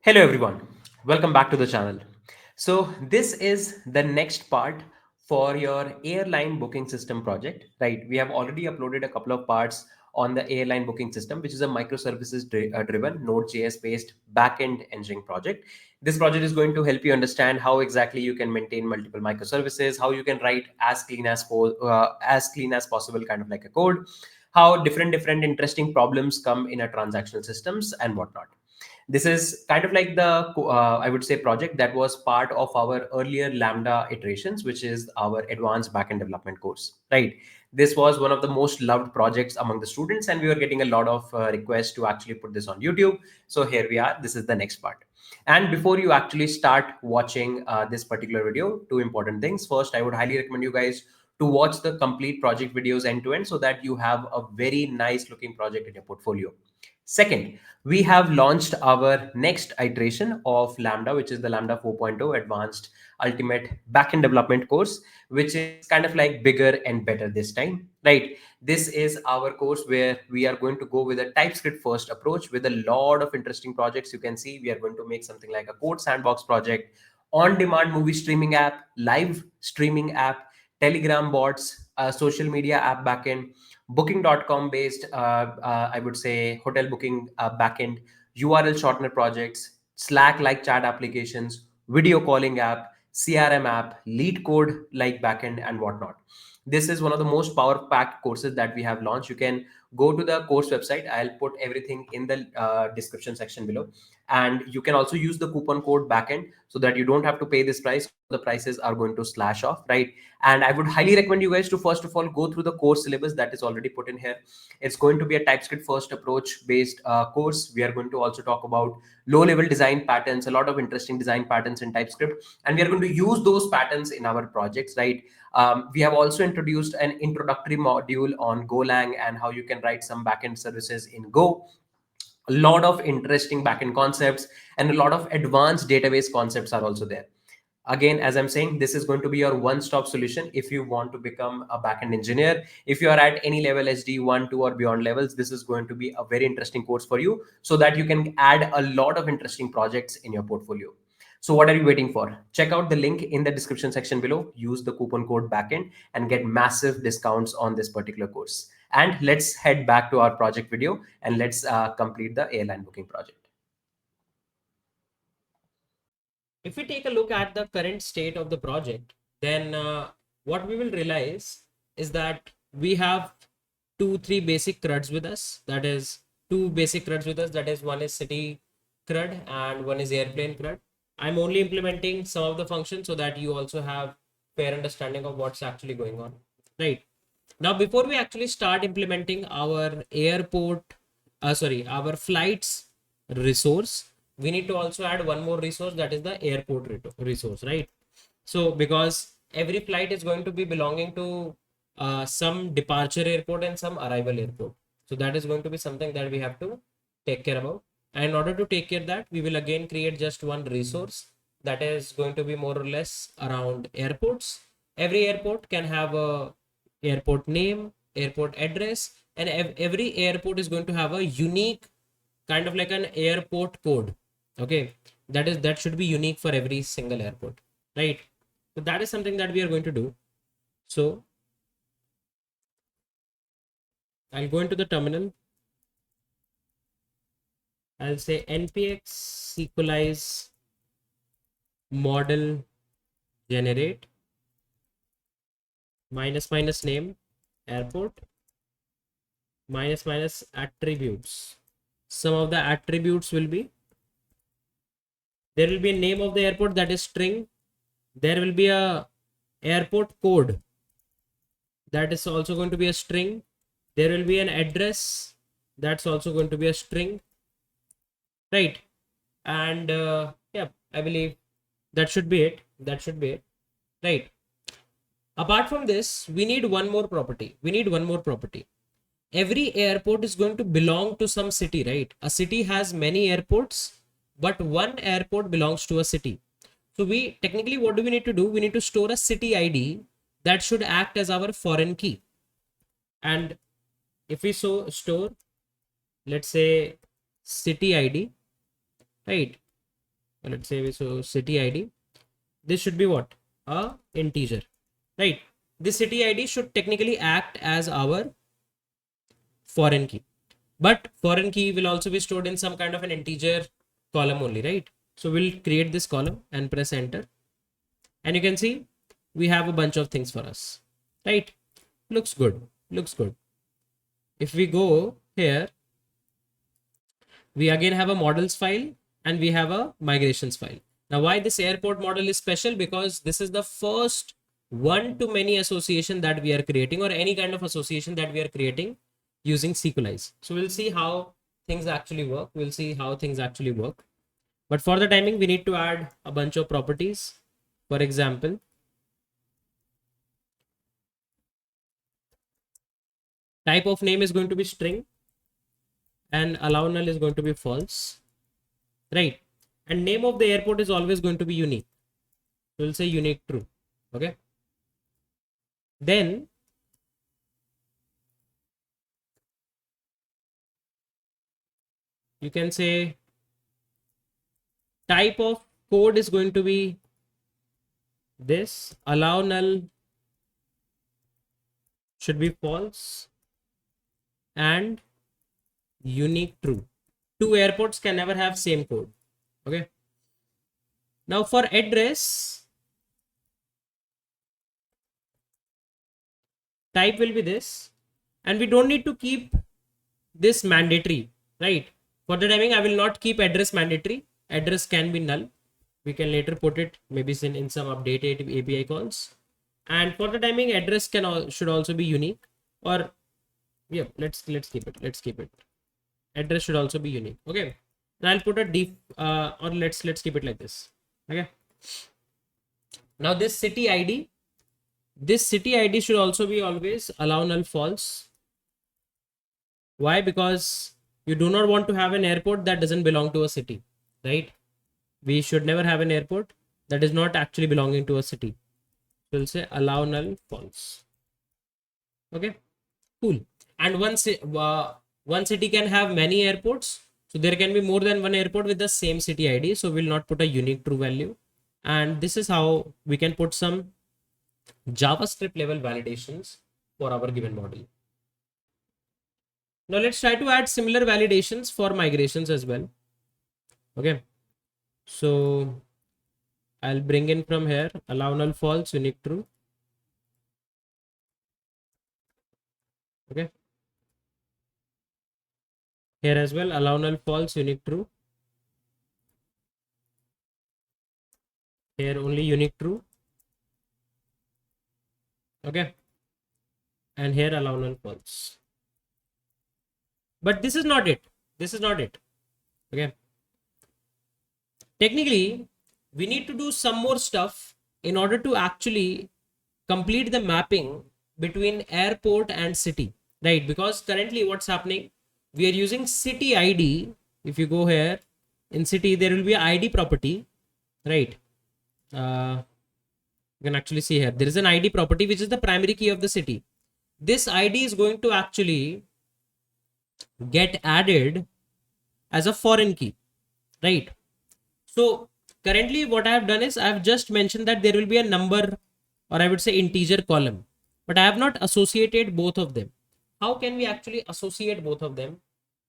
Hello everyone, welcome back to the channel. So this is the next part for your airline booking system project, right? We have already uploaded a couple of parts on the airline booking system, which is a microservices driven Node.js based backend engineering project. This project is going to help you understand how exactly you can maintain multiple microservices, how you can write as clean as possible, kind of like a code, how different interesting problems come in a transactional systems and whatnot. This is kind of like the I would say project that was part of our earlier lambda iterations, which is our advanced backend development course, right? This was one of the most loved projects among the students, and we were getting a lot of requests to actually put this on YouTube. So here we are, this is the next part. And before you actually start watching this particular video, two important things. First, I would highly recommend you guys to watch the complete project videos end to end, so that you have a very nice looking project in your portfolio. Second, we have launched our next iteration of Lambda, which is the Lambda 4.0 Advanced Ultimate Backend Development course, which is kind of like bigger and better this time, right? This is our course where we are going to go with a TypeScript first approach with a lot of interesting projects. You can see we are going to make something like a code sandbox project, on demand movie streaming app, live streaming app, Telegram bots, social media app backend, booking.com based I would say hotel booking backend, url shortener projects, slack like chat applications, video calling app, crm app, lead code like backend and whatnot. This is one of the most power packed courses that we have launched. You can go to the course website, I'll put everything in the description section below, and you can also use the coupon code backend so that you don't have to pay this price. The prices are going to slash off, right? And I would highly recommend you guys to first of all go through the course syllabus that is already put in here. It's going to be a TypeScript first approach based course. We are going to also talk about low level design patterns, a lot of interesting design patterns in TypeScript, and we are going to use those patterns in our projects, right? We have also introduced an introductory module on Golang and how you can write some backend services in Go. A lot of interesting backend concepts and a lot of advanced database concepts are also there. Again, as I'm saying, this is going to be your one-stop solution if you want to become a backend engineer. If you are at any level, SD1, 2 or beyond levels, this is going to be a very interesting course for you, so that you can add a lot of interesting projects in your portfolio. So what are you waiting for? Check out the link in the description section below, use the coupon code backend and get massive discounts on this particular course. And let's head back to our project video and let's complete the airline booking project. If we take a look at the current state of the project, then what we will realize is that we have three basic CRUDs with us. That is two basic CRUDs with us. That is, one is city CRUD and one is airplane CRUD. I'm only implementing some of the functions so that you also have fair understanding of what's actually going on, right? Now, before we actually start implementing our our flights resource, we need to also add one more resource, that is the airport resource, right? So because every flight is going to be belonging to some departure airport and some arrival airport, so that is going to be something that we have to take care about. And in order to take care of that, we will again create just one resource that is going to be more or less around airports. Every airport can have a airport name, airport address, and every airport is going to have a unique kind of like an airport code. Okay, that should be unique for every single airport, right? So that is something that we are going to do. So I'll go into the terminal. I'll say npx equalize model generate minus minus name airport minus minus attributes. Some of the attributes will be, there will be a name of the airport, that is string. There will be a airport code, that is also going to be a string. There will be an address, that's also going to be a string, right? And yeah, I believe that should be it. That should be it, right? Apart from this, we need one more property. Every airport is going to belong to some city, right? A city has many airports, but one airport belongs to a city. So we technically, what do we need to do? We need to store a city ID that should act as our foreign key. And if we store, let's say city ID, right? let's say so city ID. This should be what? A integer, right? This city ID should technically act as our foreign key, but foreign key will also be stored in some kind of an integer column only, right? So we'll create this column and press enter, and you can see we have a bunch of things for us, right? Looks good, looks good. If we go here, we again have a models file and we have a migrations file. Now, why this airport model is special? Because this is the first one to many association that we are creating, or any kind of association that we are creating using SQLize. So we'll see how things actually work. We'll see how things actually work. But for the timing, we need to add a bunch of properties. For example, type of name is going to be string and allow null is going to be false, right? And name of the airport is always going to be unique. We'll say unique true. Okay. Then you can say type of code is going to be this, allow null should be false and unique true. Two airports can never have same code. Okay. Now for address, type will be this, and we don't need to keep this mandatory, right? For the timing, I will not keep address mandatory. Address can be null. We can later put it maybe in some updated API calls. And for the timing, address should also be unique, or yeah, let's keep it. Let's keep it. Address should also be unique. Okay. And I'll put a deep or let's keep it like this. Okay. Now this city ID should also be always allow null false. Why? Because you do not want to have an airport that doesn't belong to a city, right? We should never have an airport that is not actually belonging to a city. So we'll say allow null false. Okay, cool. And one city can have many airports. So there can be more than one airport with the same city ID. So we'll not put a unique true value. And this is how we can put some JavaScript level validations for our given model. Now let's try to add similar validations for migrations as well. Okay. So I'll bring in from here, allow null false, unique true. Okay. Here as well, allow null false, unique true. Here only unique true. Okay. And here allow null false. But this is not it. This is not it. Okay. Technically, we need to do some more stuff in order to actually complete the mapping between airport and city, right? Because currently what's happening, we are using city ID. If you go here in city, there will be an ID property, right? You can actually see here, there is an ID property, which is the primary key of the city. This ID is going to actually get added as a foreign key, right? So currently what I have done is I have just mentioned that there will be a number, or I would say integer column, but I have not associated both of them. How can we actually associate both of them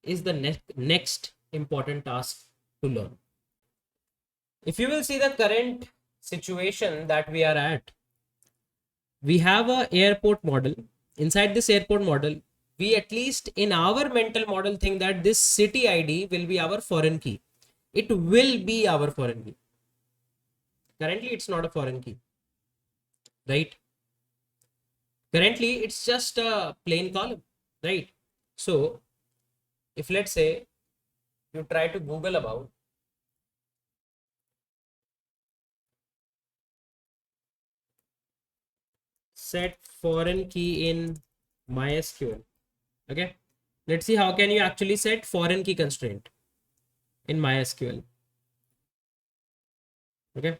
is the next important task to learn. If you will see the current situation that we are at, we have a airport model. Inside this airport model, we at least in our mental model think that this city ID will be our foreign key. It will be our foreign key. Currently, it's not a foreign key, right? Currently, it's just a plain column, right? So if let's say you try to Google about set foreign key in MySQL, okay, let's see how can you actually set foreign key constraint in MySQL. Okay,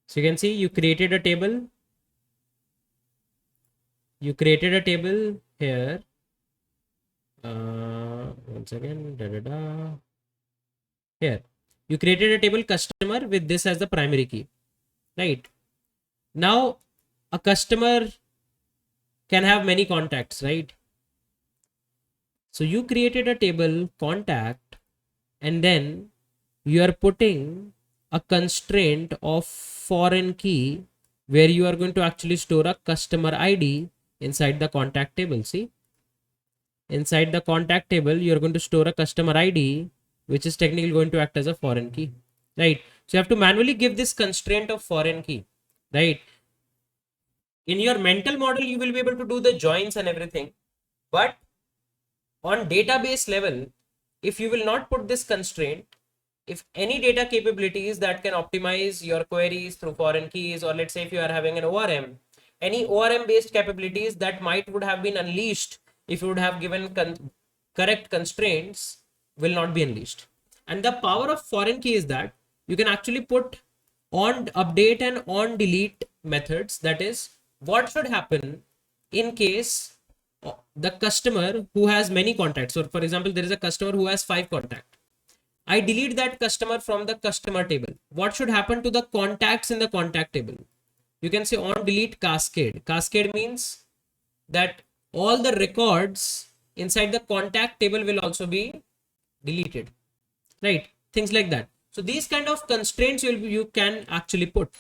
so you can see you created a table here. Once again, Here, you created a table customer with this as the primary key, right? Now, a customer can have many contacts, right? So you created a table contact, and then you are putting a constraint of foreign key where you are going to actually store a customer ID inside the contact table. See, inside the contact table, you're going to store a customer ID, which is technically going to act as a foreign key, right? So you have to manually give this constraint of foreign key, right? In your mental model, you will be able to do the joins and everything, but on database level, if you will not put this constraint, if any data capabilities that can optimize your queries through foreign keys, or let's say if you are having an ORM, any ORM based capabilities that might would have been unleashed if you would have given correct constraints will not be unleashed. And the power of foreign key is that you can actually put on update and on delete methods. That is, what should happen in case the customer who has many contacts. So for example, there is a customer who has 5 contacts. I delete that customer from the customer table. What should happen to the contacts in the contact table? You can say on delete cascade. Cascade means that all the records inside the contact table will also be deleted, right? Things like that. So these kind of constraints you can actually put.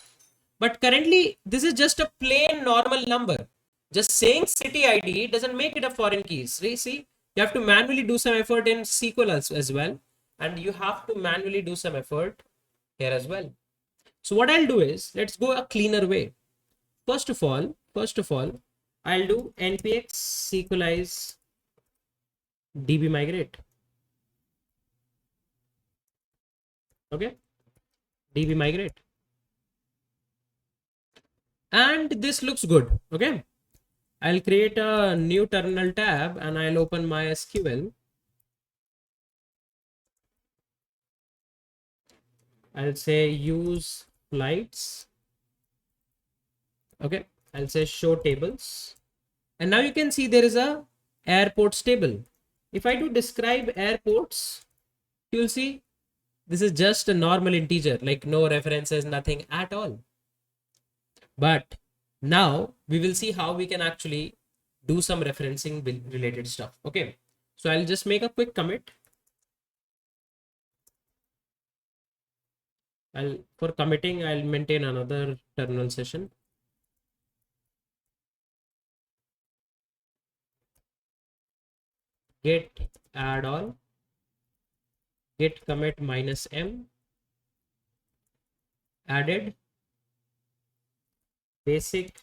But currently, this is just a plain normal number. Just saying city ID doesn't make it a foreign key. See, you have to manually do some effort in SQL as well. And you have to manually do some effort here as well. So what I'll do is, let's go a cleaner way. First of all, I'll do npx sequelize db migrate. Okay, db migrate. And this looks good. Okay, I'll create a new terminal tab and I'll open MySQL. I'll say use flights. Okay, I'll say show tables. And now you can see there is a airports table. If I do describe airports, you'll see this is just a normal integer, like no references, nothing at all. But now we will see how we can actually do some referencing related stuff. Okay, so I'll just make a quick commit. For committing, I'll maintain another terminal session. Git add all, git commit -m, added basic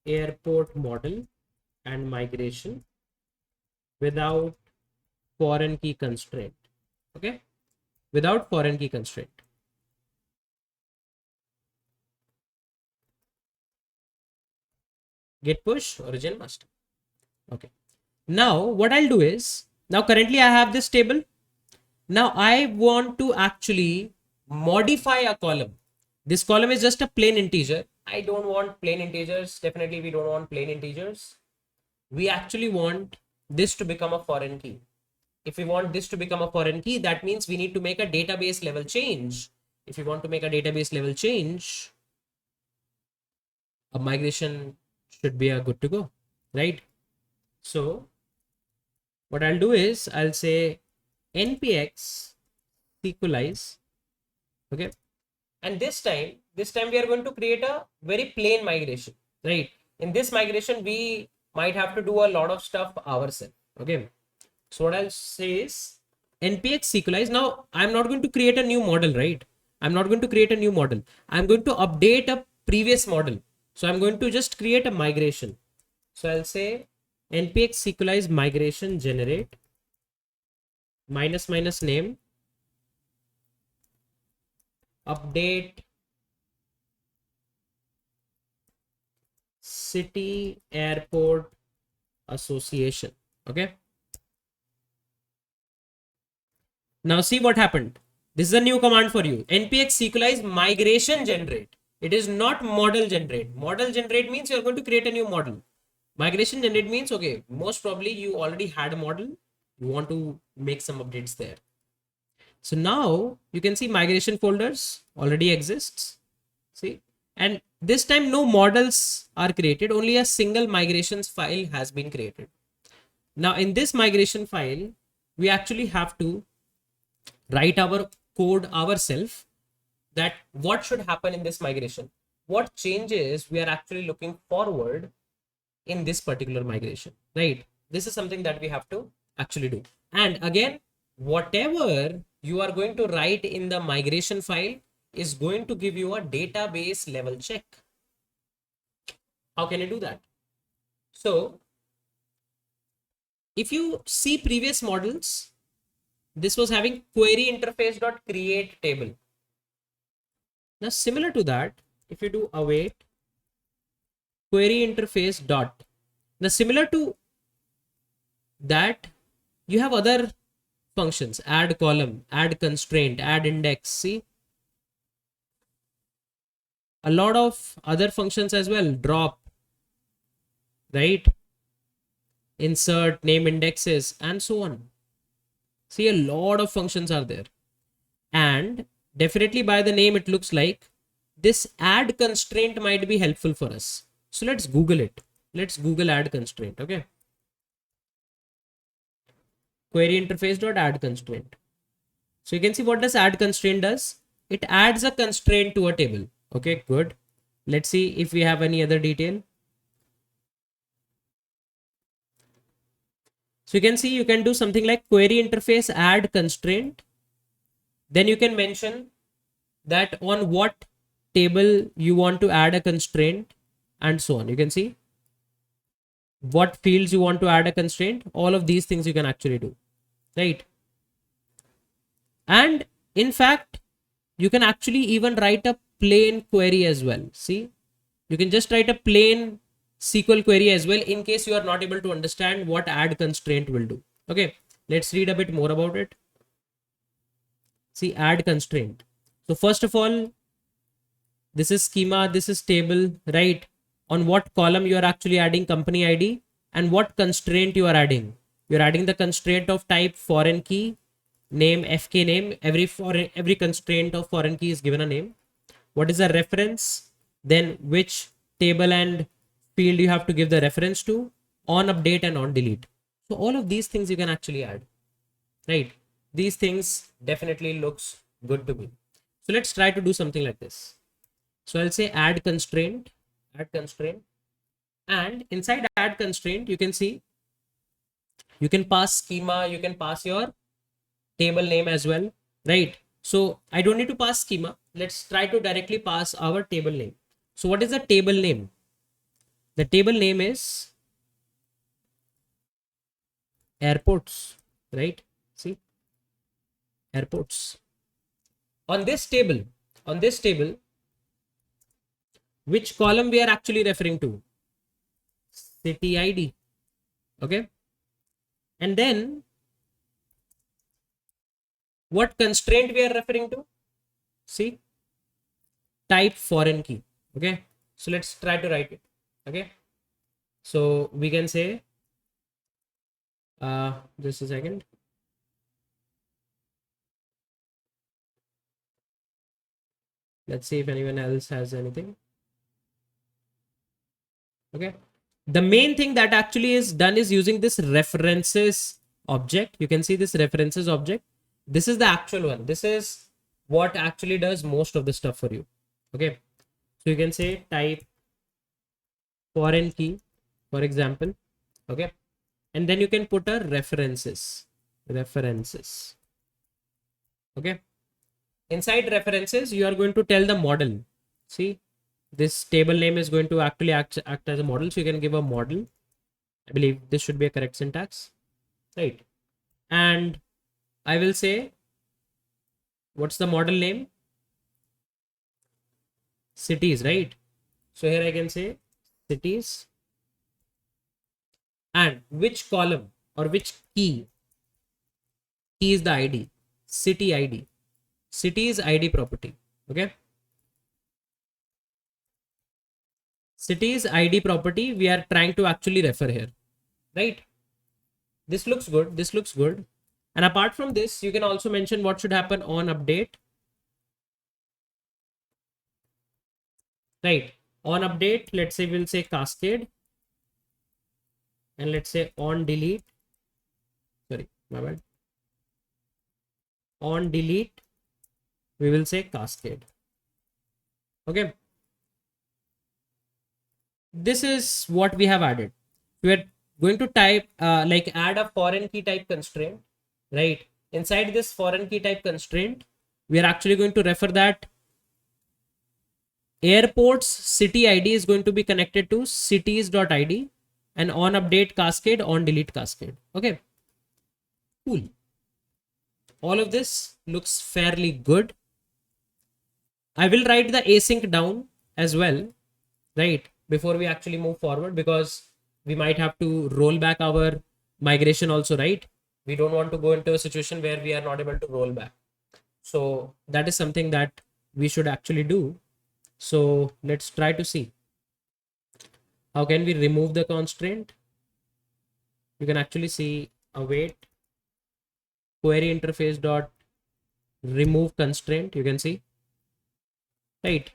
airport model and migration without foreign key constraint. Okay, without foreign key constraint. Git push origin master. Okay, now what I'll do is, now currently I have this table. Now I want to actually modify a column. This column is just a plain integer. I don't want plain integers. Definitely we don't want plain integers. We actually want this to become a foreign key. If we want this to become a foreign key, that means we need to make a database level change. If we want to make a database level change, a migration should be a good to go, right? So what I'll do is I'll say npx sequelize. Okay, and this time we are going to create a very plain migration, right? In this migration we might have to do a lot of stuff ourselves. Okay, so what I'll say is npx sequelize. Now I'm not going to create a new model, right? I'm not going to create a new model. I'm going to update a previous model. So I'm going to just create a migration. So I'll say npx sequelize migration generate --name update city airport association. Okay, now see what happened. This is a new command for you. npx sequelize migration generate. It is not model generate. Model generate means you're going to create a new model. Migration generate means, okay, most probably you already had a model, you want to make some updates there. So now you can see migration folders already exists. See, and this time no models are created, only a single migrations file has been created. Now in this migration file, we actually have to write our code ourselves, that what should happen in this migration, what changes we are actually looking forward in this particular migration, right? This is something that we have to actually do. And again, whatever you are going to write in the migration file is going to give you a database level check. How can you do that? So if you see previous models, this was having query interface dot create table. Now similar to that, if you do await query interface dot, now similar to that, you have other functions, add column, add constraint, add index. See, a lot of other functions as well, drop, right? Insert, name indexes, and so on. See, a lot of functions are there. And definitely by the name, it looks like this add constraint might be helpful for us. So let's Google it. Let's Google add constraint. Okay. Query interface dot add constraint. So you can see what does add constraint does. It adds a constraint to a table. Okay, good. Let's see if we have any other detail. So you can see you can do something like query interface add constraint. Then you can mention that on what table you want to add a constraint and so on. You can see what fields you want to add a constraint. All of these things you can actually do, right? And in fact, you can actually even write a plain query as well. See, you can just write a plain SQL query as well in case you are not able to understand what add constraint will do. Okay, let's read a bit more about it. See, add constraint. So first of all, this is schema, this is table, right? On what column you are actually adding company ID and what constraint you are adding. You're adding the constraint of type foreign key, name, FK name. Every constraint of foreign key is given a name. What is the reference? Then which table and field you have to give the reference to, on update and on delete. So all of these things you can actually add, right? These things definitely looks good to me. So let's try to do something like this. So I'll say add constraint, and inside add constraint, you can see you can pass schema, you can pass your table name as well, right? So I don't need to pass schema. Let's try to directly pass our table name. So what is the table name? The table name is airports, right? See, airports. On this table, which column we are actually referring to? City ID. Okay. And then what constraint we are referring to? See, type foreign key. Okay. So let's try to write it. Okay. So we can say, just a second. Let's see if anyone else has anything. Okay. The main thing that actually is done is using this references object. You can see this references object. This is the actual one. This is what actually does most of the stuff for you. Okay. So you can say type foreign key, for example. Okay. And then you can put a references. Okay. Inside references, you are going to tell the model. See, this table name is going to actually act as a model. So you can give a model. I believe this should be a correct syntax, right? And I will say, what's the model name? Cities, right? So here I can say cities, and which column or which key is the ID, city ID, cities ID property. Okay. Cities ID property we are trying to actually refer here, right? This looks good. And apart from this, you can also mention what should happen on update. Right. On update, let's say we'll say cascade. And let's say on delete. Sorry, my bad. On delete, we will say cascade. Okay. This is what we have added. We are going to type like add a foreign key type constraint, right? Inside this foreign key type constraint, we are actually going to refer that airport's city ID is going to be connected to cities.id and on update cascade, on delete cascade. Okay, cool. All of this looks fairly good. I will write the async down as well, right? Before we actually move forward, because we might have to roll back our migration also, right? We don't want to go into a situation where we are not able to roll back. So that is something that we should actually do. So let's try to see. How can we remove the constraint? You can actually see await query interface dot remove constraint. You can see, right?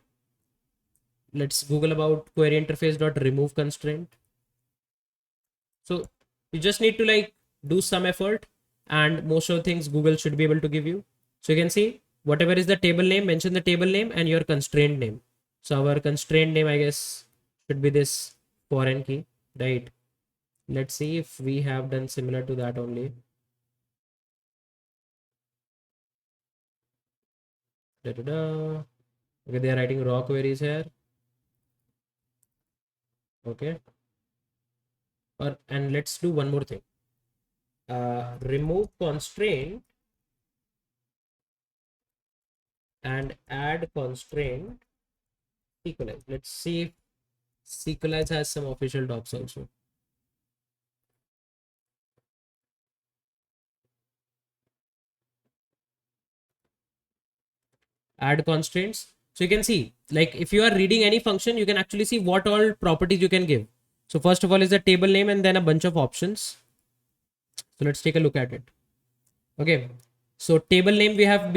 Let's Google about query interface dot remove constraint. So you just need to like do some effort, and most of the things Google should be able to give you. So you can see whatever is the table name, mention the table name and your constraint name. So our constraint name, I guess, should be this foreign key, right? Let's see if we have done similar to that only. Da-da-da. Okay, they are writing raw queries here. Okay. And let's do one more thing. Remove constraint and add constraint Sequelize. Let's see if Sequelize has some official docs also. Add constraints. So you can see, like if you are reading any function, you can actually see what all properties you can give. So first of all is the table name and then a bunch of options. So let's take a look at it. Okay. So table name we have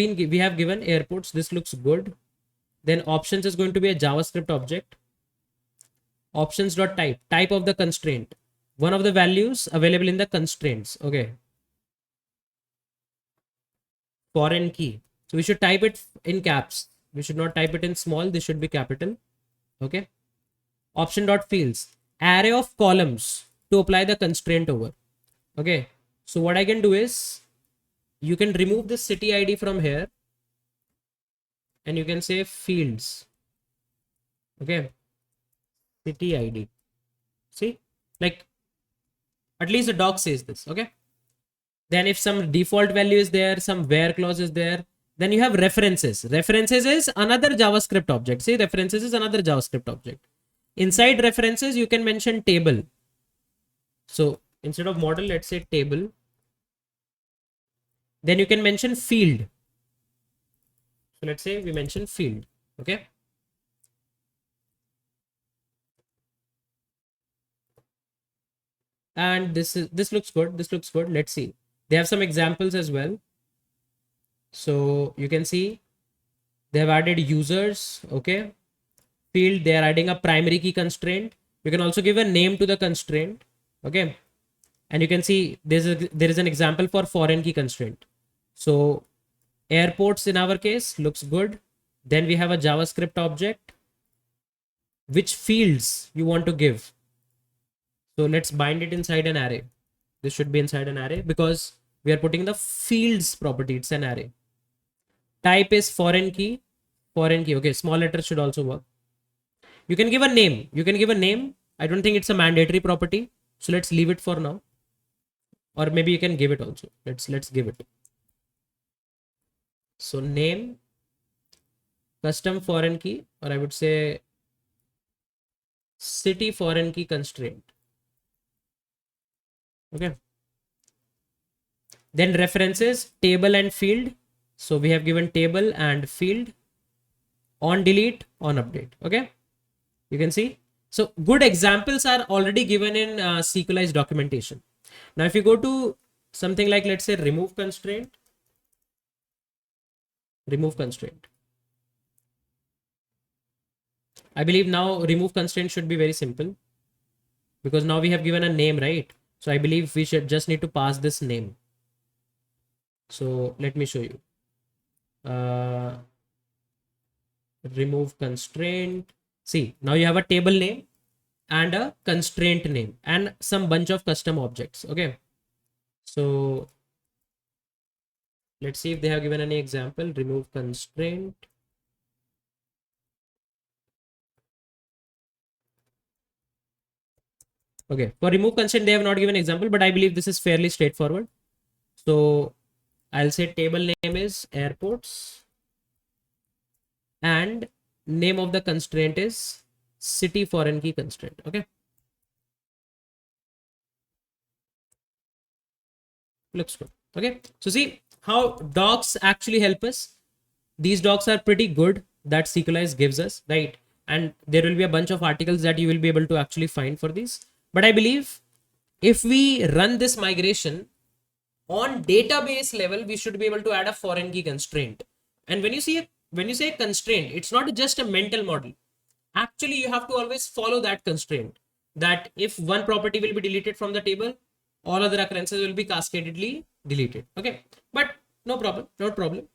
given airports. This looks good. Then options is going to be a JavaScript object. Options.type, type of the constraint. One of the values available in the constraints. Okay. Foreign key. So we should type it in caps. We should not type it in small. This should be capital. Okay. Option.fields, array of columns to apply the constraint over. Okay. So what I can do is you can remove the city ID from here and you can say fields. Okay. City ID. See, like at least the doc says this. Okay. Then if some default value is there, some where clause is there, then you have references. References is another JavaScript object. See, references is another JavaScript object. Inside references, you can mention table. So instead of model, let's say table. Then you can mention field. So let's say we mention field. Okay. And this looks good. This looks good. Let's see. They have some examples as well. So you can see they have added users. Okay. Field, they are adding a primary key constraint. You can also give a name to the constraint. Okay. And you can see there is an example for foreign key constraint. So airports in our case looks good. Then we have a JavaScript object. Which fields you want to give? So let's bind it inside an array. This should be inside an array because we are putting the fields property. It's an array. Type is foreign key. Foreign key. Okay, small letters should also work. You can give a name. You can give a name. I don't think it's a mandatory property. So let's leave it for now. Or maybe you can give it also. Let's give it. So name, custom foreign key, or I would say city foreign key constraint. Okay. Then references, table and field. So we have given table and field. On delete, on update. Okay. You can see. So good examples are already given in Sequelize documentation. Now, if you go to something like, let's say, remove constraint. Remove constraint. I believe now remove constraint should be very simple, because now we have given a name, right? So I believe we should just need to pass this name. So let me show you. Remove constraint. See, now you have a table name and a constraint name and some bunch of custom objects. Okay. So let's see if they have given any example. Remove constraint. Okay. For remove constraint, they have not given example, but I believe this is fairly straightforward. So I'll say table name is airports and name of the constraint is city foreign key constraint. Okay. Looks good. Okay. So see how docs actually help us. These docs are pretty good that SQLize gives us, right? And there will be a bunch of articles that you will be able to actually find for these. But I believe if we run this migration on database level, we should be able to add a foreign key constraint. And when you say constraint, it's not just a mental model. Actually, you have to always follow that constraint. That if one property will be deleted from the table, all other occurrences will be cascadedly deleted. Okay, but no problem, no problem.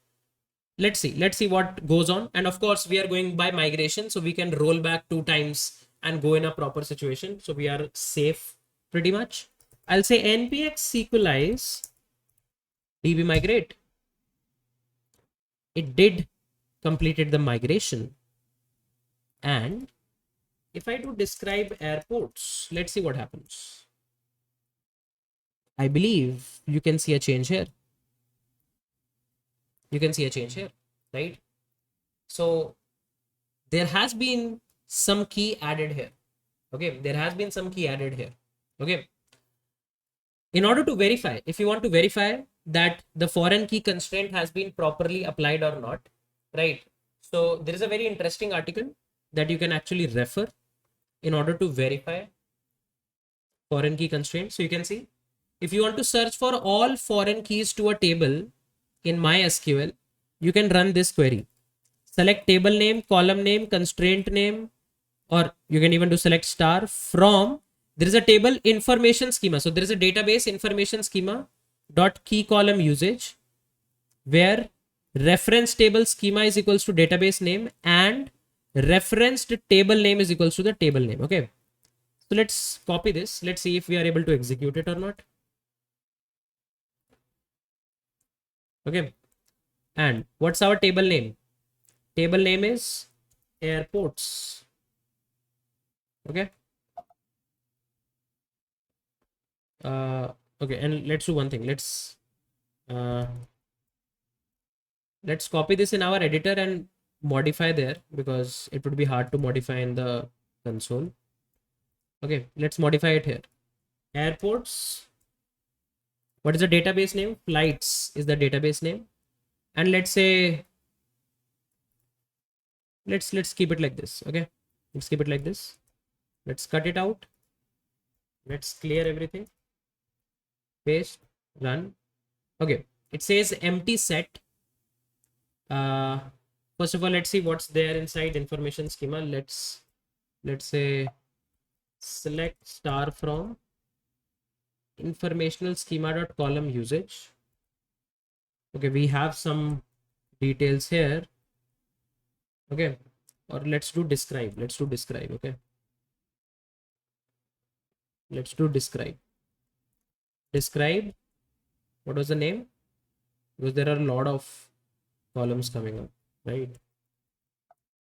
Let's see what goes on. And of course, we are going by migration, so we can roll back 2 times and go in a proper situation. So we are safe pretty much. I'll say npx SQLize db migrate. It did completed the migration. And if I do describe airports, let's see what happens. I believe you can see a change here. You can see a change here, right? So there has been some key added here. Okay, there has been some key added here. Okay. In order to verify, if you want to verify that the foreign key constraint has been properly applied or not, right? So there is a very interesting article that you can actually refer in order to verify foreign key constraint. So you can see, if you want to search for all foreign keys to a table in MySQL, you can run this query. Select table name, column name, constraint name, or you can even do select star from, there is a table information schema. So there is a database information schema dot key column usage, where reference table schema is equals to database name and referenced table name is equals to the table name. Okay. So let's copy this. Let's see if we are able to execute it or not. Okay. And what's our table name? Table name is airports. Okay. Okay. And let's do one thing. Let's copy this in our editor and modify there, because it would be hard to modify in the console. Okay. Let's modify it here. Airports. What is the database name? Flights is the database name. And let's say, let's keep it like this. Okay. Let's keep it like this. Let's cut it out. Let's clear everything. Paste, run. Okay. It says empty set. First of all, let's see what's there inside information schema. Let's say select star from informational schema dot column usage. Okay, we have some details here. Okay, or let's do describe. Okay, let's do describe. What was the name? Because there are a lot of columns coming up, right?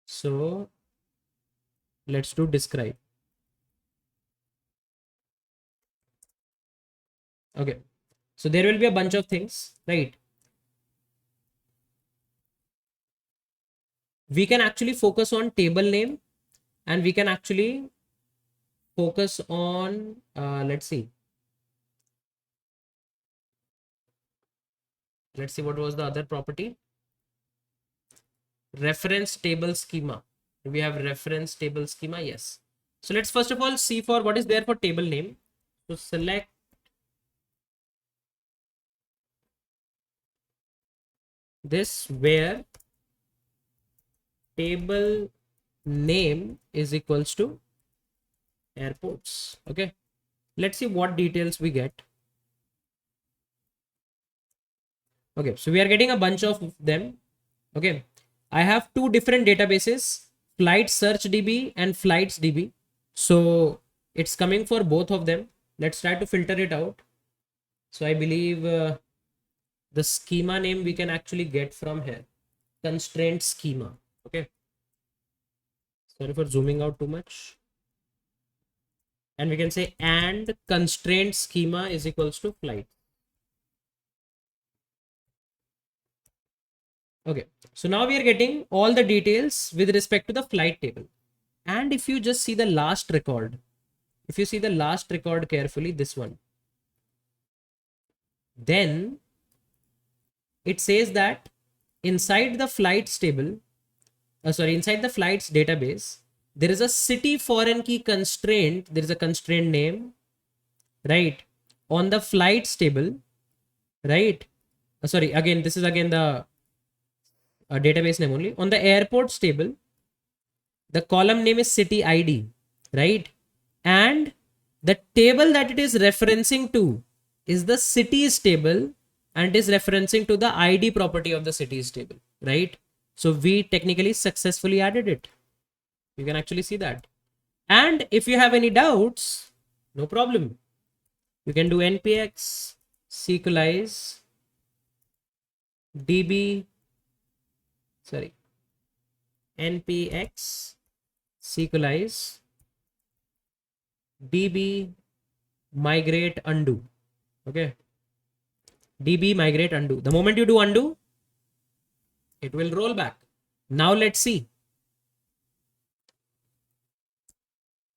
So let's do describe. Okay, so there will be a bunch of things, right? We can actually focus on table name, and we can actually focus on let's see what was the other property. Reference table schema. We have reference table schema. Yes. So let's first of all see for what is there for table name. So select this where table name is equals to airports. Okay, let's see what details we get. Okay, so we are getting a bunch of them. Okay, I have two different databases, flight search DB and flights DB. So it's coming for both of them. Let's try to filter it out. So I believe the schema name we can actually get from here, constraint schema. Okay, sorry for zooming out too much. And we can say and constraint schema is equals to flight. Okay, so now we are getting all the details with respect to the flight table. And if you just see the last record, if you see the last record carefully, this one, then it says that inside the flights table, inside the flights database, there is a city foreign key constraint. There is a constraint name, right? On the flights table, right? Again, this is again the database name only. On the airports table, the column name is city ID, right? And the table that it is referencing to is the cities table and is referencing to the ID property of the cities table, right? So we technically successfully added it. You can actually see that. And if you have any doubts, no problem. You can do npx sequelize db, npx sequelize db migrate undo. Okay, db migrate undo. The moment you do undo, it will roll back. Now let's see.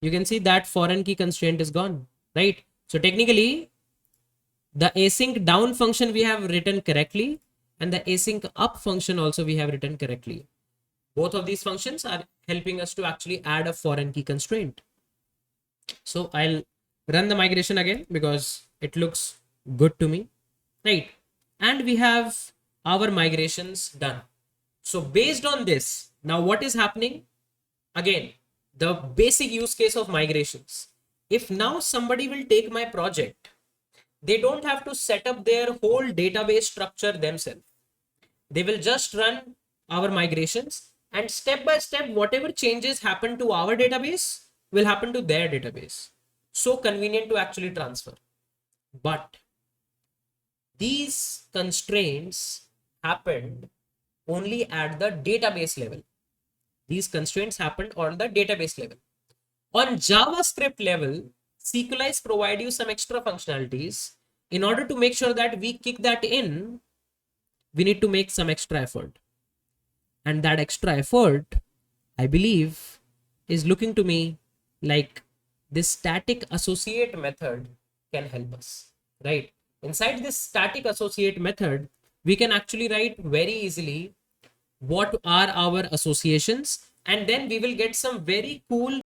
You can see that foreign key constraint is gone, right? So technically the async down function we have written correctly, and the async up function also we have written correctly. Both of these functions are helping us to actually add a foreign key constraint. So I'll run the migration again because it looks good to me, right? And we have our migrations done. So based on this, now what is happening? Again, the basic use case of migrations. If now somebody will take my project, they don't have to set up their whole database structure themselves. They will just run our migrations, and step by step, whatever changes happen to our database will happen to their database. So convenient to actually transfer. But these constraints happened only at the database level. These constraints happened on the database level. On JavaScript level, Sequelize provide you some extra functionalities. In order to make sure that we kick that in, we need to make some extra effort. And that extra effort, I believe, is looking to me like this static associate method can help us, right? Inside this static associate method, we can actually write very easily what are our associations, and then we will get some very cool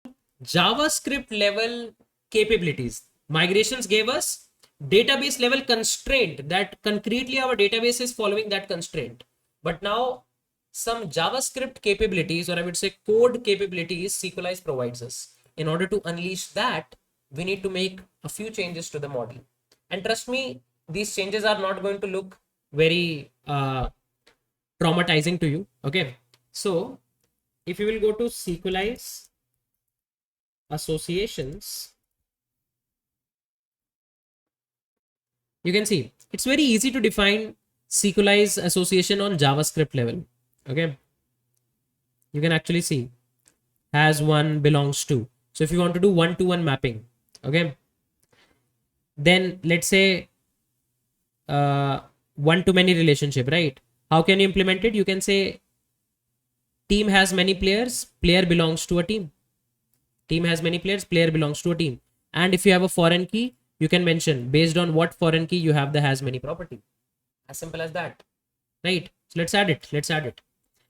JavaScript level capabilities. Migrations gave us database level constraint that concretely our database is following that constraint. But now some JavaScript capabilities, or I would say code capabilities, Sequelize provides us. In order to unleash that, we need to make a few changes to the model. And trust me, these changes are not going to look very traumatizing to you. Okay, so if you will go to Sequelize associations, you can see it's very easy to define Sequelize association on JavaScript level. Okay, you can actually see has one belongs to. So if you want to do one-to-one mapping, okay, then let's say one-to-many relationship, right? How can you implement it? You can say team has many players, player belongs to a team. Team has many players, player belongs to a team. And if you have a foreign key, you can mention based on what foreign key you have the has many property. As simple as that, right? So let's add it. Let's add it.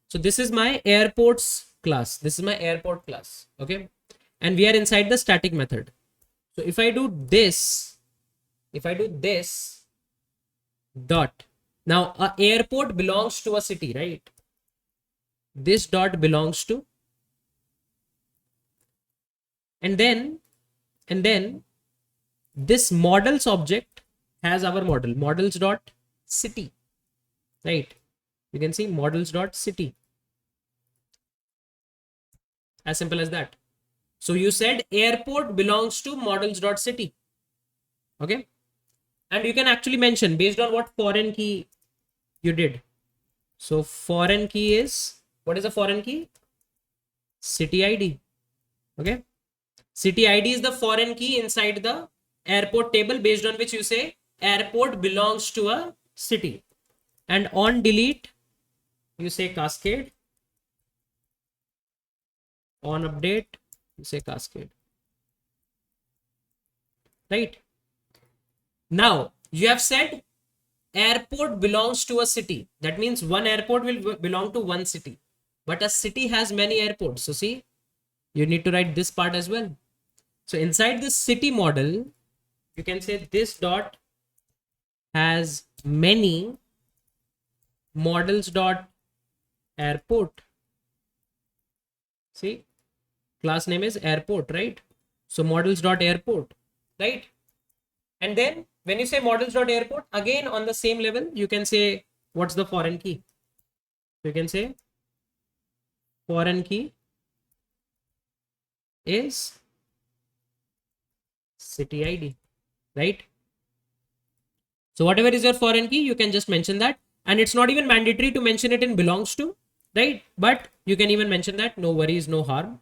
So this is my airports class. This is my airport class. Okay. And we are inside the static method. So if I do this dot Now a airport belongs to a city, right? This dot belongs to, and then this models object has our models dot city, right? You can see models dot city, as simple as that. So you said airport belongs to models dot city, okay? And you can actually mention based on what foreign key you did. So foreign key is, what is a foreign key? City ID, okay? City ID is the foreign key inside the airport table, based on which you say airport belongs to a city. And on delete, you say cascade. On update, you say cascade, right? Now you have said airport belongs to a city. That means one airport will belong to one city, but a city has many airports. So see, you need to write this part as well. So inside this city model, you can say this dot has many models dot airport. See, class name is airport, right? So models dot airport, right? And then when you say models dot airport, again on the same level, you can say what's the foreign key. You can say foreign key is city ID, right? So whatever is your foreign key, you can just mention that. And it's not even mandatory to mention it in belongs to, right? But you can even mention that, no worries, no harm.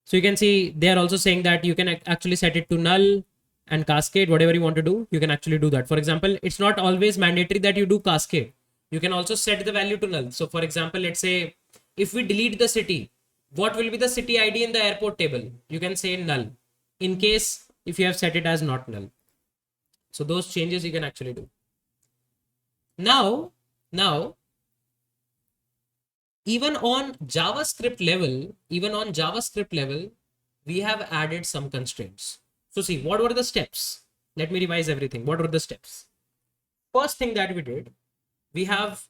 So you can see they are also saying that you can actually set it to null and cascade, whatever you want to do, you can actually do that. For example, it's not always mandatory that you do cascade. You can also set the value to null. So for example, let's say if we delete the city, what will be the city ID in the airport table? You can say null, in case if you have set it as not null. So those changes you can actually do. Now, even on JavaScript level, we have added some constraints. So see, what were the steps? Let me revise everything. What were the steps? First thing that we did, we have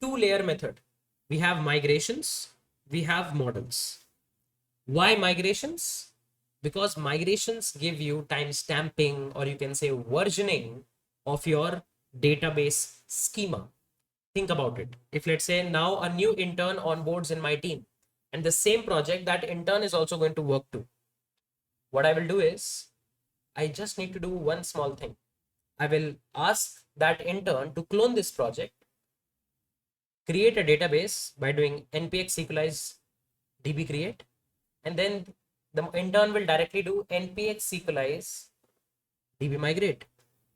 two layer method. We have migrations, we have models. Why migrations? Because migrations give you timestamping, or you can say versioning of your database schema. Think about it. If let's say now a new intern onboards in my team, and the same project that intern is also going to work to, what I will do is I just need to do one small thing. I will ask that intern to clone this project, create a database by doing npx sequelize db create, and then the intern will directly do npx sequelize db migrate.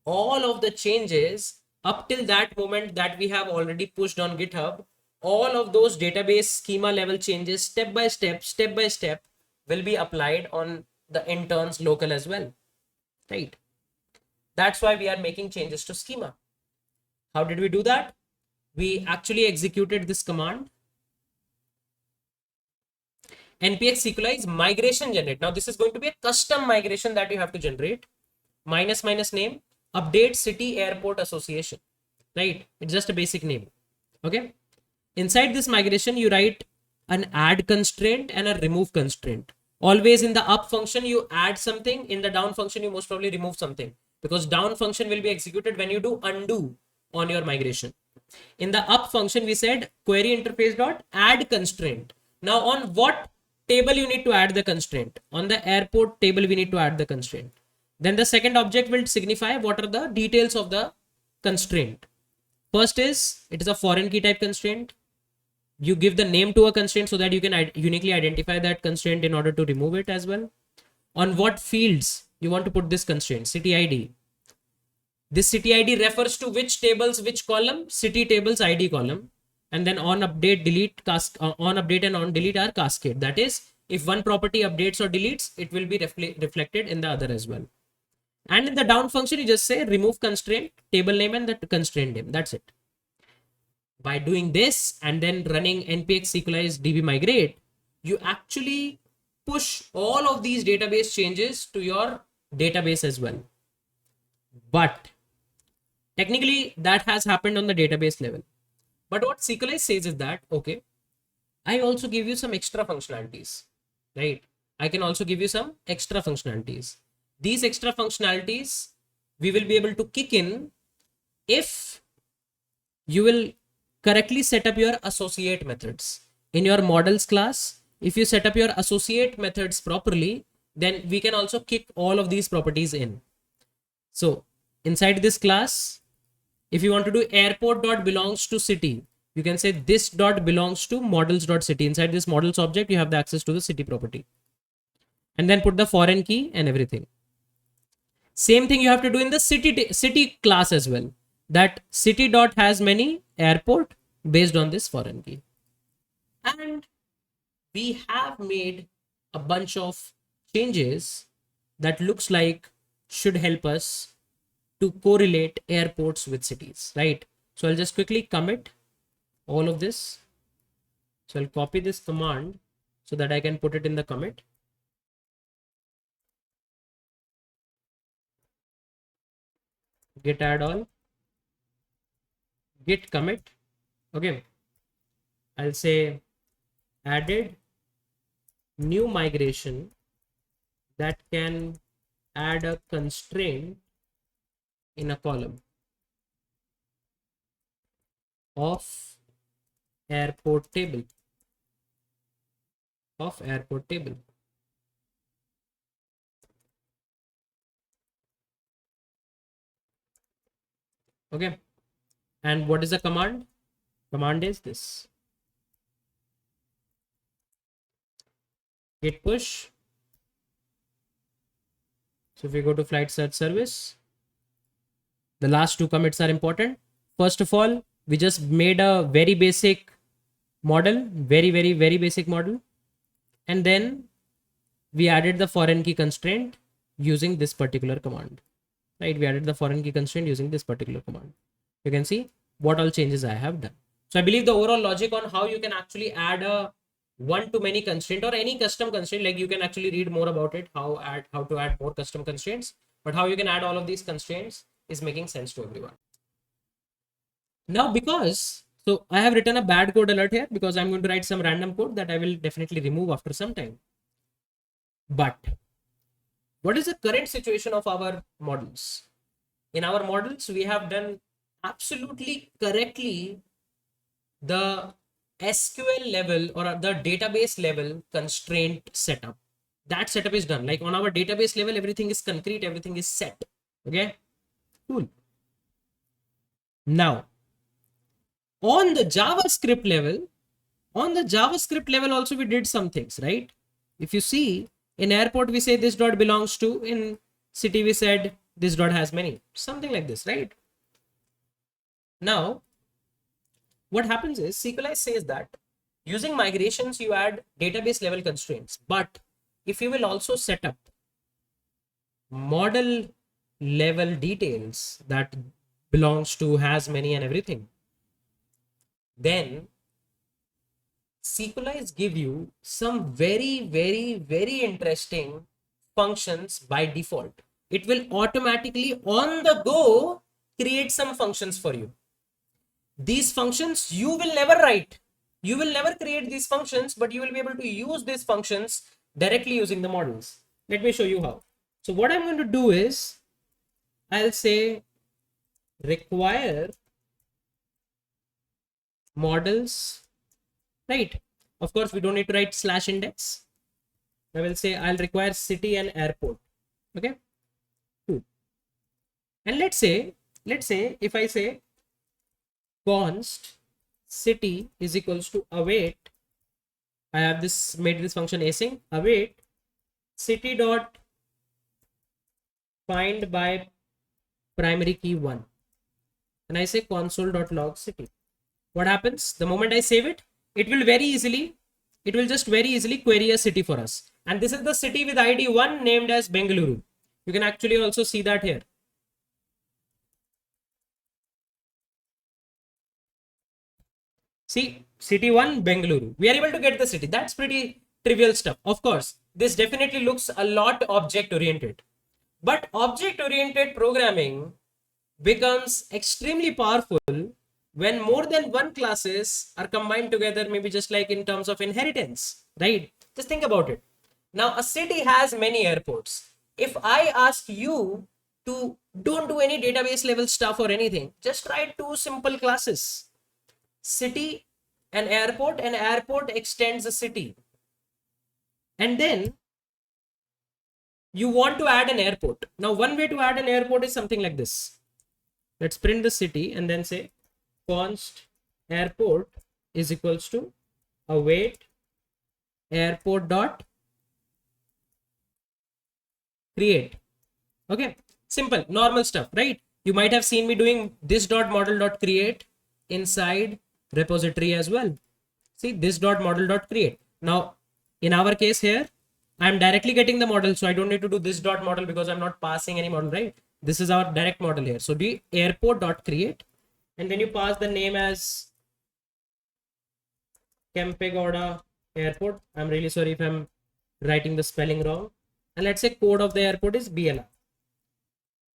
All of the changes up till that moment that we have already pushed on GitHub, all of those database schema level changes, step by step, will be applied on the intern's local as well, right? That's why we are making changes to schema. How did we do that? We actually executed this command, npx sequelize migration generate. Now this is going to be a custom migration that you have to generate. Minus name, update city airport association, right? It's just a basic name, okay? Inside this migration, you write an add constraint and a remove constraint. Always in the up function, you add something. In the down function, you most probably remove something, because down function will be executed when you do undo on your migration. In the up function, we said query interface dot add constraint. Now on what table you need to add the constraint? On the airport table, we need to add the constraint. Then the second object will signify what are the details of the constraint. First is, it is a foreign key type constraint. You give the name to a constraint so that you can uniquely identify that constraint in order to remove it as well. On what fields you want to put this constraint? City ID. This city ID refers to which tables, which column? City tables ID column. And then on update, delete, on update and on delete are cascade. That is, if one property updates or deletes, it will be reflected in the other as well. And in the down function, you just say remove constraint, table name and the constraint name. That's it. By doing this and then running npx sequelize db migrate, you actually push all of these database changes to your database as well. But Technically, that has happened on the database level. But what SQLite says is that, okay, I also give you some extra functionalities, right? I can also give you some extra functionalities. These extra functionalities we will be able to kick in if you will correctly set up your associate methods. In your models class, if you set up your associate methods properly, then we can also kick all of these properties in. So inside this class, if you want to do airport dot belongs to city, you can say this dot belongs to models dot city. Inside this models object, you have the access to the city property, and then put the foreign key and everything. Same thing you have to do in the city class as well. That city dot has many airport based on this foreign key. And we have made a bunch of changes that looks like should help us to correlate airports with cities, right? So I'll just quickly commit all of this. So I'll copy this command so that I can put it in the commit. Git add all, git commit. Okay, I'll say added new migration that can add a constraint in a column of airport table Okay, and what is the command? Command is this: git push. So if we go to flight search service, the last two commits are important. First of all, we just made a very basic model, very basic model, and then we added the foreign key constraint using this particular command, right? We added the foreign key constraint using this particular command. You can see what all changes I have done. So I believe the overall logic on how you can actually add a one-to-many constraint or any custom constraint, like you can actually read more about it, how to add more custom constraints, but how you can add all of these constraints is making sense to everyone. Now, because, so I have written a bad code alert here because I'm going to write some random code that I will definitely remove after some time. But what is the current situation of our models? In our models, we have done absolutely correctly the SQL level or the database level constraint setup. That setup is done. Like on our database level, everything is concrete, everything is set. Okay, cool. Now, on the JavaScript level, also we did some things, right? If you see, in airport, we say this dot belongs to, in city, we said this dot has many, something like this, right? Now, what happens is SQLite says that using migrations, you add database level constraints, but if you will also set up model level details that belongs to, has many and everything, then SQLite give you some very interesting functions by default. It will automatically on the go create some functions for you. These functions you will never write. You will never create these functions, but you will be able to use these functions directly using the models. Let me show you how. So what I'm going to do is I'll say require models, right? Of course, we don't need to write slash index. I will say I'll require city and airport. Okay, cool. And let's say if I say const city is equals to await, I have this made this function async, await city dot find by primary key 1, and I say console.log city. What happens the moment I save it? It will just very easily query a city for us, and this is the city with ID 1 named as Bengaluru. You can actually also see that here. See, city 1 Bengaluru. We are able to get the city. That's pretty trivial stuff. Of course, this definitely looks a lot object oriented, but object oriented programming becomes extremely powerful when more than one classes are combined together, maybe just like in terms of inheritance, right? Just think about it. Now, a city has many airports. If I ask you to don't do any database level stuff or anything, just write two simple classes. City and airport extends a city. And then you want to add an airport. Now, one way to add an airport is something like this. Let's print the city and then say const airport is equals to await airport dot create. Okay, simple, normal stuff, right? You might have seen me doing this dot model dot create inside repository as well. See, this dot model dot create. Now, in our case here, I'm directly getting the model, so I don't need to do this dot model because I'm not passing any model, right? This is our direct model here. So do airport dot create, and then you pass the name as Kempegowda Airport. I'm really sorry if I'm writing the spelling wrong. And let's say code of the airport is BLR.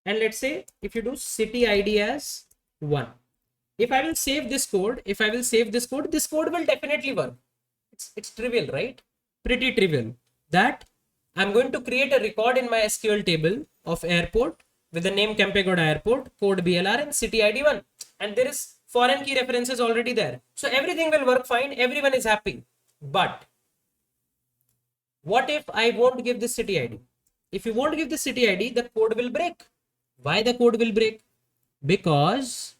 And let's say if you do city ID as 1. If I will save this code, this code will definitely work. It's trivial, right? Pretty trivial. That I'm going to create a record in my SQL table of airport with the name Kempegowda Airport, code BLR and city ID 1. And there is foreign key references already there. So everything will work fine. Everyone is happy. But what if I won't give this city ID? If you won't give the city ID, the code will break. Why the code will break? Because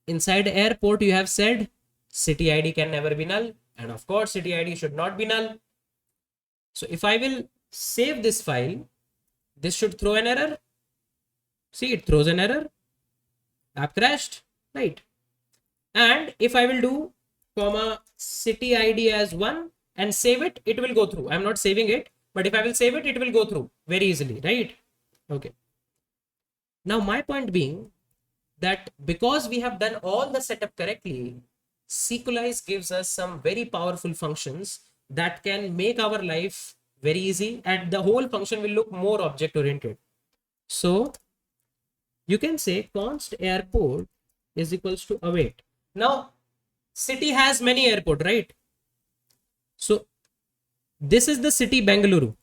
inside airport, you have said city ID can never be null. And of course, city ID should not be null. So if I will save this file, this should throw an error. See, it throws an error. App crashed, right? And if I will do comma city ID as 1 and save it, it will go through. I'm not saving it, but if I will save it, it will go through very easily, right? Okay. Now my point being that because we have done all the setup correctly, SQLize gives us some very powerful functions that can make our life very easy, and the whole function will look more object oriented. So you can say const airport is equals to await. Now city has many airport, right? So this is the city Bengaluru.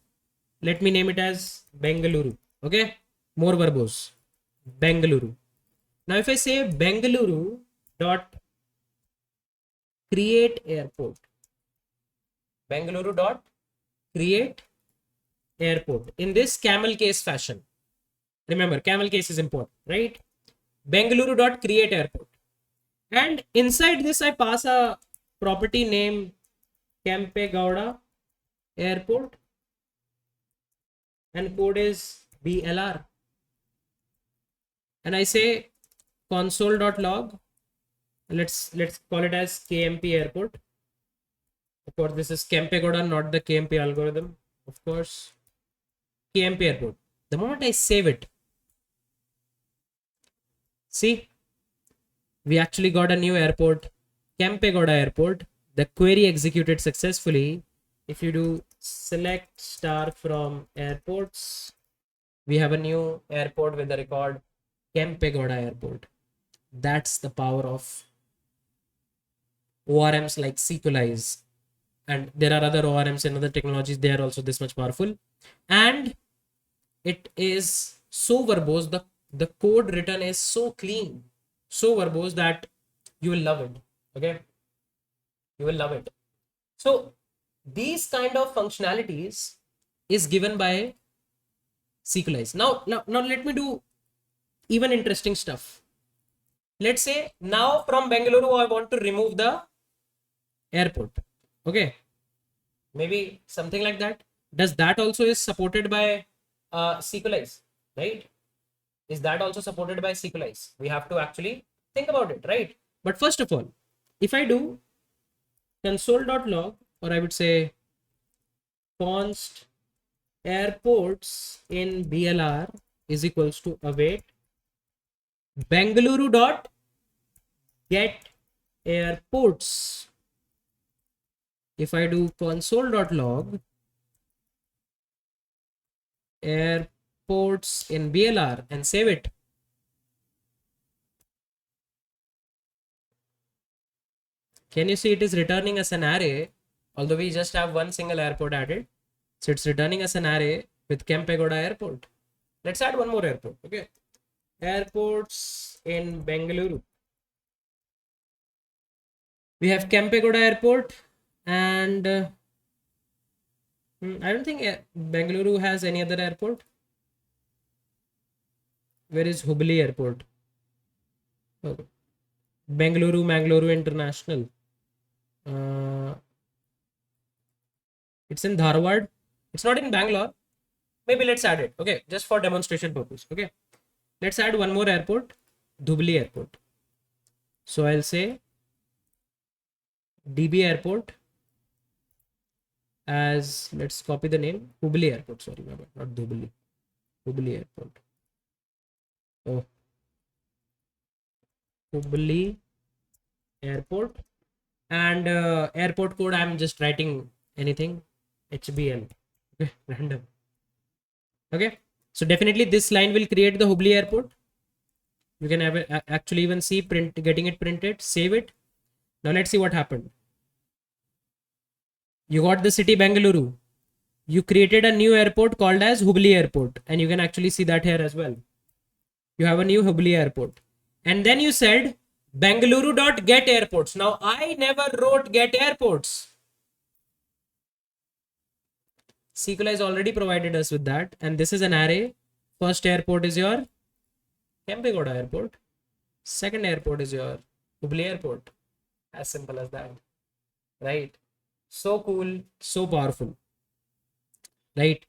Let me name it as Bengaluru. Okay, more verbose. Bengaluru. Now if I say Bengaluru dot create airport, Bengaluru dot create airport in this camel case fashion. Remember, camel case is important, right? Bengaluru dot create airport. And inside this, I pass a property name Kempegowda Airport, and code is BLR. And I say console.log. Let's call it as KMP Airport. Of course, this is Kempegowda, not the KMP algorithm. Of course, KMP Airport. The moment I save it, see, we actually got a new airport, Kempegowda Airport. The query executed successfully. If you do select star from airports, we have a new airport with the record Kempegowda Airport. That's the power of ORMs like SQLize. And there are other ORMs and other technologies. They are also this much powerful. And it is so verbose. The code written is so clean, so verbose that you will love it. Okay, you will love it. So these kind of functionalities is given by SQLize. Now let me do even interesting stuff. Let's say now from Bengaluru I want to remove the airport. Okay, maybe something like that. Does that also is supported by SQLize, right? Is that also supported by SQLize? We have to actually think about it, right? But first of all, if I do console.log, or I would say const airports in BLR is equals to await Bengaluru dot get airports. If I do console.log airports in BLR and save it, Can you see it is returning as an array, although we just have one single airport added. So it's returning as an array with Kempegowda airport. Let's add one more airport. Okay. Airports in Bengaluru. We have Kempegowda airport, and I don't think Bengaluru has any other airport. Where is Hubli airport? Okay. Mangaluru International. It's in Dharwad. It's not in Bangalore. Maybe let's add it. Okay, just for demonstration purpose. Okay, let's add one more airport, Dhubli airport. So I'll say DB airport as, let's copy the name, Hubli airport. Sorry, not Dhubli. Hubli airport. Oh, Hubli airport. And airport code, I'm just writing anything, HBL. Okay, random. Okay, so definitely this line will create the Hubli airport. You can have it, actually even see getting it printed, save it. Now let's see what happened. You got the city Bengaluru. You created a new airport called as Hubli airport, and you can actually see that here as well. You have a new Hubli airport, and then you said Bengaluru.get airports. Now I never wrote get airports. SQL has already provided us with that, and this is an array. First airport is your Kempegowda airport. Second airport is your Hubli airport. As simple as that, right? So cool, so powerful, right?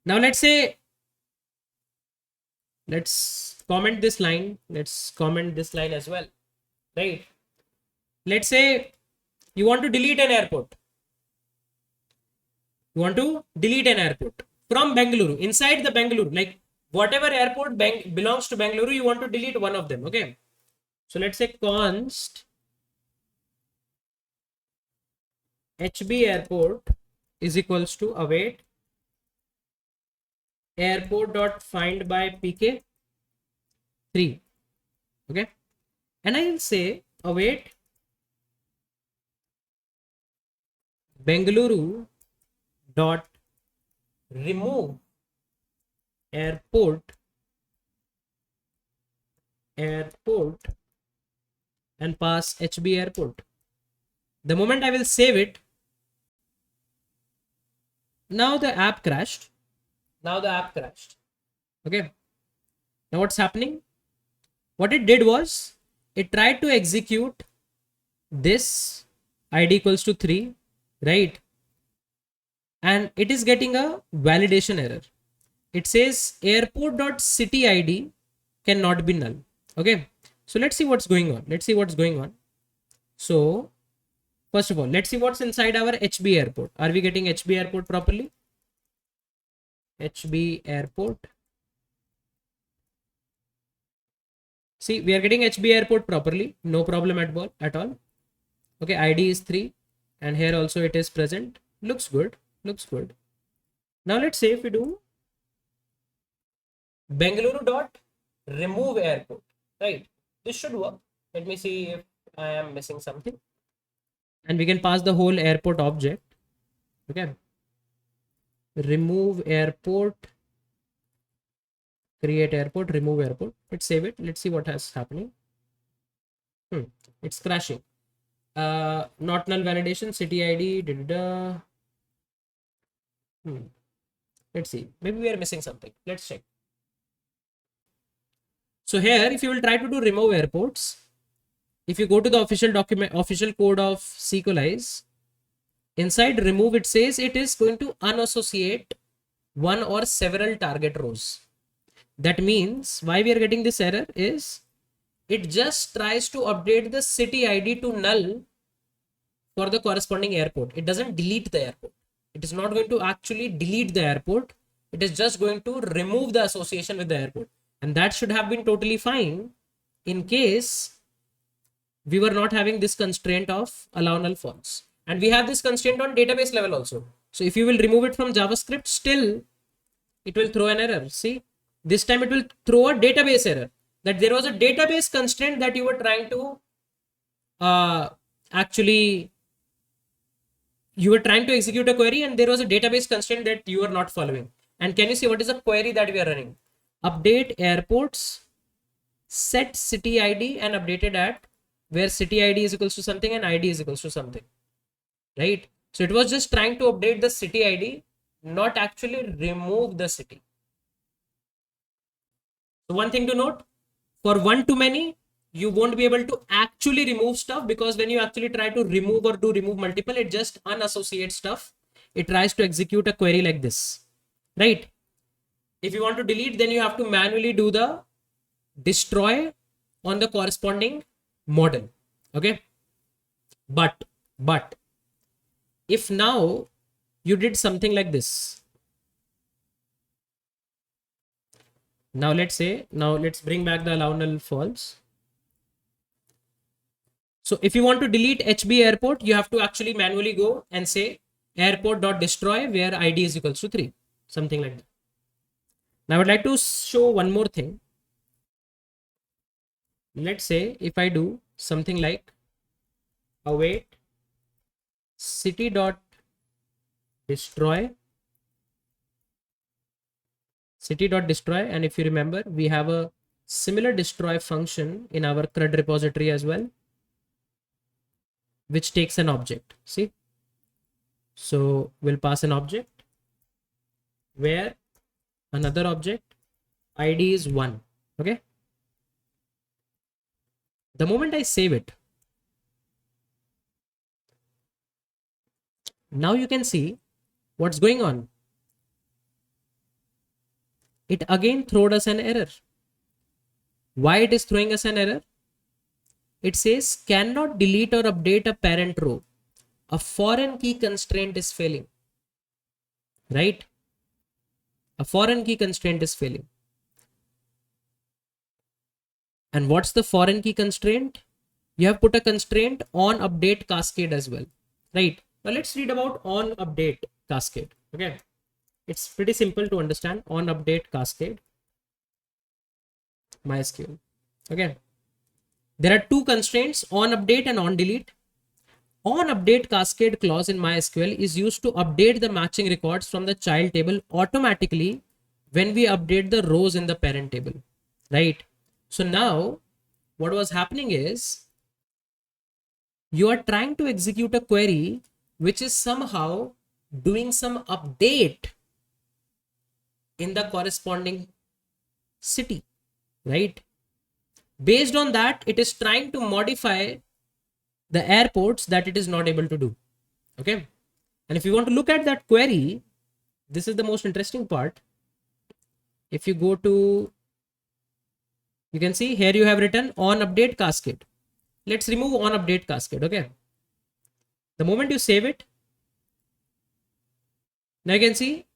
Now let's say, let's comment this line. Let's comment this line as well, right? Let's say you want to delete an airport. You want to delete an airport from Bengaluru, inside the Bengaluru, like whatever airport belongs to Bengaluru, you want to delete one of them. Okay, so let's say const HB airport is equals to await airport dot find by pk 3. Okay, and I will say await Bengaluru dot remove airport and pass HB airport. The moment I will save it, now the app crashed. Okay, now what's happening? What it did was it tried to execute this id equals to 3, right? And it is getting a validation error. It says airport.city id cannot be null. Okay, so let's see what's going on. So first of all, let's see what's inside our HB airport. Are we getting HB airport properly? HB airport. See, we are getting HB airport properly. No problem at all. Okay, ID is 3. And here also it is present. Looks good. Now let's say if we do Bengaluru dot remove airport, right? This should work. Let me see if I am missing something. And we can pass the whole airport object. Okay, remove airport, create airport, remove airport. Let's save it. Let's see what has happening. It's crashing. Not null validation, city id. Let's see, maybe we are missing something. Let's check. So here, if you will try to do remove airports, if you go to the official code of SQLize, inside remove it says it is going to unassociate one or several target rows. That means why we are getting this error is it just tries to update the city id to null for the corresponding airport. It doesn't delete the airport. It is not going to actually delete the airport. It is just going to remove the association with the airport. And that should have been totally fine in case we were not having this constraint of allow null false. And we have this constraint on database level also. So if you will remove it from JavaScript, still it will throw an error. See, this time it will throw a database error, that there was a database constraint that you were trying to actually you were trying to execute a query and there was a database constraint that you are not following. And can you see what is the query that we are running? Update airports, set city ID and updated at where city ID is equals to something and ID is equals to something, right? So it was just trying to update the city ID, not actually remove the city. So one thing to note, for one to many, you won't be able to actually remove stuff, because when you actually try to remove or do remove multiple, it just unassociates stuff. It tries to execute a query like this, right? If you want to delete, then you have to manually do the destroy on the corresponding model. Okay. But if now you did something like this, now let's bring back the allow null false. So if you want to delete HB airport, you have to actually manually go and say airport.destroy where ID is equals to 3, something like that. Now I would like to show one more thing. Let's say if I do something like await city.destroy, and if you remember, we have a similar destroy function in our CRUD repository as well, which takes an object. See, so we'll pass an object where another object ID is 1. Okay. The moment I save it, now you can see what's going on. It again throws us an error. Why it is throwing us an error? It says cannot delete or update a parent row. A foreign key constraint is failing, right? A foreign key constraint is failing. And what's the foreign key constraint? You have put a constraint on update cascade as well, right? Now let's read about on update cascade. Okay. It's pretty simple to understand. On update cascade, MySQL. Okay. There are two constraints, on update and on delete. On update cascade clause in MySQL is used to update the matching records from the child table automatically when we update the rows in the parent table, right? So now what was happening is you are trying to execute a query which is somehow doing some update in the corresponding city, right? Based on that, it is trying to modify the airports that it is not able to do. Okay. And if you want to look at that query, this is the most interesting part. If you go to, you can see here you have written on update cascade. Let's remove on update cascade. Okay. The moment you save it, now you can see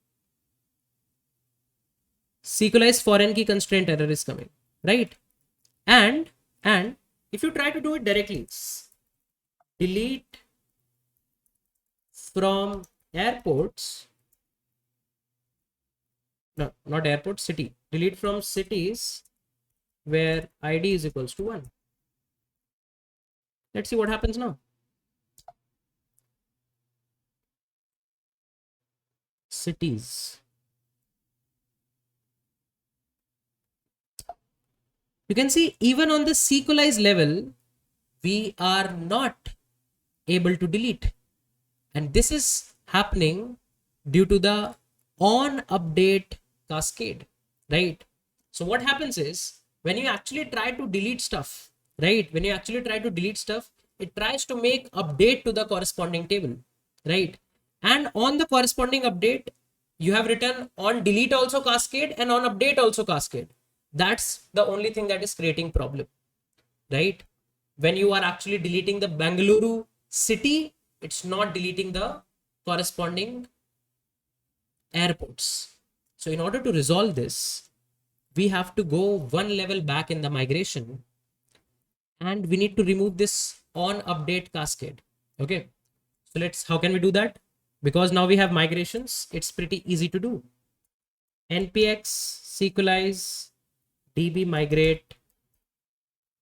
sequelize foreign key constraint error is coming, right? And if you try to do it directly, delete from airports, no, not airport, city, delete from cities where ID is equals to 1. Let's see what happens now. Cities. You can see even on the sequelize level, we are not able to delete. And this is happening due to the on update cascade, right? So what happens is when you actually try to delete stuff, right? When you actually try to delete stuff, it tries to make update to the corresponding table, right? And on the corresponding update, you have written on delete also cascade and on update also cascade. That's the only thing that is creating problem, right? When you are actually deleting the Bengaluru city, it's not deleting the corresponding airports. So in order to resolve this, we have to go one level back in the migration and we need to remove this on update cascade. Okay. So how can we do that? Because now we have migrations, it's pretty easy to do. npx sequelize db migrate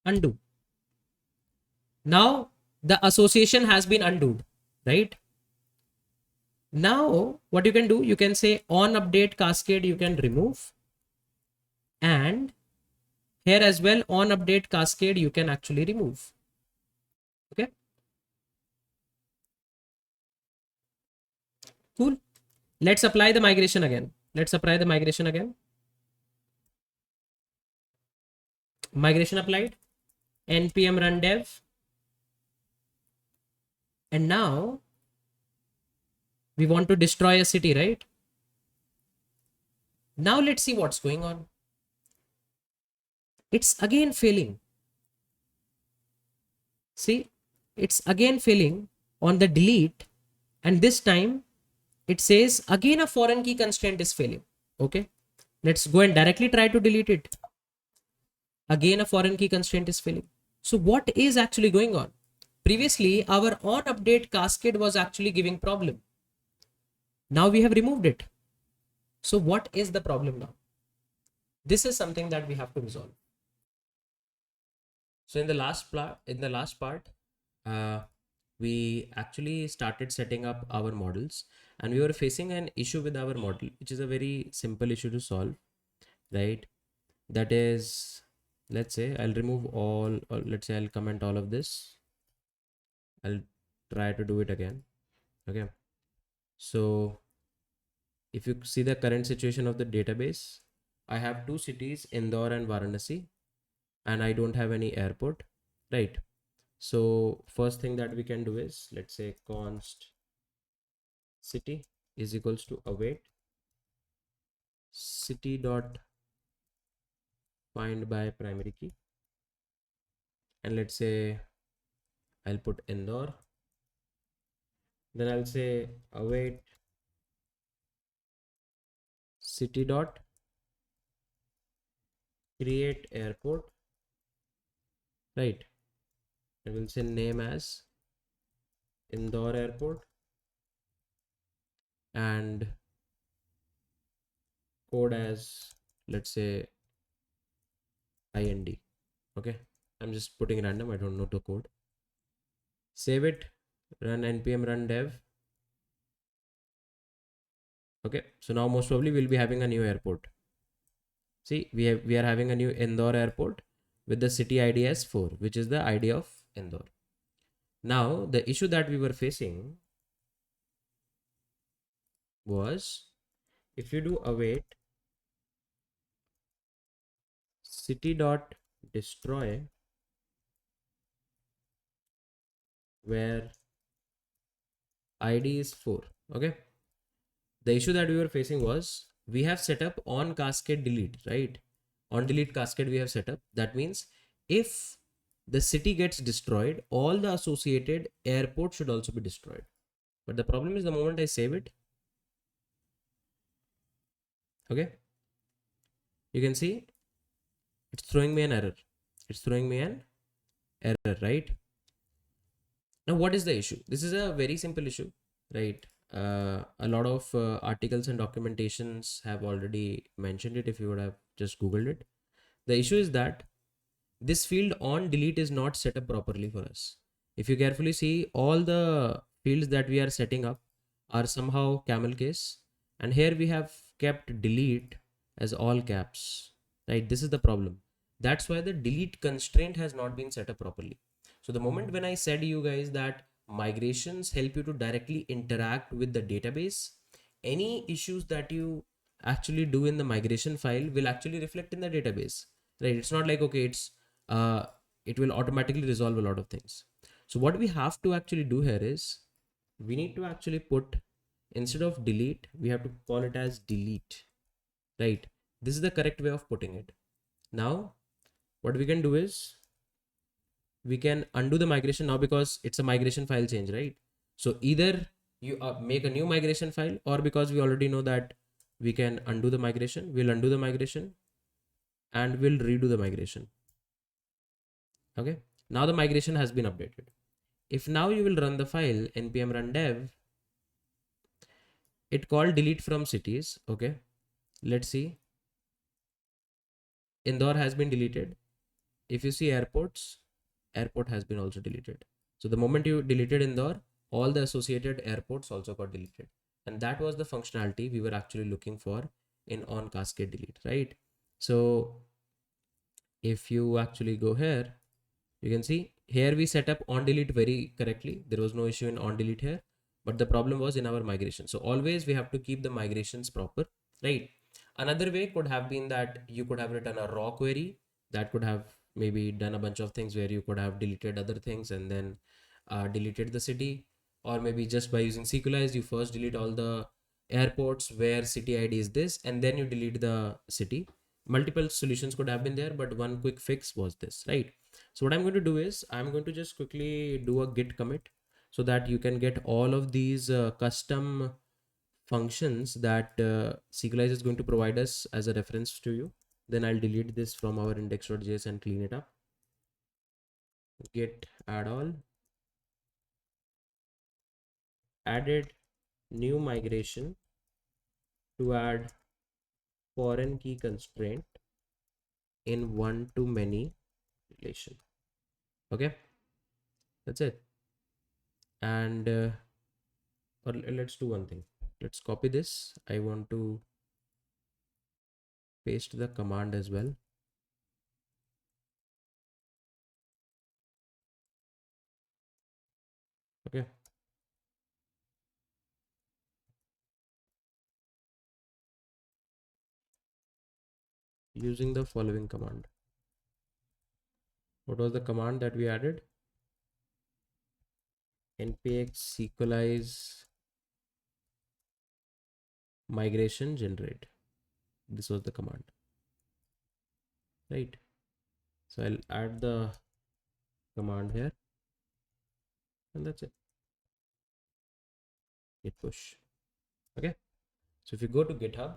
undo. Now the association has been undone, right? Now what you can do, you can say on update cascade you can remove, and here as well on update cascade you can actually remove. Okay, cool. Let's apply the migration again. Let's apply the migration again. Migration applied, npm run dev, and now we want to destroy a city, right? Now let's see what's going on. It's again failing. See, it's again failing on the delete, and this time it says again a foreign key constraint is failing. Okay, let's go and directly try to delete it. Again a foreign key constraint is failing. So what is actually going on? Previously our on update cascade was actually giving problem. Now we have removed it. So what is the problem now? This is something that we have to resolve. So in the last part, we actually started setting up our models, and we were facing an issue with our model, which is a very simple issue to solve, right? That is, let's say I'll remove all, or let's say I'll comment all of this. I'll try to do it again. Okay. So if you see the current situation of the database, I have two cities, Indore and Varanasi, and I don't have any airport, right? So first thing that we can do is, let's say const city is equals to await city dot find by primary key, and let's say I'll put Indore. Then I'll say await city dot create airport, right? I will say name as Indore airport and code as, let's say, IND. Okay, I'm just putting random, I don't know the code. Save it, run npm run dev. Okay, so now most probably we'll be having a new airport. See, we are having a new Indore airport with the city ID as 4, which is the ID of Indore. Now the issue that we were facing was, if you do await city dot destroy where ID is 4. Okay, the issue that we were facing was, we have set up on cascade delete, right? On delete cascade we have set up. That means if the city gets destroyed, all the associated airport should also be destroyed. But the problem is, the moment I save it, okay, you can see it's throwing me an error. It's throwing me an error, right? Now what is the issue? This is a very simple issue, right? A lot of articles and documentations have already mentioned it. If you would have just googled it, the issue is that this field on delete is not set up properly for us. If you carefully see, all the fields that we are setting up are somehow camel case, and here we have kept delete as all caps, right? This is the problem. That's why the delete constraint has not been set up properly. So the moment when I said you guys that migrations help you to directly interact with the database, any issues that you actually do in the migration file will actually reflect in the database, right? It's not like, okay, uh, it will automatically resolve a lot of things. So what we have to actually do here is, we need to actually put, instead of delete, we have to call it as delete, right? This is the correct way of putting it. Now what we can do is, we can undo the migration now, because it's a migration file change, right? So either you make a new migration file, or because we already know that we can undo the migration, we'll undo the migration and we'll redo the migration. Okay, now the migration has been updated. If now you will run the file npm run dev, it called delete from cities. Okay, let's see, Indore has been deleted. If you see airports, airport has been also deleted. So the moment you deleted Indore, all the associated airports also got deleted. And that was the functionality we were actually looking for in on cascade delete, right? So if you actually go here, you can see here we set up on delete very correctly. There was no issue in on delete here, but the problem was in our migration. So always we have to keep the migrations proper, right? Another way could have been that you could have written a raw query that could have maybe done a bunch of things where you could have deleted other things and then deleted the city, or maybe just by using sequelize, you first delete all the airports where city ID is this, and then you delete the city. Multiple solutions could have been there, but one quick fix was this, right? So what I'm going to do is I'm going to just quickly do a git commit so that you can get all of these custom functions that Sequelize is going to provide us as a reference to you. Then I'll delete this from our index.js and clean it up. Git add all, added new migration to add foreign key constraint in one to many relation. Okay, that's it. And or let's do one thing. Let's copy this. I want to paste the command as well. Okay, using the following command. What was the command that we added? Npx sequelize migration generate. This was the command, right? So I'll add the command here, and that's it. Git push. Okay. So if you go to GitHub,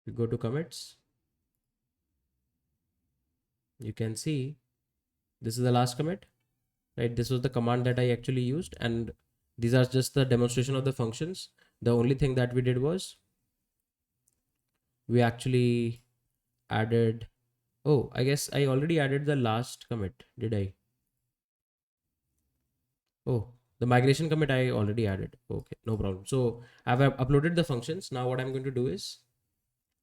you go to commits, you can see this is the last commit, right? This was the command that I actually used, and these are just the demonstration of the functions. The only thing that we did was we actually added, oh, I guess I already added the last commit, did I? Oh, the migration commit I already added. Okay, no problem. So I've uploaded the functions. Now what I'm going to do is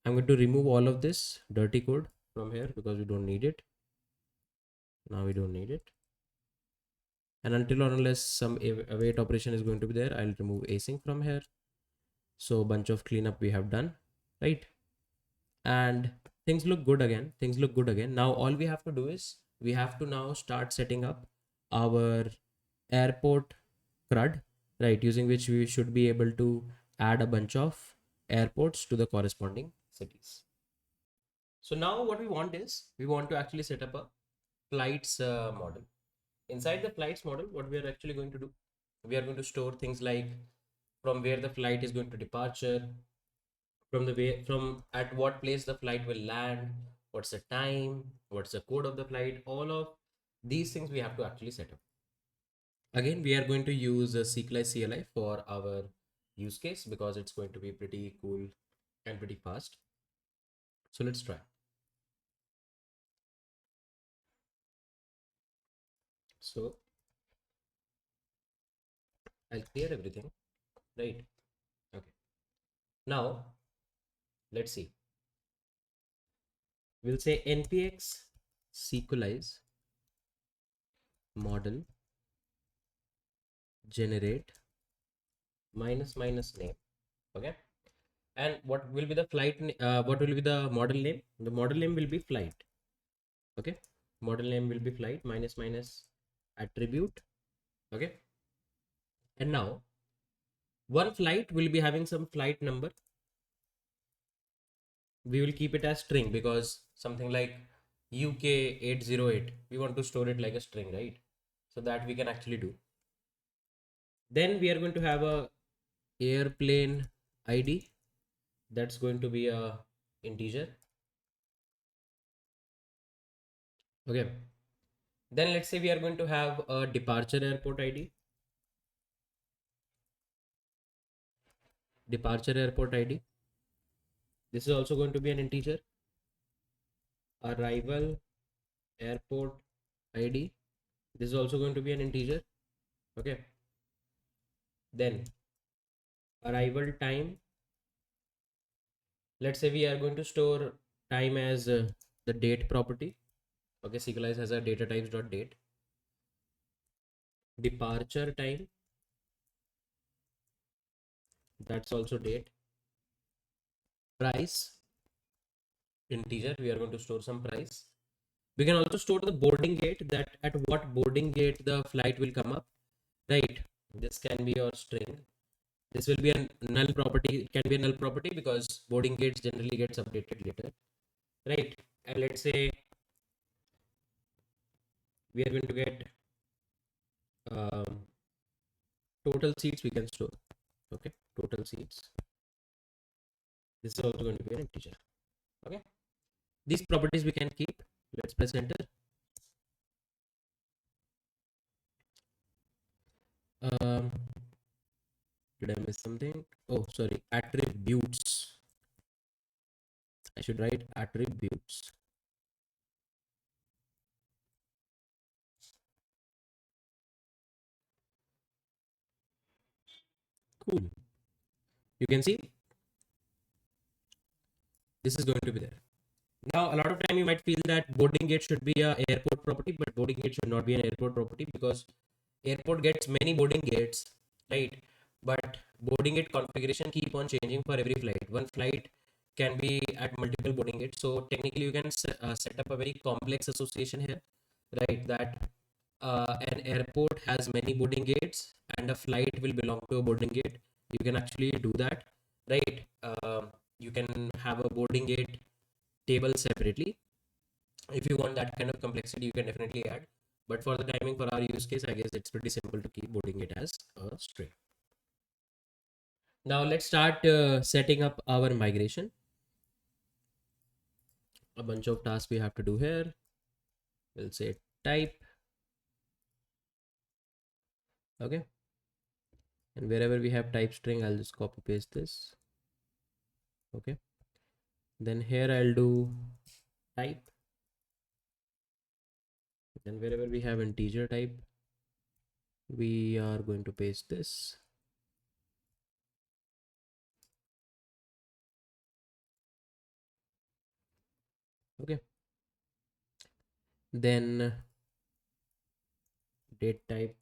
I'm going to remove all of this dirty code from here because we don't need it. Now we don't need it. And until or unless some await operation is going to be there, I'll remove async from here. So bunch of cleanup we have done, right? And things look good again. Things look good again. Now all we have to do is we have to now start setting up our airport CRUD, right? Using which we should be able to add a bunch of airports to the corresponding cities. So now what we want is we want to actually set up a flights model. Inside the flights model, what we are actually going to do, we are going to store things like from where the flight is going to departure, from the way, from at what place the flight will land, what's the time, what's the code of the flight. All of these things we have to actually set up. Again, we are going to use a CLI CLI for our use case because it's going to be pretty cool and pretty fast. So let's try. So I'll clear everything, right? Okay. Now let's see. We'll say npx sequelize model generate minus minus name. Okay. And what will be the flight? What will be the model name? The model name will be flight. Okay. Model name will be flight minus minus attribute. Okay. And now one flight will be having some flight number. We will keep it as string because something like UK 808, we want to store it like a string, right? So that we can actually do. Then we are going to have a airplane ID that's going to be a integer. Okay. Then let's say we are going to have a departure airport ID. Departure airport ID. This is also going to be an integer. Arrival airport ID. This is also going to be an integer. Okay. Then arrival time. Let's say we are going to store time as the date property. Okay, serialize as a data types dot date. Departure time. That's also date. Price integer. We are going to store some price. We can also store the boarding gate, that at what boarding gate the flight will come up. Right. This can be your string. This will be a null property. It can be a null property because boarding gates generally gets updated later. Right. And let's say we are going to get um, total seats we can store. Okay. Total seats. This is also going to be an integer. Okay. These properties we can keep. Let's press enter. Um, did I miss something? Oh, sorry. Attributes. I should write attributes. Cool. You can see this is going to be there. Now, a lot of time you might feel that boarding gate should be a airport property, but boarding gate should not be an airport property because airport gets many boarding gates, right? But boarding gate configuration keep on changing for every flight. One flight can be at multiple boarding gates. So technically, you can set up a very complex association here, right? That an airport has many boarding gates and a flight will belong to a boarding gate. You can actually do that, right? You can have a boarding gate table separately. If you want that kind of complexity, you can definitely add. But for the timing for our use case, I guess it's pretty simple to keep boarding it as a string. Now let's start setting up our migration. A bunch of tasks we have to do here. We'll say type. Okay. And wherever we have type string, I'll just copy paste this. Okay. Then here I'll do type. And wherever we have integer type, we are going to paste this. Okay. Then date type.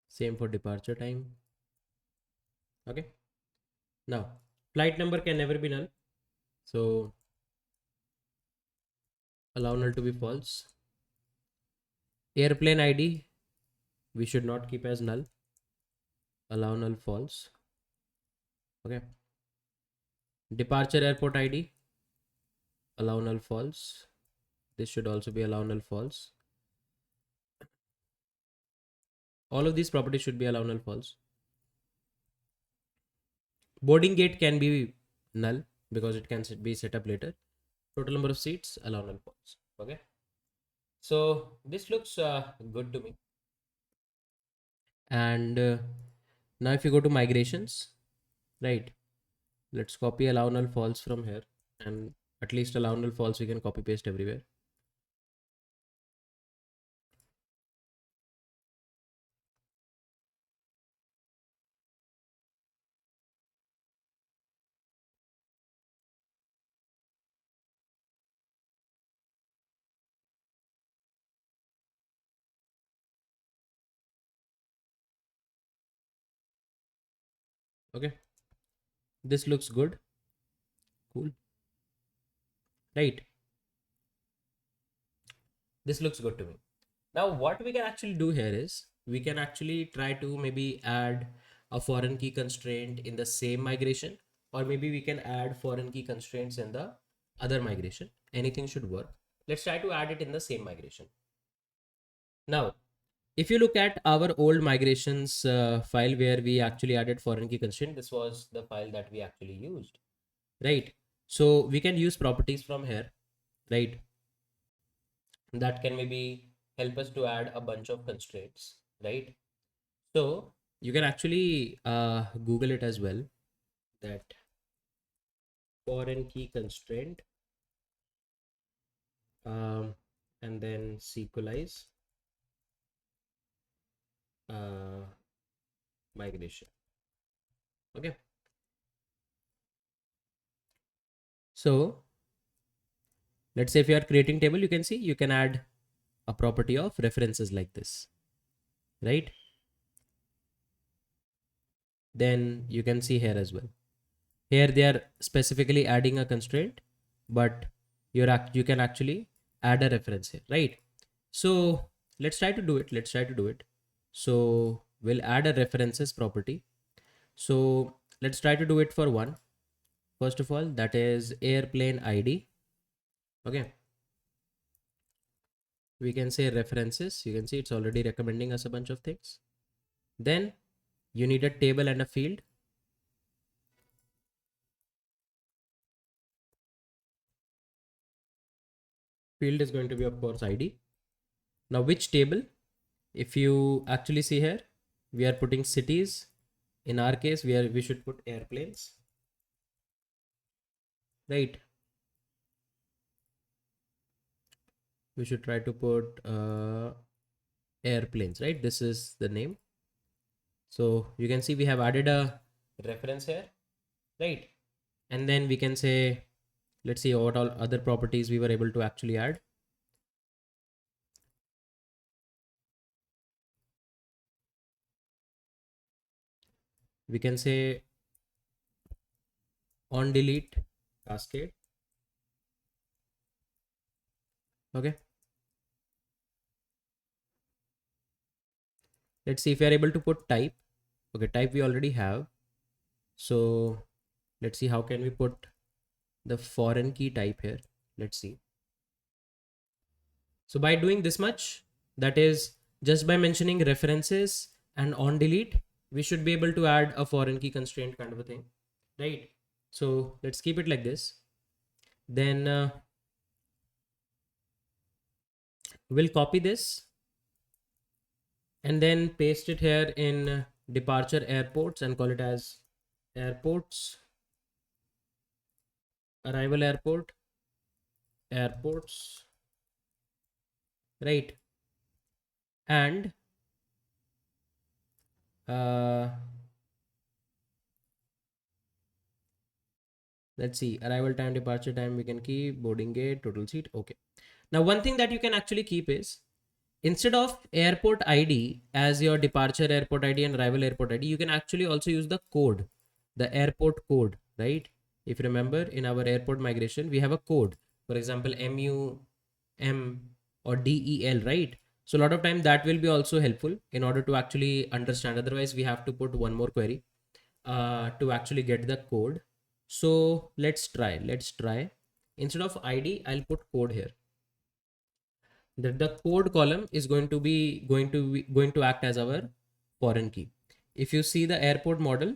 Same for departure time. Okay. Now flight number can never be null, so allow null to be false. Airplane ID we should not keep as null. Allow null false. Okay. Departure airport ID, allow null false. This should also be allow null false. All of these properties should be allow null false. Boarding gate can be null because it can be set up later. Total number of seats, allow null false. Okay. So this looks good to me. And now if you go to migrations, right? Let's copy allow null false from here, and at least allow null false we can copy paste everywhere. Okay. This looks good. Cool. Right. This looks good to me. Now, what we can actually do here is we can actually try to maybe add a foreign key constraint in the same migration, or maybe we can add foreign key constraints in the other migration. Anything should work. Let's try to add it in the same migration. Now, if you look at our old migrations file where we actually added foreign key constraint, this was the file that we actually used, right? So we can use properties from here, right? That can maybe help us to add a bunch of constraints, right? So you can actually Google it as well, that foreign key constraint, um, and then sequelize uh, migration. Okay. So let's say if you are creating table, you can see you can add a property of references like this, right? Then you can see here as well. Here they are specifically adding a constraint, but you can actually add a reference here, right? So let's try to do it. Let's try to do it. So we'll add a references property. So let's try to do it for one. First of all, that is airplane ID. Okay. We can say references. You can see it's already recommending us a bunch of things. Then you need a table and a field. Field is going to be, of course, ID. Now, which table? If you actually see here, we are putting cities. In our case, we should put airplanes, right? We should try to put airplanes, right? This is the name. So you can see we have added a reference here, right? And then we can say, let's see what all other properties we were able to actually add. We can say on delete cascade. Okay. Let's see if we are able to put type. Okay, type we already have. So let's see how can we put the foreign key type here. Let's see. So by doing this much, that is just by mentioning references and on delete, we should be able to add a foreign key constraint kind of a thing, right? So let's keep it like this. Then we'll copy this and then paste it here in departure airports and call it as airports, arrival airport, airports, right? And uh, let's see, arrival time, departure time, we can keep boarding gate, total seat. Okay. Now, one thing that you can actually keep is instead of airport ID as your departure airport ID and arrival airport ID, you can actually also use the code, the airport code, right? If you remember in our airport migration, we have a code, for example, MUM or DEL, right? So a lot of time that will be also helpful in order to actually understand. Otherwise, we have to put one more query to actually get the code. So let's try. Let's try. Instead of ID, I'll put code here. That the code column is going to act as our foreign key. If you see the airport model,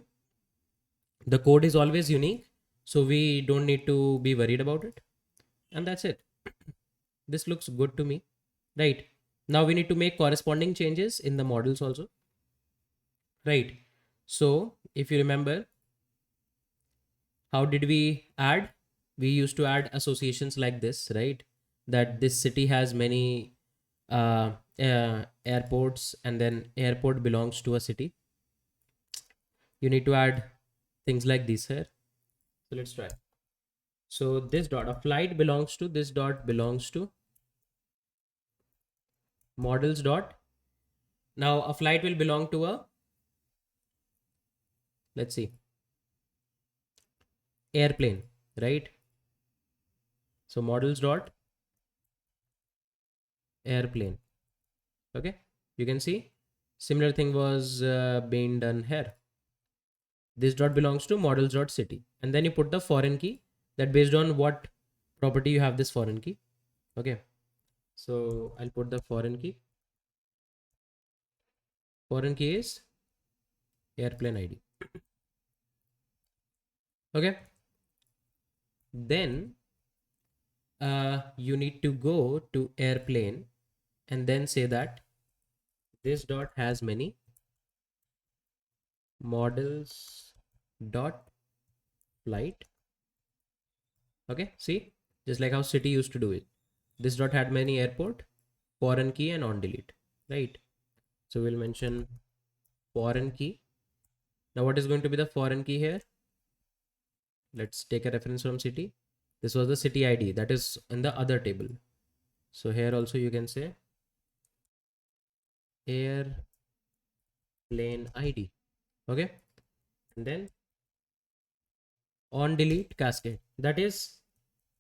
the code is always unique, so we don't need to be worried about it. And that's it. This looks good to me, right? Now we need to make corresponding changes in the models also, right? So if you remember, how did we add? We used to add associations like this, right? That this city has many airports, and then airport belongs to a city. You need to add things like this here. So let's try. So this dot, a flight belongs to, this dot belongs to models dot. Now a flight will belong to a, let's see, airplane, right? So models dot airplane. Okay, you can see similar thing was being done here. This dot belongs to models dot city, and then you put the foreign key, that based on what property you have this foreign key. Okay, so I'll put the foreign key. Foreign key is airplane ID. Okay, then you need to go to airplane and then say that this dot has many models dot flight. Okay, see, just like how city used to do it. This dot had many airport, foreign key and on delete, right? So we'll mention foreign key. Now what is going to be the foreign key here? Let's take a reference from city. This was the city ID that is in the other table. So here also you can say airplane ID. Okay, and then on delete cascade. That is,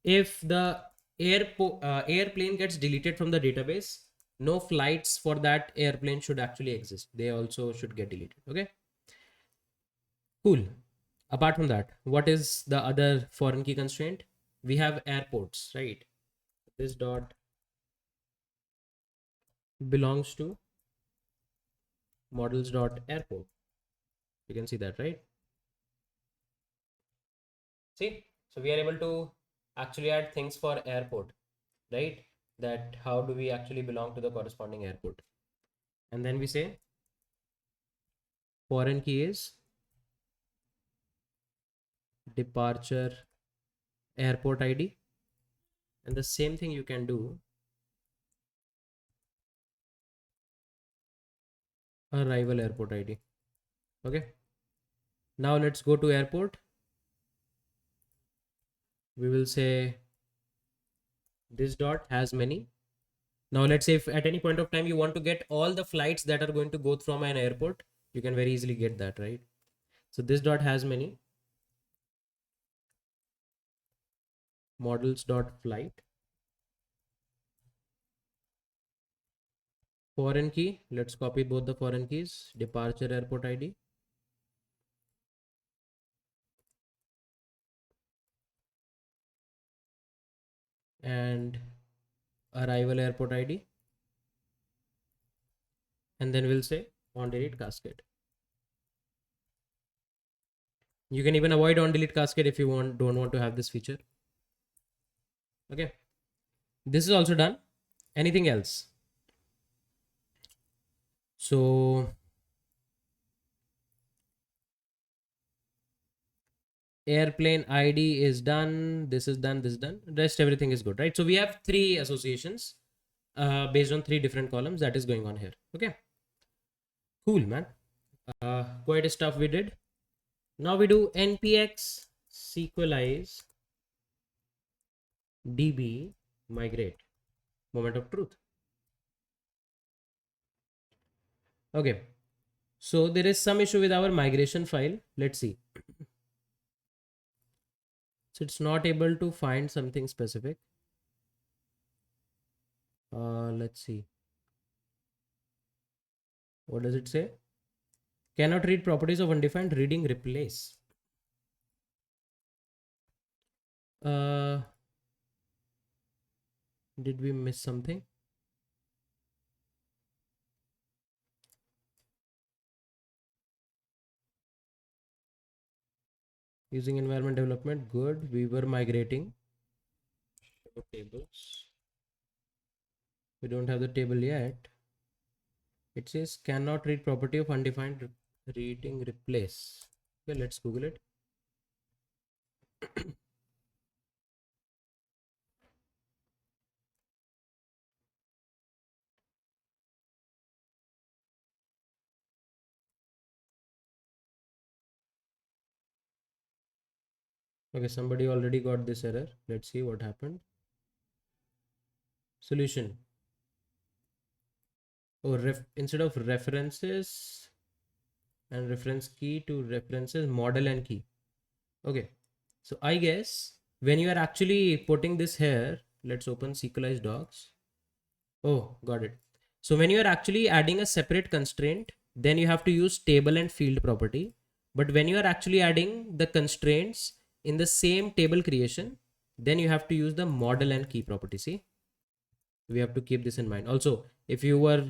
if the airplane gets deleted from the database, no flights for that airplane should actually exist. They also should get deleted. Okay, cool. Apart from that, what is the other foreign key constraint? We have airports, right? This dot belongs to models dot airport. You can see that, right? See, so we are able to actually add things for airport, right? That how do we actually belong to the corresponding airport? And then we say foreign key is departure airport ID. And the same thing you can do arrival airport ID. Okay. Now let's go to airport. We will say this dot has many. Now let's say if at any point of time you want to get all the flights that are going to go from an airport, you can very easily get that, right? So this dot has many models dot flight. Foreign key, let's copy both the foreign keys, departure airport ID and arrival airport ID. And then we'll say on delete cascade. You can even avoid on delete cascade if you don't want to have this feature. Okay, this is also done. Anything else? So airplane ID is done. This is done. This is done. Rest everything is good, right? So we have three associations based on three different columns that is going on here. Okay, cool, man. Quite a stuff we did. Now we do npx sequelize db migrate moment of truth. Okay, so there is some issue with our migration file. Let's see. So it's not able to find something specific. Let's see. What does it say? Cannot read properties of undefined reading replace. Uh, did we miss something? Using environment development, good. We were migrating. Show tables. We don't have the table yet. It says cannot read property of undefined reading replace. Okay, let's Google it. Okay, somebody already got this error. Let's see what happened. Solution. Oh, instead of references and reference key to references, model and key. Okay, so I guess when you are actually putting this here, let's open sequelize docs. Oh, got it. So when you are actually adding a separate constraint, then you have to use table and field property. But when you are actually adding the constraints in the same table creation, then you have to use the model and key property. See, we have to keep this in mind. Also, if you were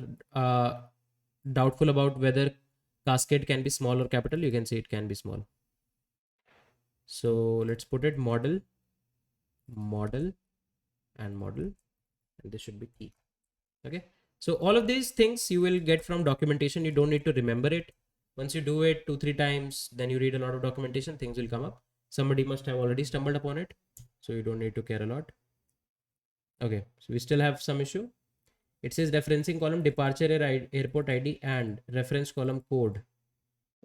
doubtful about whether cascade can be small or capital, you can say it can be small. So let's put it model, model, and model, and this should be key. Okay, So all of these things you will get from documentation. You don't need to remember it. Once you do it 2-3 times, then you read a lot of documentation, things will come up. Somebody must have already stumbled upon it, so you don't need to care a lot. Okay, so we still have some issue. It says referencing column departure airport ID and reference column code.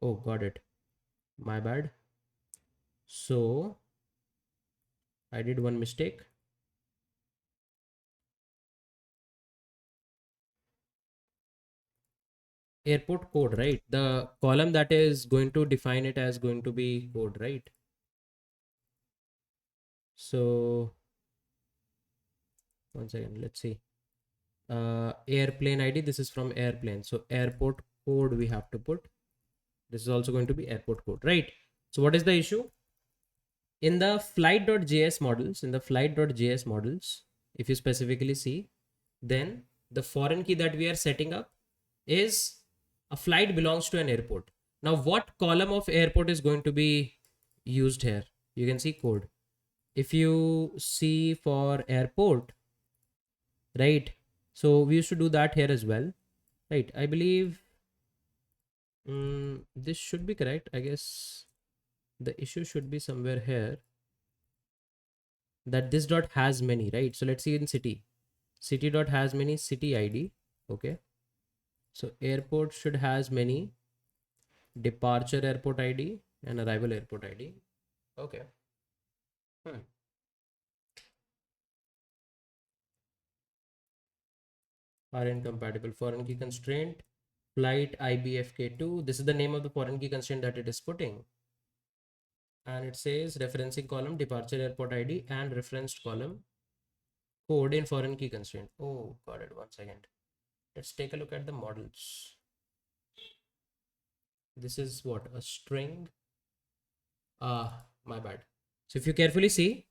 Oh, got it. My bad. So I did one mistake. Airport code, right? The column that is going to define it as going to be code, right? So one second, let's see. Airplane ID, this is from airplane. So airport code we have to put. This is also going to be airport code, right? So what is the issue? In the flight.js models, if you specifically see, then the foreign key that we are setting up is a flight belongs to an airport. Now, what column of airport is going to be used here? You can see code. If you see for airport, right? So we used to do that here as well, right? I believe this should be correct. I guess the issue should be somewhere here, that this dot has many, right? So let's see in city dot has many city ID. Okay, so airport should has many departure airport ID and arrival airport ID. Okay. Hmm. Are incompatible. Foreign key constraint flight IBFK2. This is the name of the foreign key constraint that it is putting, and it says referencing column departure airport ID and referenced column code in foreign key constraint. Oh, got it. One second. Let's take a look at the models. This is what, a string. My bad. So if you carefully see,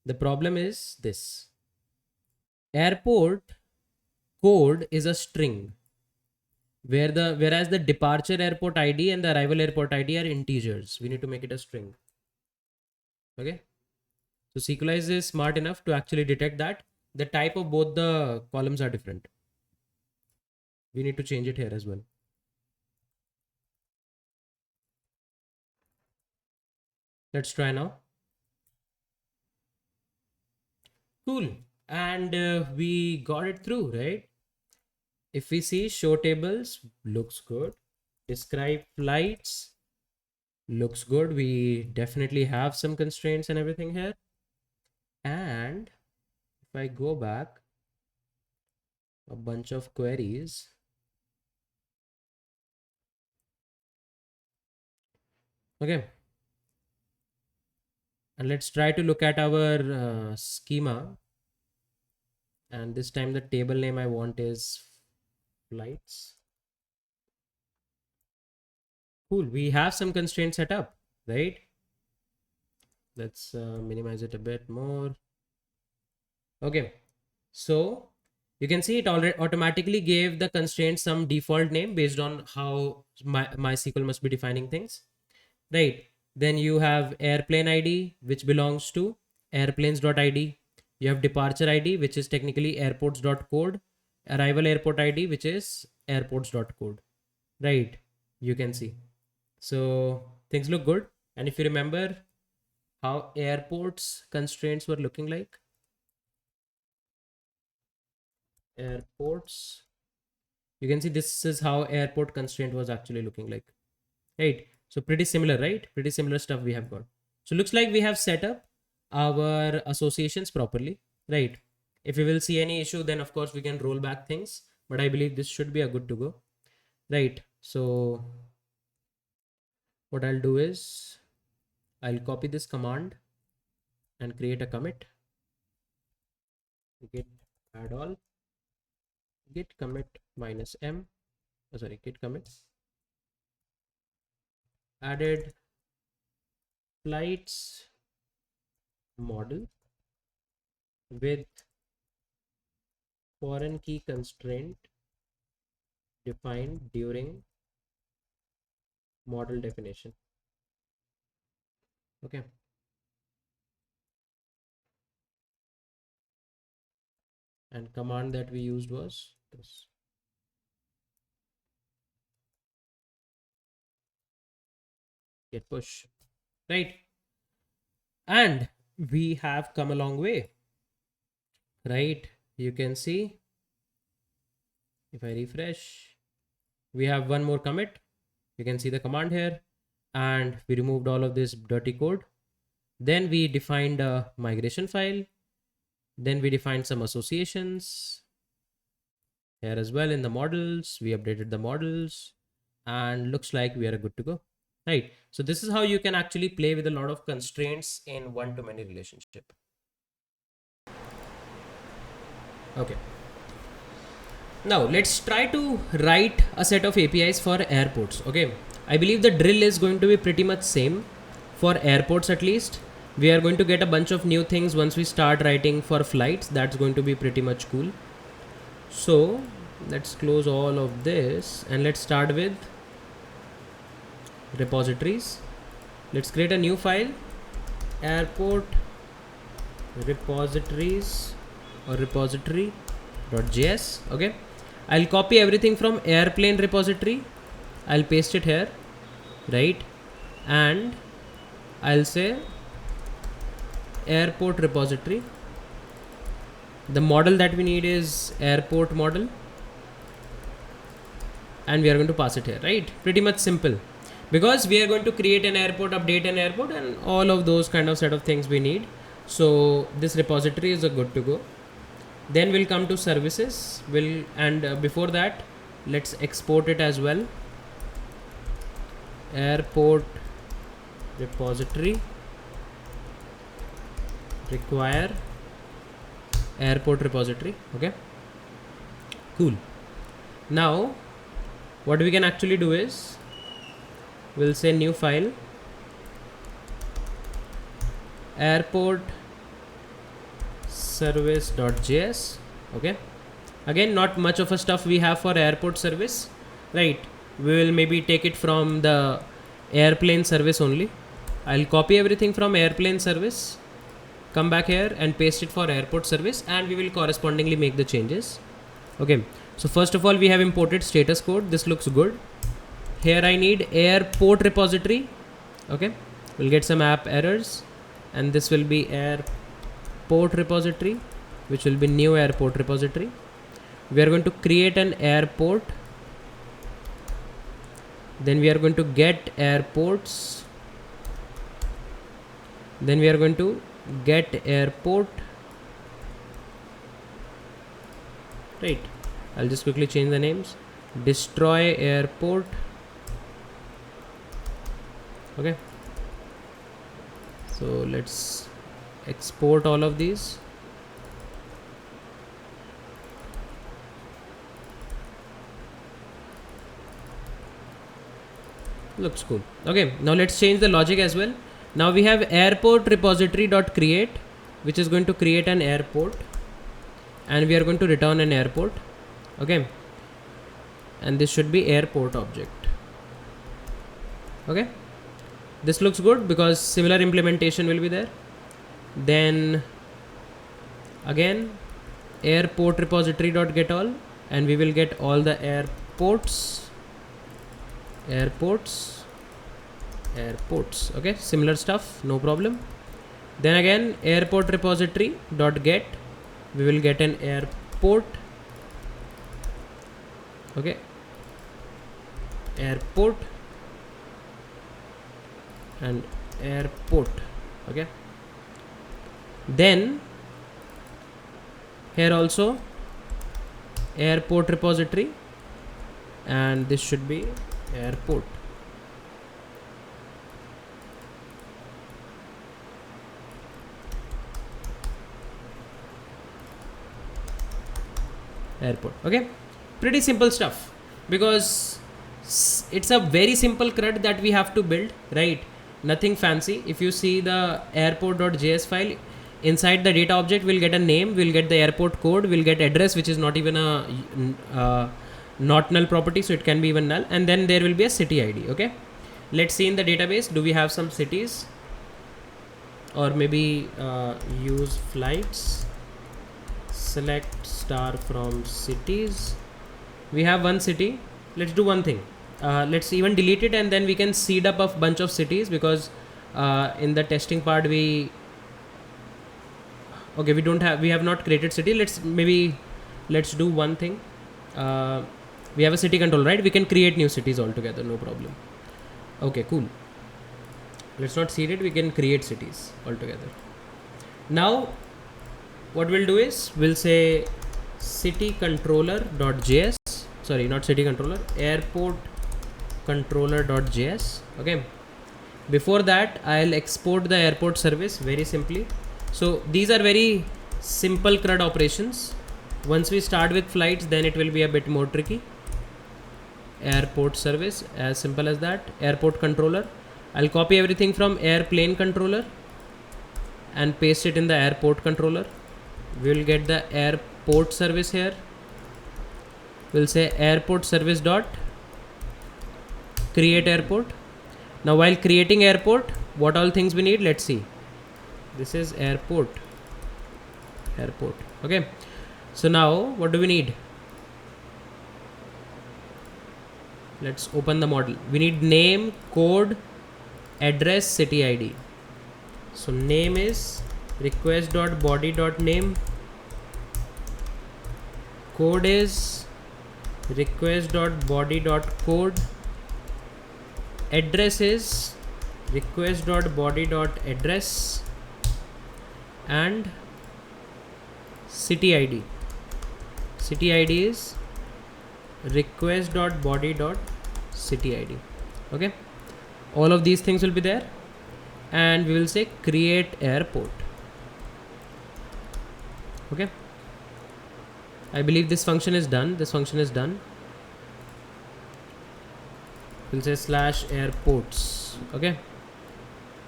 the problem is this. Airport code is a string, whereas the departure airport ID and the arrival airport ID are integers. We need to make it a string. Okay. So Sequelize is smart enough to actually detect that the type of both the columns are different. We need to change it here as well. Let's try now. Cool. And we got it through, right? If we see show tables, looks good. Describe flights, looks good. We definitely have some constraints and everything here. And if I go back a bunch of queries, okay, and let's try to look at our schema. And this time the table name I want is flights. Cool. We have some constraints set up, right? Let's minimize it a bit more. Okay. So you can see it already automatically gave the constraint some default name based on how MySQL must be defining things, right? Then you have airplane ID, which belongs to airplanes.id. You have departure ID, which is technically airports.code. Arrival airport ID, which is airports.code, right? You can see. So things look good. And if you remember how airports constraints were looking like, airports, you can see this is how airport constraint was actually looking like, right? So pretty similar, right? Pretty similar stuff we have got. So looks like we have set up our associations properly, right? If we will see any issue, then of course we can roll back things, but I believe this should be a good to go, right? So what I'll do is I'll copy this command and create a commit. Git add all, git commit minus m, git commit added flights model with foreign key constraint defined during model definition. Okay. And command that we used was this. Git push, right? And we have come a long way, right? You can see if I refresh, we have one more commit. You can see the command here, and we removed all of this dirty code. Then we defined a migration file. Then we defined some associations here as well in the models. We updated the models, and looks like we are good to go, right? So this is how you can actually play with a lot of constraints in one-to-many relationship. Okay. Now let's try to write a set of APIs for airports. Okay, I believe the drill is going to be pretty much same for airports. At least we are going to get a bunch of new things once we start writing for flights. That's going to be pretty much cool. So let's close all of this and let's start with repositories. Let's create a new file, airport repositories or repository.js. Okay, I'll copy everything from airplane repository. I'll paste it here, right? And I'll say airport repository. The model that we need is airport model, and we are going to pass it here, right? Pretty much simple, because we are going to create an airport, update an airport, and all of those kind of set of things we need. So this repository is a good to go. Then we'll come to services. Before that, let's export it as well. Airport repository require airport repository. Okay, cool. Now what we can actually do is we'll say new file, airport service.js. Okay, again, not much of a stuff we have for airport service, right? We will maybe take it from the airplane service only. I'll copy everything from airplane service, come back here and paste it for airport service, and we will correspondingly make the changes. Okay, so first of all, we have imported status code. This looks good. Here I need airport repository. Okay, we'll get some app errors, and this will be airport repository, which will be new airport repository. We are going to create an airport, then we are going to get airports, then we are going to get airport, right? I'll just quickly change the names. Destroy airport. Okay, so let's export all of these. Looks cool. Okay, now let's change the logic as well. Now we have airport repository dot create, which is going to create an airport, and we are going to return an airport. Okay, and this should be airport object. Okay, this looks good because similar implementation will be there. Then again, airport repository dot get all, and we will get all the airports. Okay, similar stuff, no problem. Then again, airport repository dot get, we will get an airport. Okay, airport and airport. Okay, then here also airport repository, and this should be airport. Airport. Okay, pretty simple stuff, because it's a very simple CRUD that we have to build, right? Nothing fancy. If you see the airport.js file, inside the data object we'll get a name, we'll get the airport code, we'll get address, which is not even a not null property, so it can be even null, and then there will be a city ID. Okay, let's see in the database, do we have some cities, or maybe use flights select star from cities. We have one city. Let's do one thing. Let's even delete it, and then we can seed up a bunch of cities, because in the testing part we have not created city. Let's do one thing. We have a city control, right? We can create new cities altogether, no problem. Okay, cool. Let's not seed it, we can create cities altogether. Now what we'll do is we'll say city controller.js, sorry, not city controller, airport controller.js. okay, before that I'll export the airport service very simply. So these are very simple CRUD operations. Once we start with flights, then it will be a bit more tricky. Airport service, as simple as that. Airport controller, I'll copy everything from airplane controller and paste it in the airport controller. We will get the airport service here. We'll say airport service dot create airport. Now while creating airport, what all things we need, let's see. This is airport. Okay, so now what do we need? Let's open the model. We need name, code, address, city ID. So name is request.body.name, code is request.body.code, address is request.body.address, and city ID is request.body.city ID. okay, all of these things will be there, and we will say create airport. okay, I believe this function is done. We'll say slash airports. okay,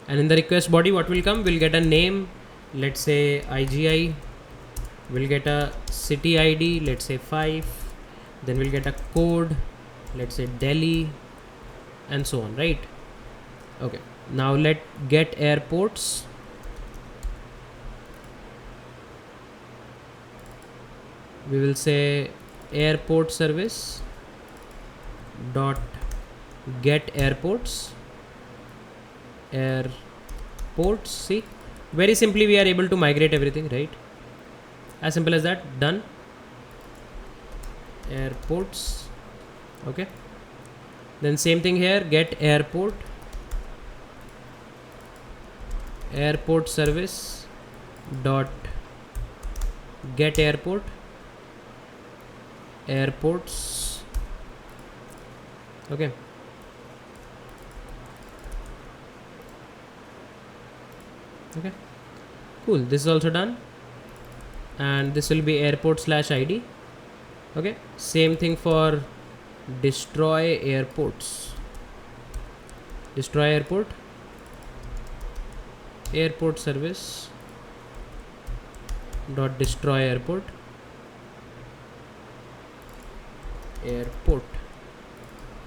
and in the request body what will come, we'll get a name, let's say IGI, we'll get a city ID, let's say 5, then we'll get a code, let's say Delhi, and so on, right? Okay, now let get airports. We will say airport service dot get airports. See, very simply we are able to migrate everything, right? As simple as that. Done. Airports. okay, then same thing here, get airport service dot get airports. okay, cool, this is also done, and this will be airport slash ID. okay, same thing for destroy airports. Airport service dot destroy airport.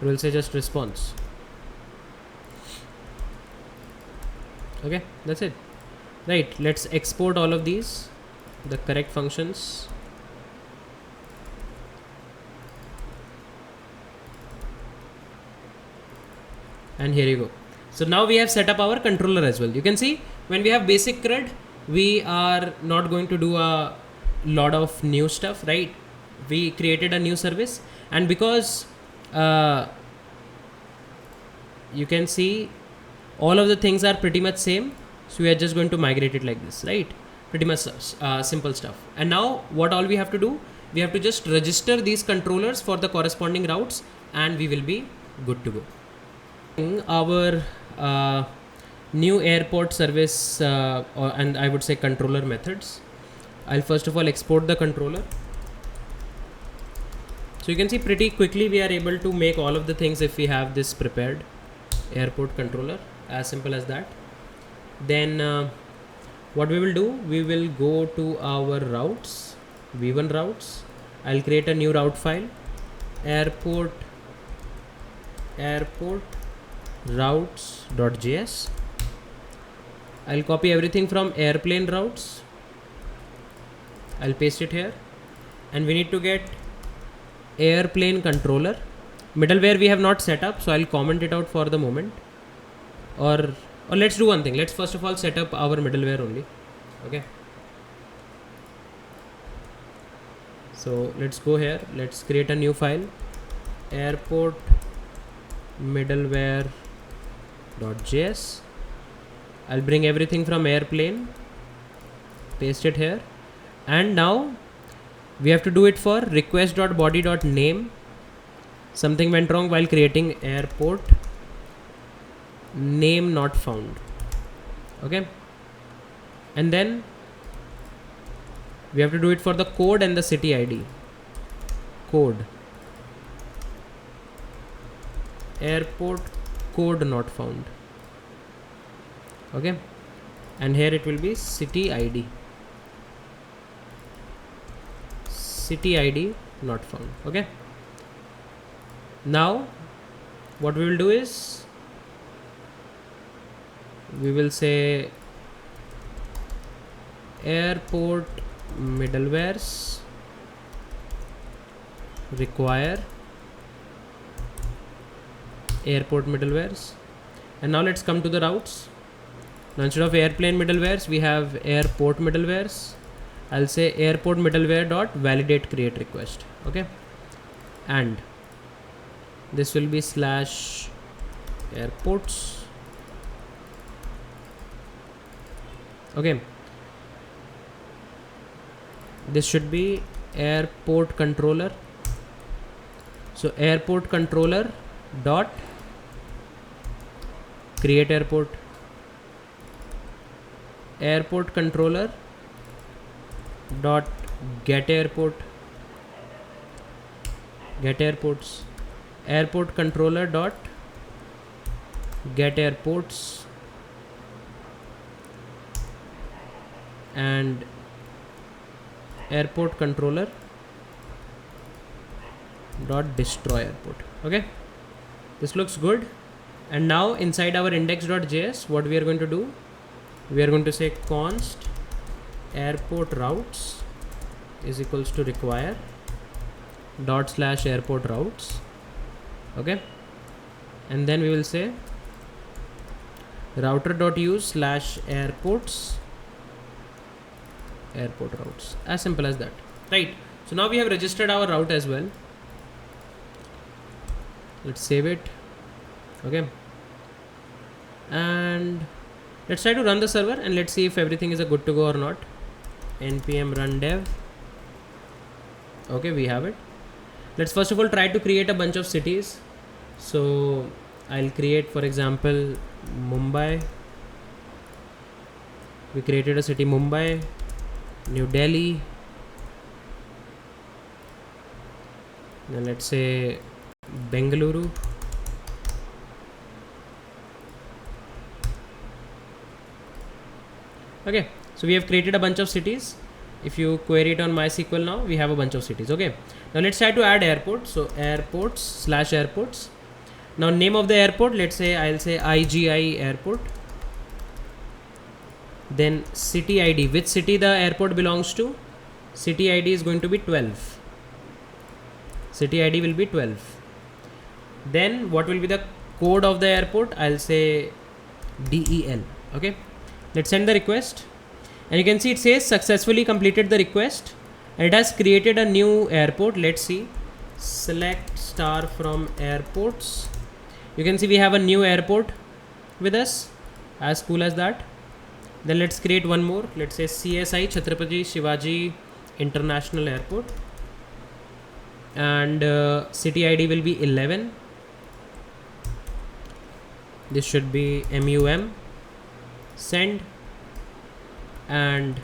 We'll say just response. okay, that's it, right? Let's export all of these, the correct functions. And here you go. So now we have set up our controller as well. You can see when we have basic CRUD, we are not going to do a lot of new stuff, right? We created a new service, and because you can see all of the things are pretty much same, so we are just going to migrate it like this, right? Pretty much simple stuff. And now what all we have to do, we have to just register these controllers for the corresponding routes, and we will be good to go. Our new airport service and I would say controller methods. I'll first of all export the controller. So you can see pretty quickly we are able to make all of the things if we have this prepared airport controller, as simple as that. Then what we will do, we will go to our routes, v1 routes. I'll create a new route file, airport routes.js. I'll copy everything from airplane routes I'll paste it here, and we need to get airplane controller. Middleware we have not set up, so I'll comment it out for the moment. Or let's do one thing. Let's first of all set up our middleware only. Okay. So let's go here. Let's create a new file. Airport middleware.js. I'll bring everything from airplane, paste it here, and now we have to do it for request.body.name. Something went wrong while creating airport, name not found. Okay, and then we have to do it for the code and the city ID. Code, airport code not found. Okay, and here it will be city ID. City ID not found. Okay, now what we will do is we will say airport middlewares require airport middlewares, and now let's come to the routes. Now instead of airplane middlewares, we have airport middlewares. I'll say airport middleware dot validate create request. Okay, and this will be slash airports. Okay, this should be airport controller. So airport controller dot create airport, airport controller dot get airport, get airports, airport controller dot get airports, and airport controller dot destroy airport. Okay, this looks good. And now inside our index.js, what we are going to do, we are going to say const airport routes is equals to require dot slash airport routes. Okay, and then we will say router dot use slash airports airport routes. As simple as that, right? So now we have registered our route as well. Let's save it. Okay, and let's try to run the server and let's see if everything is a good to go or not. Npm run dev. Okay, we have it. Let's first of all try to create a bunch of cities. So I'll create, for example, Mumbai. We created a city Mumbai, New Delhi. Then let's say Bengaluru. Okay, so we have created a bunch of cities. If you query it on MySQL now, we have a bunch of cities. Okay, now let's try to add airports. So airports slash airports. Now name of the airport, let's say I'll say IGI airport. Then city ID, which city the airport belongs to. City ID is going to be 12. City ID will be 12. Then what will be the code of the airport? I'll say DEL. Okay, let's send the request, and you can see it says successfully completed the request, and it has created a new airport. Let's see, select star from airports. You can see we have a new airport with us. As cool as that. Then let's create one more. Let's say CSI Chhatrapati Shivaji International Airport, and city ID will be 11. This should be MUM. Send, and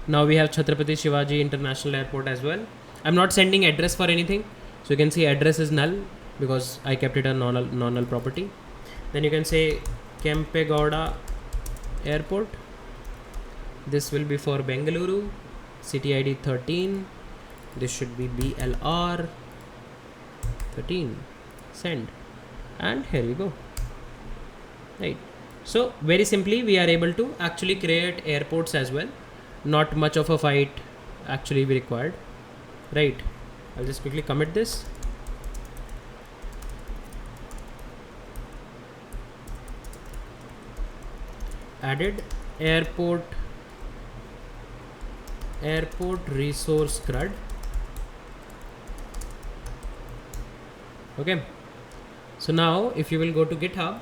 now we have Chhatrapati Shivaji International Airport as well. I'm not sending address for anything, so you can see address is null because I kept it a non-null property. Then you can say Kempegowda Airport. This will be for Bengaluru, city ID 13. This should be BLR 13. Send, and here you go. Right. So very simply we are able to actually create airports as well. Not much of a fight actually we required, right? I'll just quickly commit this. Added airport resource CRUD. Okay, so now if you will go to GitHub,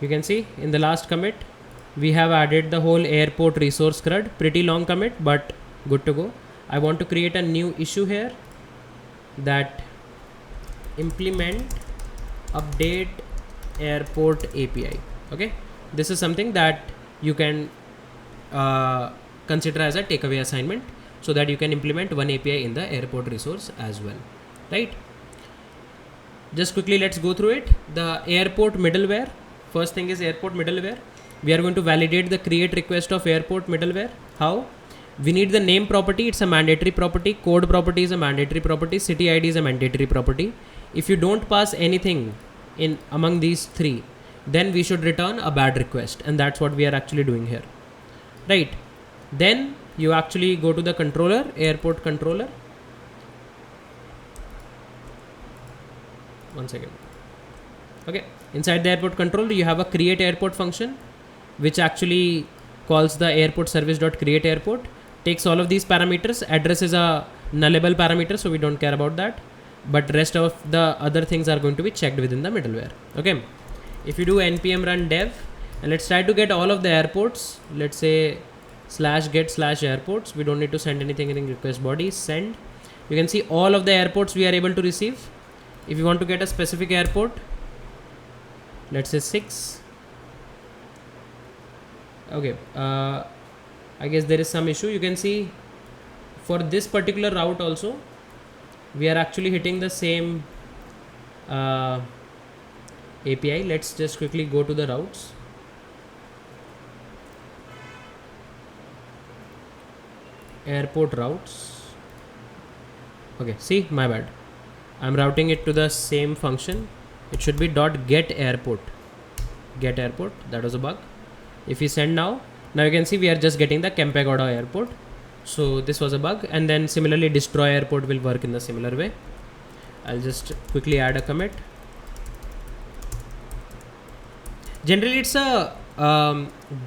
you can see in the last commit we have added the whole airport resource CRUD. Pretty long commit, but good to go. I want to create a new issue here, that implement update airport API. Okay, this is something that you can consider as a takeaway assignment, so that you can implement one API in the airport resource as well, right? Just quickly let's go through it. The airport middleware, first thing is airport middleware. We are going to validate the create request of airport middleware. How? We need the name property, it's a mandatory property. Code property is a mandatory property. City ID is a mandatory property. If you don't pass anything in among these three, then we should return a bad request, and that's what we are actually doing here, right? Then you actually go to the controller, airport controller. One second. Okay, inside the airport controller you have a create airport function, which actually calls the airport service.create airport, takes all of these parameters. Address is a nullable parameter, so we don't care about that, but rest of the other things are going to be checked within the middleware. Okay, if you do npm run dev, and let's try to get all of the airports, let's say /get/airports. We don't need to send anything in request body. Send. You can see all of the airports we are able to receive. If you want to get a specific airport, let's say 6. Okay, I guess there is some issue. You can see for this particular route also we are actually hitting the same API. Let's just quickly go to the routes. Airport routes. Okay, see, my bad, I'm routing it to the same function. It should be .get airport. Get airport, that was a bug. If we send now you can see we are just getting the Kempegowda airport. So this was a bug. And then similarly destroy airport will work in the similar way. I'll just quickly add a commit. Generally it's a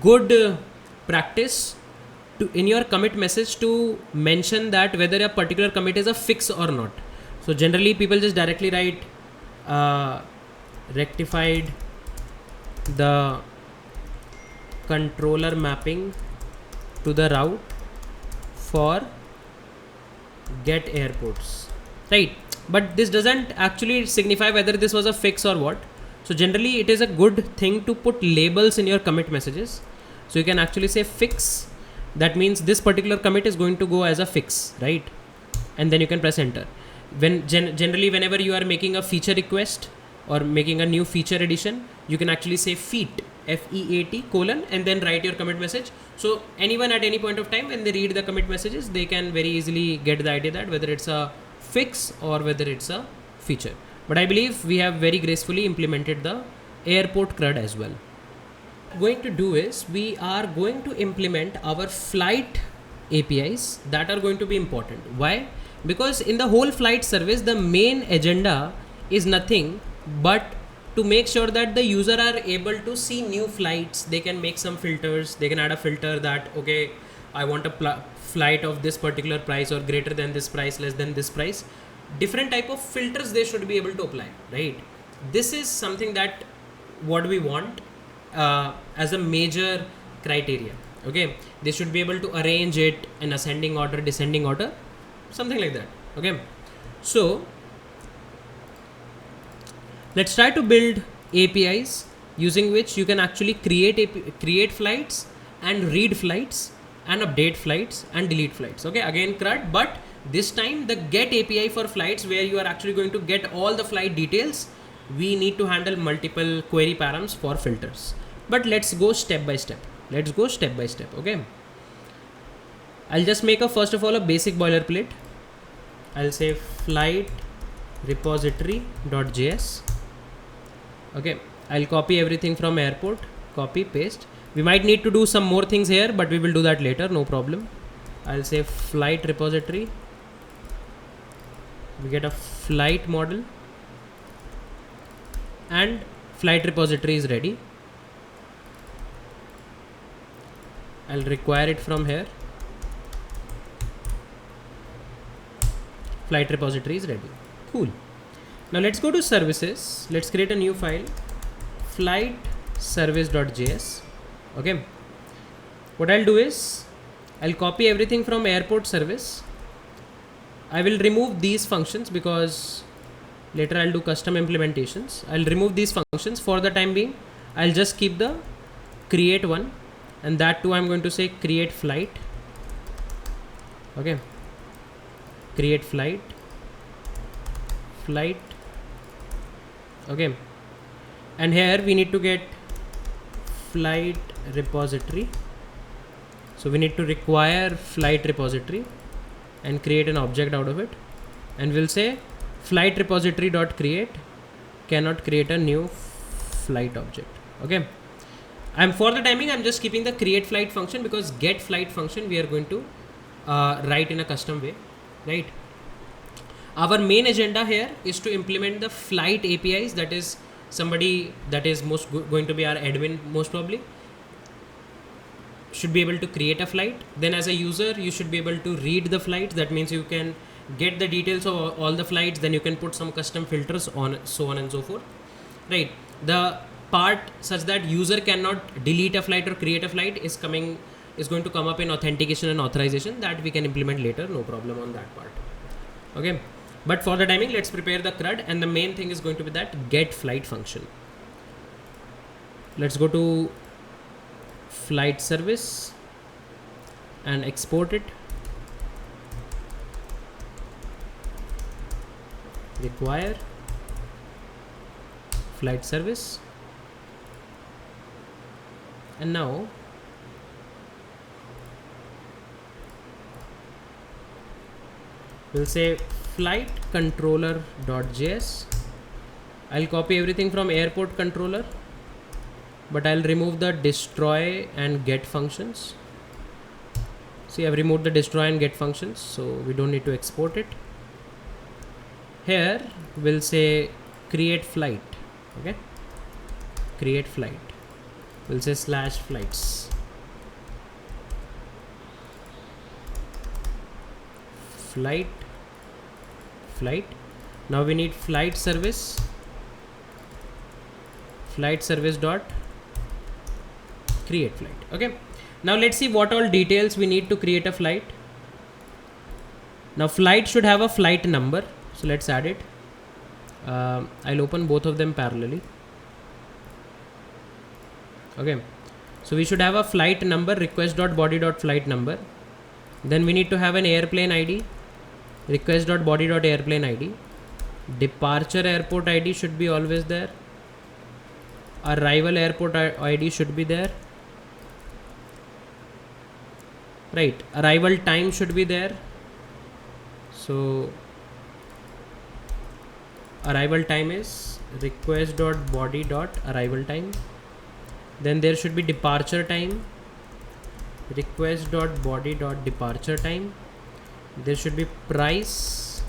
good practice to in your commit message to mention that whether a particular commit is a fix or not. So generally people just directly write rectified the controller mapping to the route for get airports, right? But this doesn't actually signify whether this was a fix or what. So generally it is a good thing to put labels in your commit messages. So you can actually say fix, that means this particular commit is going to go as a fix, right? And then you can press enter. When generally whenever you are making a feature request or making a new feature addition, you can actually say feat, FEAT : and then write your commit message. So anyone at any point of time when they read the commit messages, they can very easily get the idea that whether it's a fix or whether it's a feature. But I believe we have very gracefully implemented the airport CRUD as well. What we're going to do is we are going to implement our flight APIs that are going to be important. Why? Because in the whole flight service, the main agenda is nothing but to make sure that the user are able to see new flights. They can make some filters. They can add a filter that, okay, I want a flight of this particular price or greater than this price, less than this price. Different type of filters they should be able to apply, right? This is something that what we want as a major criteria. Okay, they should be able to arrange it in ascending order, descending order, something like that. Okay, so let's try to build APIs using which you can actually create flights and read flights and update flights and delete flights. Okay, again CRUD, but this time the get API for flights, where you are actually going to get all the flight details. We need to handle multiple query params for filters, but let's go step by step. Okay, I'll just make first of all a basic boilerplate. I'll say flight repository.js. Okay, I'll copy everything from airport, copy, paste. We might need to do some more things here, but we will do that later, no problem. I'll say flight repository. We get a flight model and flight repository is ready. I'll require it from here. Flight repository is ready. Cool. Now let's go to services. Let's create a new file, flight service.js. Okay. What I'll do is I'll copy everything from airport service. I will remove these functions because later I'll do custom implementations. I'll remove these functions for the time being. I'll just keep the create one, and that too I'm going to say create flight. Okay. Create flight. Okay, and here we need to get flight repository. So we need to require flight repository and create an object out of it, and we'll say flight repository dot create cannot create a new flight object. Okay, for the timing I'm just keeping the create flight function because get flight function we are going to write in a custom way, right? Our main agenda here is to implement the flight APIs. That is somebody that is going to be our admin, most probably should be able to create a flight. Then as a user, you should be able to read the flights. That means you can get the details of all the flights. Then you can put some custom filters on, so on and so forth, right? The part such that user cannot delete a flight or create a flight is going to come up in authentication and authorization. That we can implement later, no problem on that part. Okay. But for the timing, let's prepare the CRUD, and the main thing is going to be that get flight function. Let's go to flight service and export it. Require flight service. And now we'll say flight controller.js. I'll copy everything from airport controller, but I'll remove the destroy and get functions. See, I've removed the destroy and get functions, so we don't need to export it. Here we'll say create flight. Okay, create flight. We'll say slash flights. Flight. Now we need flight service dot create flight. Okay, now let's see what all details we need to create a flight. Now flight should have a flight number, so let's add it. I'll open both of them parallelly. Okay, so we should have a flight number, request.body.flight number. Then we need to have an airplane ID, request.body.airplane ID. Departure airport ID should be always there. Arrival airport ID should be there, right? Arrival time should be there. So arrival time is request.body.arrival time. Then there should be departure time, request.body.departure time. There should be price,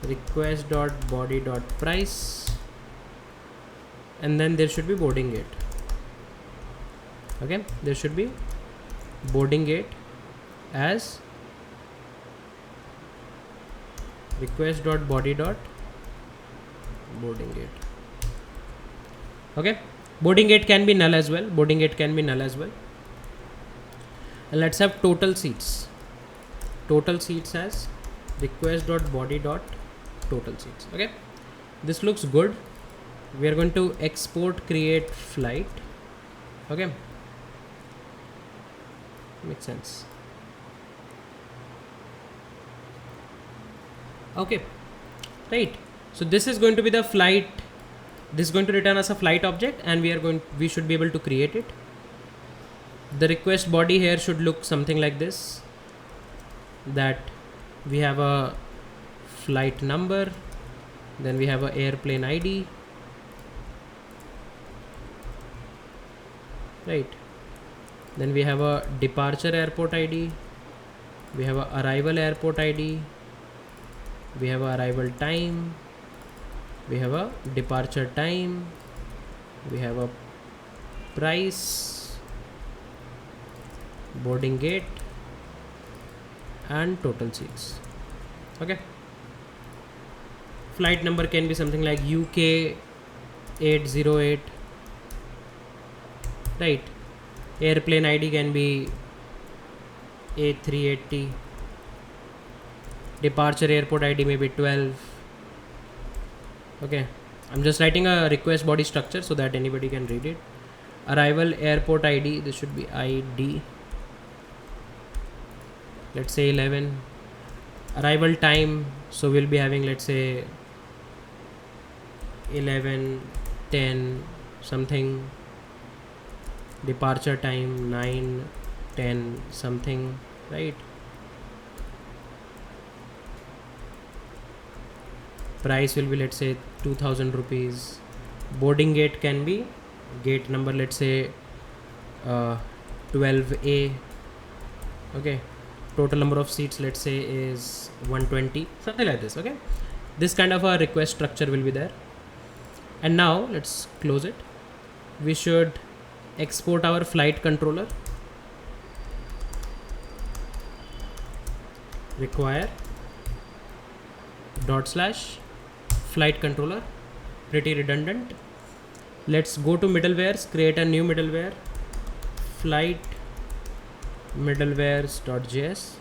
request.body.price, and then there should be boarding gate. Okay, there should be boarding gate as request.body.boarding gate. Okay, boarding gate can be null as well. And let's have total seats. Total seats as request.body.total seats. Okay, this looks good. We are going to export create flight. Okay, makes sense. Okay, right. So this is going to be the flight. This is going to return us a flight object, and we should be able to create it. The request body here should look something like this, that we have a flight number, Then we have a airplane ID, right? Then we have a departure airport ID, we have a arrival airport ID, we have a arrival time, we have a departure time, we have a price, boarding gate, and total seats. Okay, flight number can be something like UK 808, right? Airplane ID can be A380, departure airport ID may be 12. Okay, I'm just writing a request body structure so that anybody can read it. Arrival airport ID, this should be ID, let's say 11. Arrival time, so we'll be having, let's say 11:10 something. Departure time 9:10 something, right? Price will be, let's say 2000 rupees. Boarding gate can be gate number, let's say 12A. Okay, total number of seats, let's say is 120, something like this. Okay, this kind of a request structure will be there. And now let's close it. We should export our flight controller. Require /flight controller, pretty redundant. Let's go to middlewares, create a new middleware, flight middlewares.js.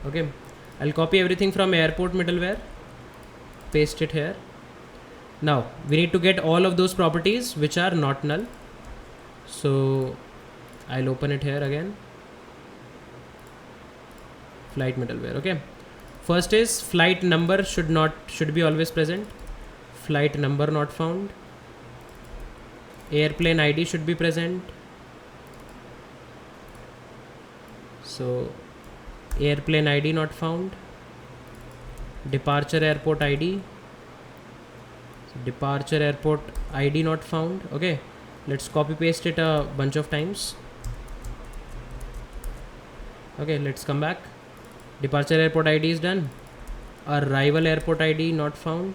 Okay, I'll copy everything from airport middleware, paste it here. Now we need to get all of those properties which are not null, so I'll open it here again. Flight middleware. Okay, first is flight number should be always present. Flight number not found. Airplane ID should be present, so airplane ID not found. Departure airport ID, departure airport ID not found. Okay, let's copy paste it a bunch of times. Okay, let's come back. Departure airport ID is done. Arrival airport ID not found.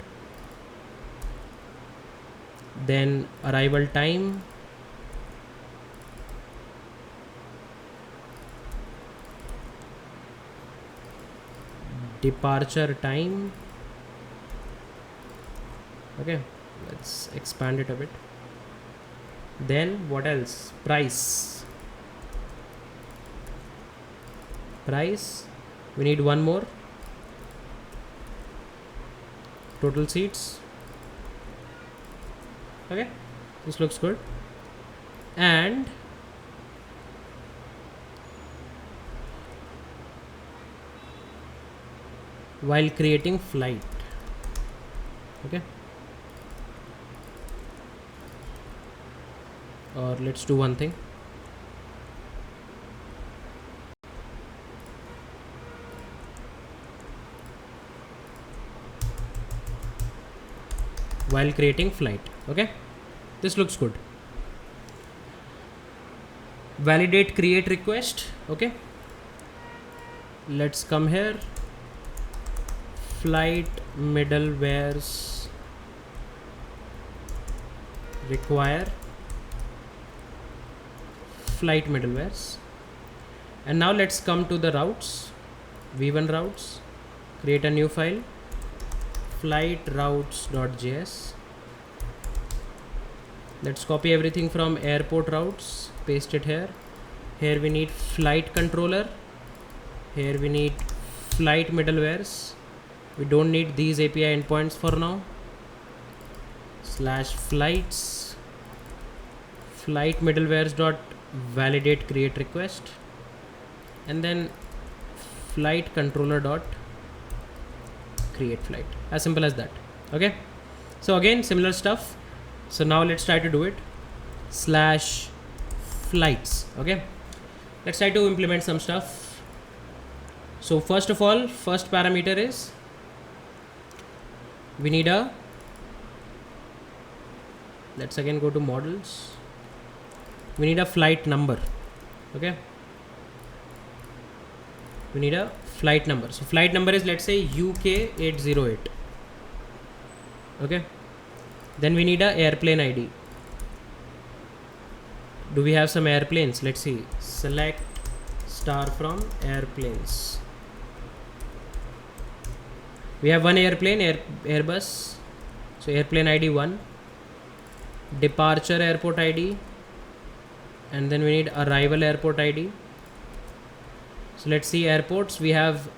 Then arrival time, departure time. Okay, let's expand it a bit. Then what else? Price. We need one more. Total seats. Okay, this looks good. And while creating flight, okay, or let's do one thing. While creating flight, okay, this looks good. Validate create request. Okay, let's come here. Flight middlewares require flight middlewares. And now let's come to the routes, v1 routes, create a new file, flight routes.js. Let's copy everything from airport routes, paste it here. Here we need flight controller, here we need flight middlewares. We don't need these API endpoints for now. /flights flight middlewares dot validate create request, and then flight controller dot create flight. As simple as that. Okay, so again similar stuff. So now let's try to do it. /flights. Okay, let's try to implement some stuff. So first of all, first parameter is we need a, let's again go to models, we need a flight number. Okay, we need a flight number. So flight number is, let's say, UK808. Okay, then we need a airplane ID. Do we have some airplanes? Let's see. Select star from airplanes. We have one airplane, Airbus. So airplane ID 1, departure airport ID, and then we need arrival airport ID. So let's see airports. We have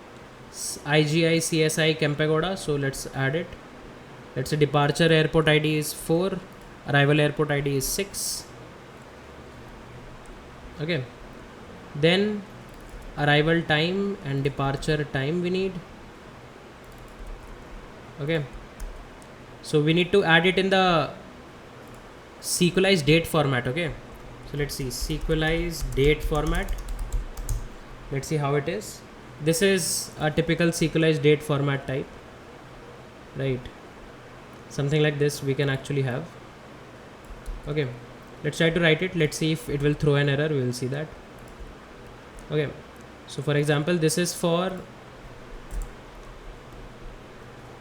IGI, CSI, Kempegoda. So let's add it. Let's say departure airport ID is 4, arrival airport ID is 6. Okay, then arrival time and departure time we need. Okay, so we need to add it in the sequelize date format. Okay, so let's see, sequelize date format. Let's see how it is. This is a typical sequelize date format type, right? Something like this we can actually have. Okay, let's try to write it. Let's see if it will throw an error. We will see that. Okay, so for example, this is for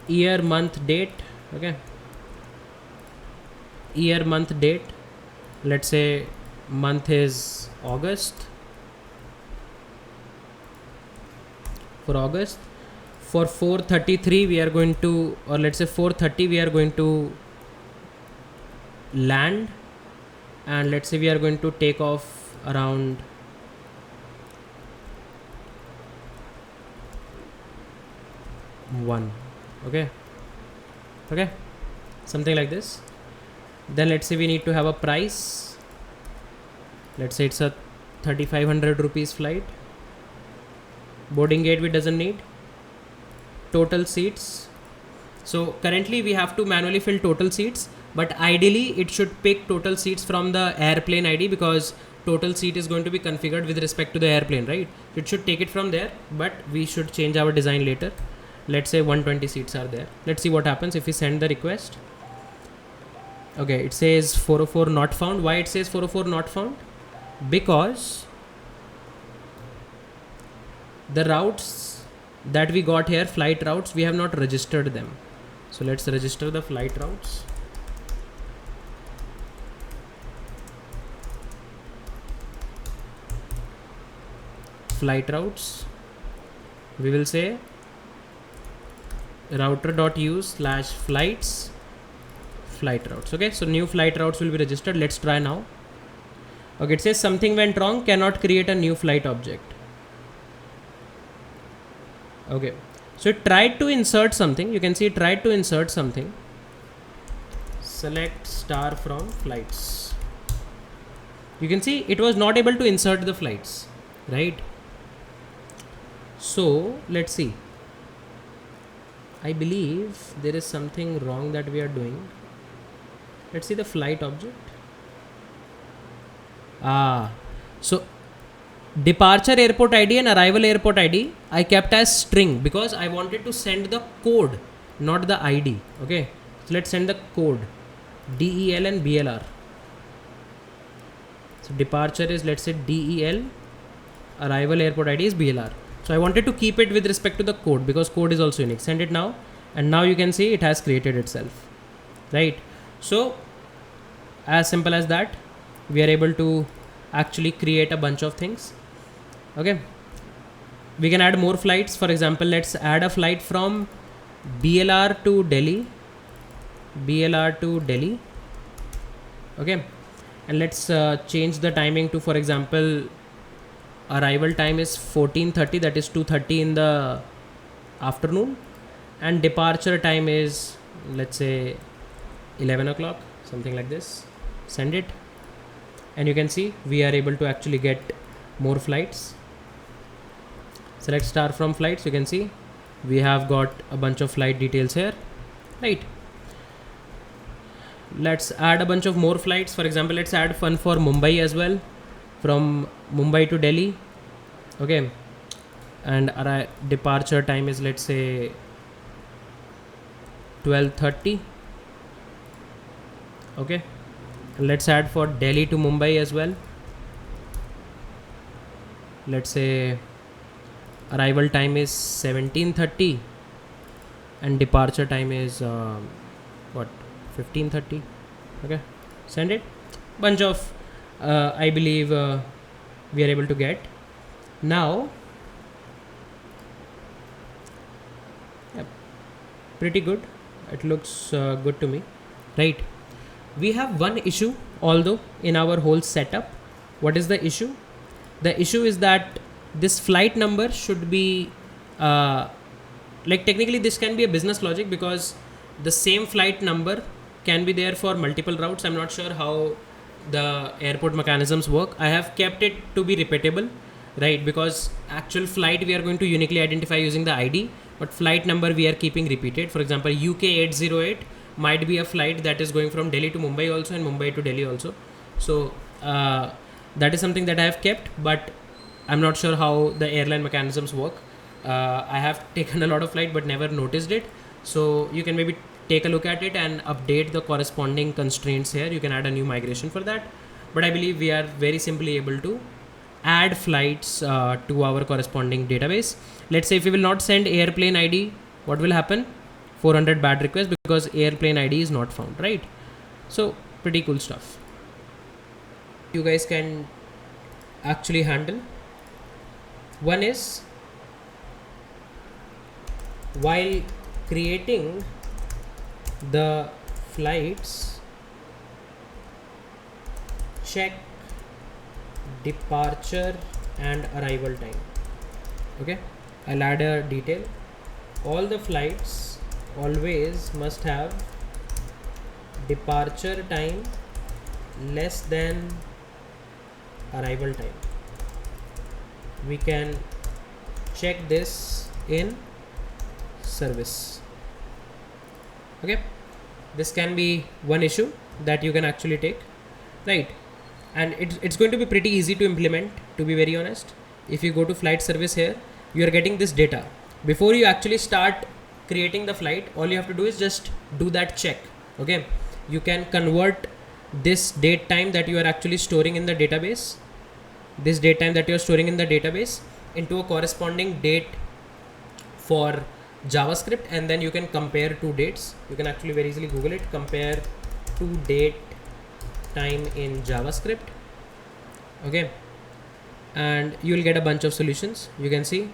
year, month, date. Okay, year, month, date. Let's say month is August. For August, for 4:33 we are going to, or let's say 4:30 we are going to land, and let's say we are going to take off around 1. Okay, something like this. Then let's say we need to have a price. Let's say it's a 3,500 rupees flight. Boarding gate we doesn't need. Total seats. So currently we have to manually fill total seats, but ideally it should pick total seats from the airplane ID, because total seat is going to be configured with respect to the airplane, right? It should take it from there, but we should change our design later. Let's say 120 seats are there. Let's see what happens if we send the request. Okay, it says 404 not found. Why it says 404 not found? Because the routes that we got here, flight routes, we have not registered them. So let's register the flight routes. Flight routes, we will say router.use/flights flight routes. Okay, so new flight routes will be registered. Let's try now. Okay, it says something went wrong, cannot create a new flight object. Okay, so it tried to insert something. You can see it tried to insert something. Select star from flights. You can see it was not able to insert the flights, right? So let's see. I believe there is something wrong that we are doing. Let's see the flight object. So departure airport ID and arrival airport ID I kept as string because I wanted to send the code, not the ID. Okay, so let's send the code, DEL and BLR. So departure is, let's say, DEL, arrival airport ID is BLR. So I wanted to keep it with respect to the code because code is also unique. Send it now, and now you can see it has created itself, right? So as simple as that, we are able to actually create a bunch of things. Okay, we can add more flights. For example, let's add a flight from BLR to Delhi. Okay, and let's change the timing to, for example, arrival time is 14:30, that is 2:30 in the afternoon, and departure time is, let's say, 11 o'clock, something like this. Send it, and you can see we are able to actually get more flights. Select star from flights. You can see we have got a bunch of flight details here, right? Let's add a bunch of more flights. For example, let's add one for Mumbai as well, from Mumbai to Delhi. Okay, and our departure time is, let's say, 12:30. Okay, let's add for Delhi to Mumbai as well. Let's say arrival time is 17:30 and departure time is what, 15:30. Okay, send it. Bunch of I believe we are able to get now. Yep, pretty good. It looks good to me, right? We have one issue although in our whole setup. What is the issue? The issue is that this flight number should be like technically this can be a business logic, because the same flight number can be there for multiple routes. I'm not sure how the airport mechanisms work. I have kept it to be repeatable, right? Because actual flight we are going to uniquely identify using the ID, but flight number we are keeping repeated. For example, UK 808 might be a flight that is going from Delhi to Mumbai also and Mumbai to Delhi also. So that is something that I have kept, but I'm not sure how the airline mechanisms work. I have taken a lot of flight but never noticed it. So you can maybe take a look at it and update the corresponding constraints here. You can add a new migration for that. But I believe we are very simply able to add flights to our corresponding database. Let's say if we will not send airplane ID, what will happen? 400 bad requests because airplane ID is not found, right? So pretty cool stuff. You guys can actually handle. One is, while creating the flights, check departure and arrival time. Okay, I'll add a detail. All the flights always must have departure time less than arrival time. We can check this in service. Okay, this can be one issue that you can actually take, right? And it's going to be pretty easy to implement, to be very honest. If you go to flight service here, you are getting this data. Before you actually start creating the flight, all you have to do is just do that check. Okay, you can convert this date time that you are actually storing in the database, into a corresponding date for JavaScript, and then you can compare two dates. You can actually very easily Google it, compare to date time in JavaScript. Okay, and you will get a bunch of solutions. You can see,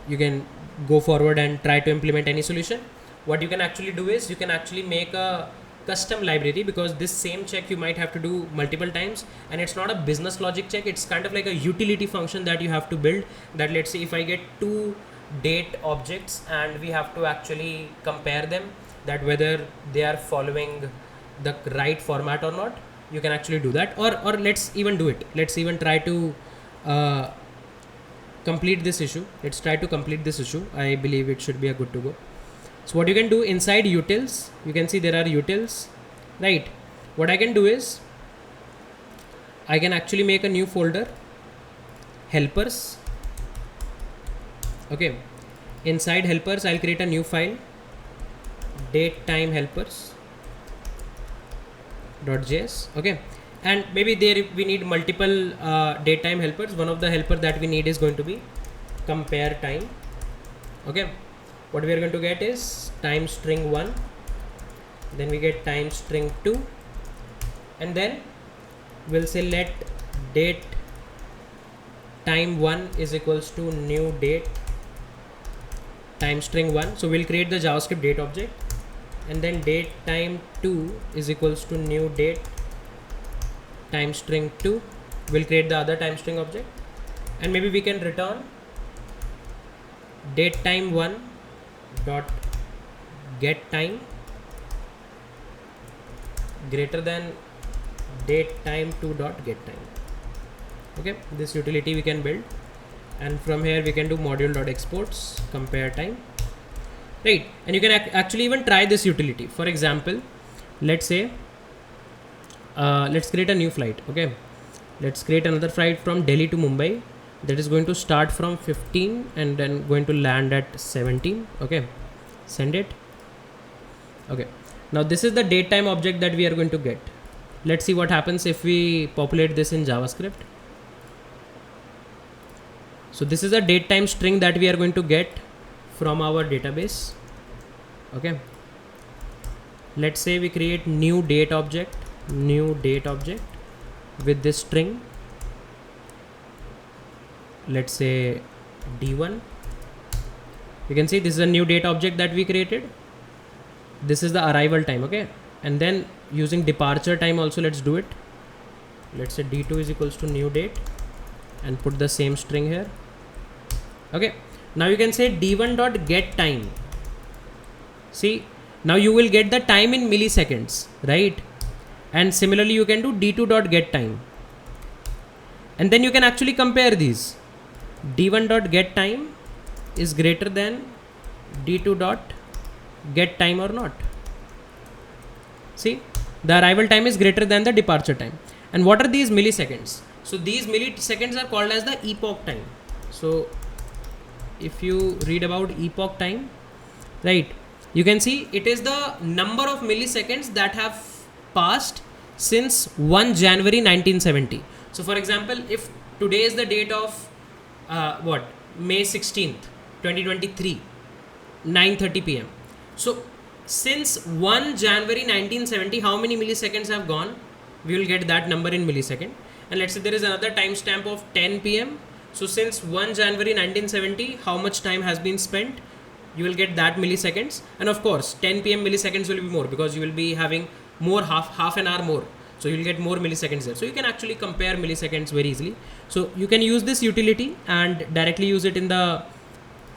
you can go forward and try to implement any solution. What you can actually do is you can actually make a custom library, because this same check you might have to do multiple times, and it's not a business logic check. It's kind of like a utility function that you have to build, that let's say if I get two date objects and we have to actually compare them, that whether they are following the right format or not, you can actually do that. Or let's even do it. Let's even try to complete this issue. Let's try to complete this issue. I believe it should be a good to go. So what you can do inside utils, you can see there are utils, right? What I can do is I can actually make a new folder, helpers. Okay, inside helpers I'll create a new file, date time helpers.js. Okay, and maybe there we need multiple date time helpers. One of the helper that we need is going to be compare time. Okay, what we are going to get is time string 1, then we get time string 2, and then we'll say let date time 1 is equals to new date time string 1. So we'll create the JavaScript date object, and then date time 2 is equals to new date time string 2. We'll create the other time string object, and maybe we can return date time 1 dot get time greater than date time 2 dot get time. Okay, this utility we can build, and from here we can do module dot exports compare time, right? And you can actually even try this utility. For example, let's say let's create a new flight. Okay, let's create another flight from Delhi to Mumbai that is going to start from 15 and then going to land at 17. Okay, Send it. Okay, now this is the date time object that we are going to get. Let's see what happens if we populate this in JavaScript. So this is a date time string that we are going to get from our database. Okay, let's say we create new date object with this string. Let's say d1. You can see this is a new date object that we created. This is the arrival time. Okay, and then using departure time also, let's do it. Let's say d2 is equals to new date and put the same string here. Okay, now you can say d1 dot get time. See, now you will get the time in milliseconds, right? And similarly you can do d2 dot get time, and then you can actually compare these. d1 dot get time is greater than d2 dot get time or not. See, the arrival time is greater than the departure time. And what are these milliseconds? So these milliseconds are called as the epoch time. So if you read about epoch time, right, you can see it is the number of milliseconds that have passed since 1 January 1970. So for example, if today is the date of May 16th 2023, 9:30 p.m. So since 1 January 1970, how many milliseconds have gone? We will get that number in millisecond. And let's say there is another timestamp of 10 p.m. So since 1 January 1970, how much time has been spent? You will get that milliseconds. And of course 10 p.m. milliseconds will be more because you will be having more half an hour more. So you will get more milliseconds there. So you can actually compare milliseconds very easily. So you can use this utility and directly use it in the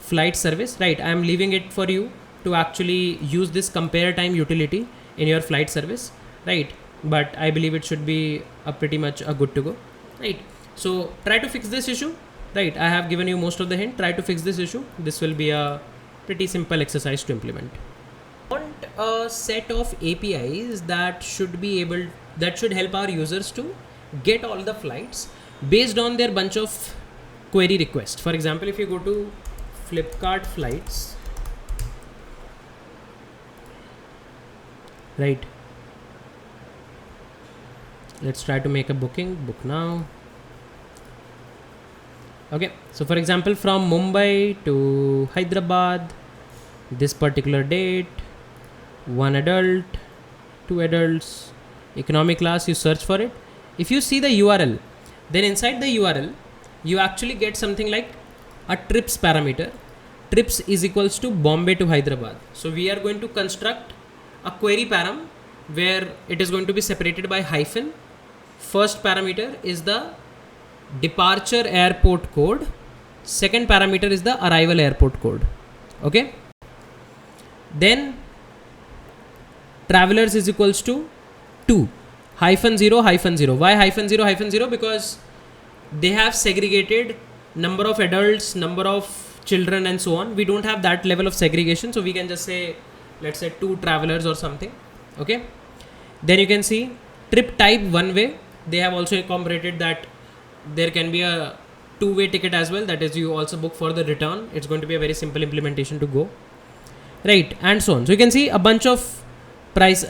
flight service, right? I am leaving it for you to actually use this compare time utility in your flight service, right? But I believe it should be pretty much a good to go, right? So try to fix this issue, right? I have given you most of the hint. Try to fix this issue. This will be a pretty simple exercise to implement. Want a set of APIs that should help our users to get all the flights based on their bunch of query requests. For example, if you go to Flipkart flights, right, let's try to make a book now. Okay, so for example, from Mumbai to Hyderabad, this particular date, 1 adult, 2 adults, economy class, you search for it. If you see the URL, then inside the URL you actually get something like a trips parameter. Trips is equals to Bombay to Hyderabad. So we are going to construct a query param where it is going to be separated by hyphen. First parameter is the departure airport code. Second parameter is the arrival airport code. Okay. Then travelers is equals to 2 -0 -0. Why -0 Because they have segregated number of adults, number of children and so on. We don't have that level of segregation, so we can just say, let's say 2 travelers or something. Okay. Then you can see trip type one way. They have also incorporated that there can be a 2-way ticket as well. That is, you also book for the return. It's going to be a very simple implementation to go, right, and so on. So you can see a bunch of price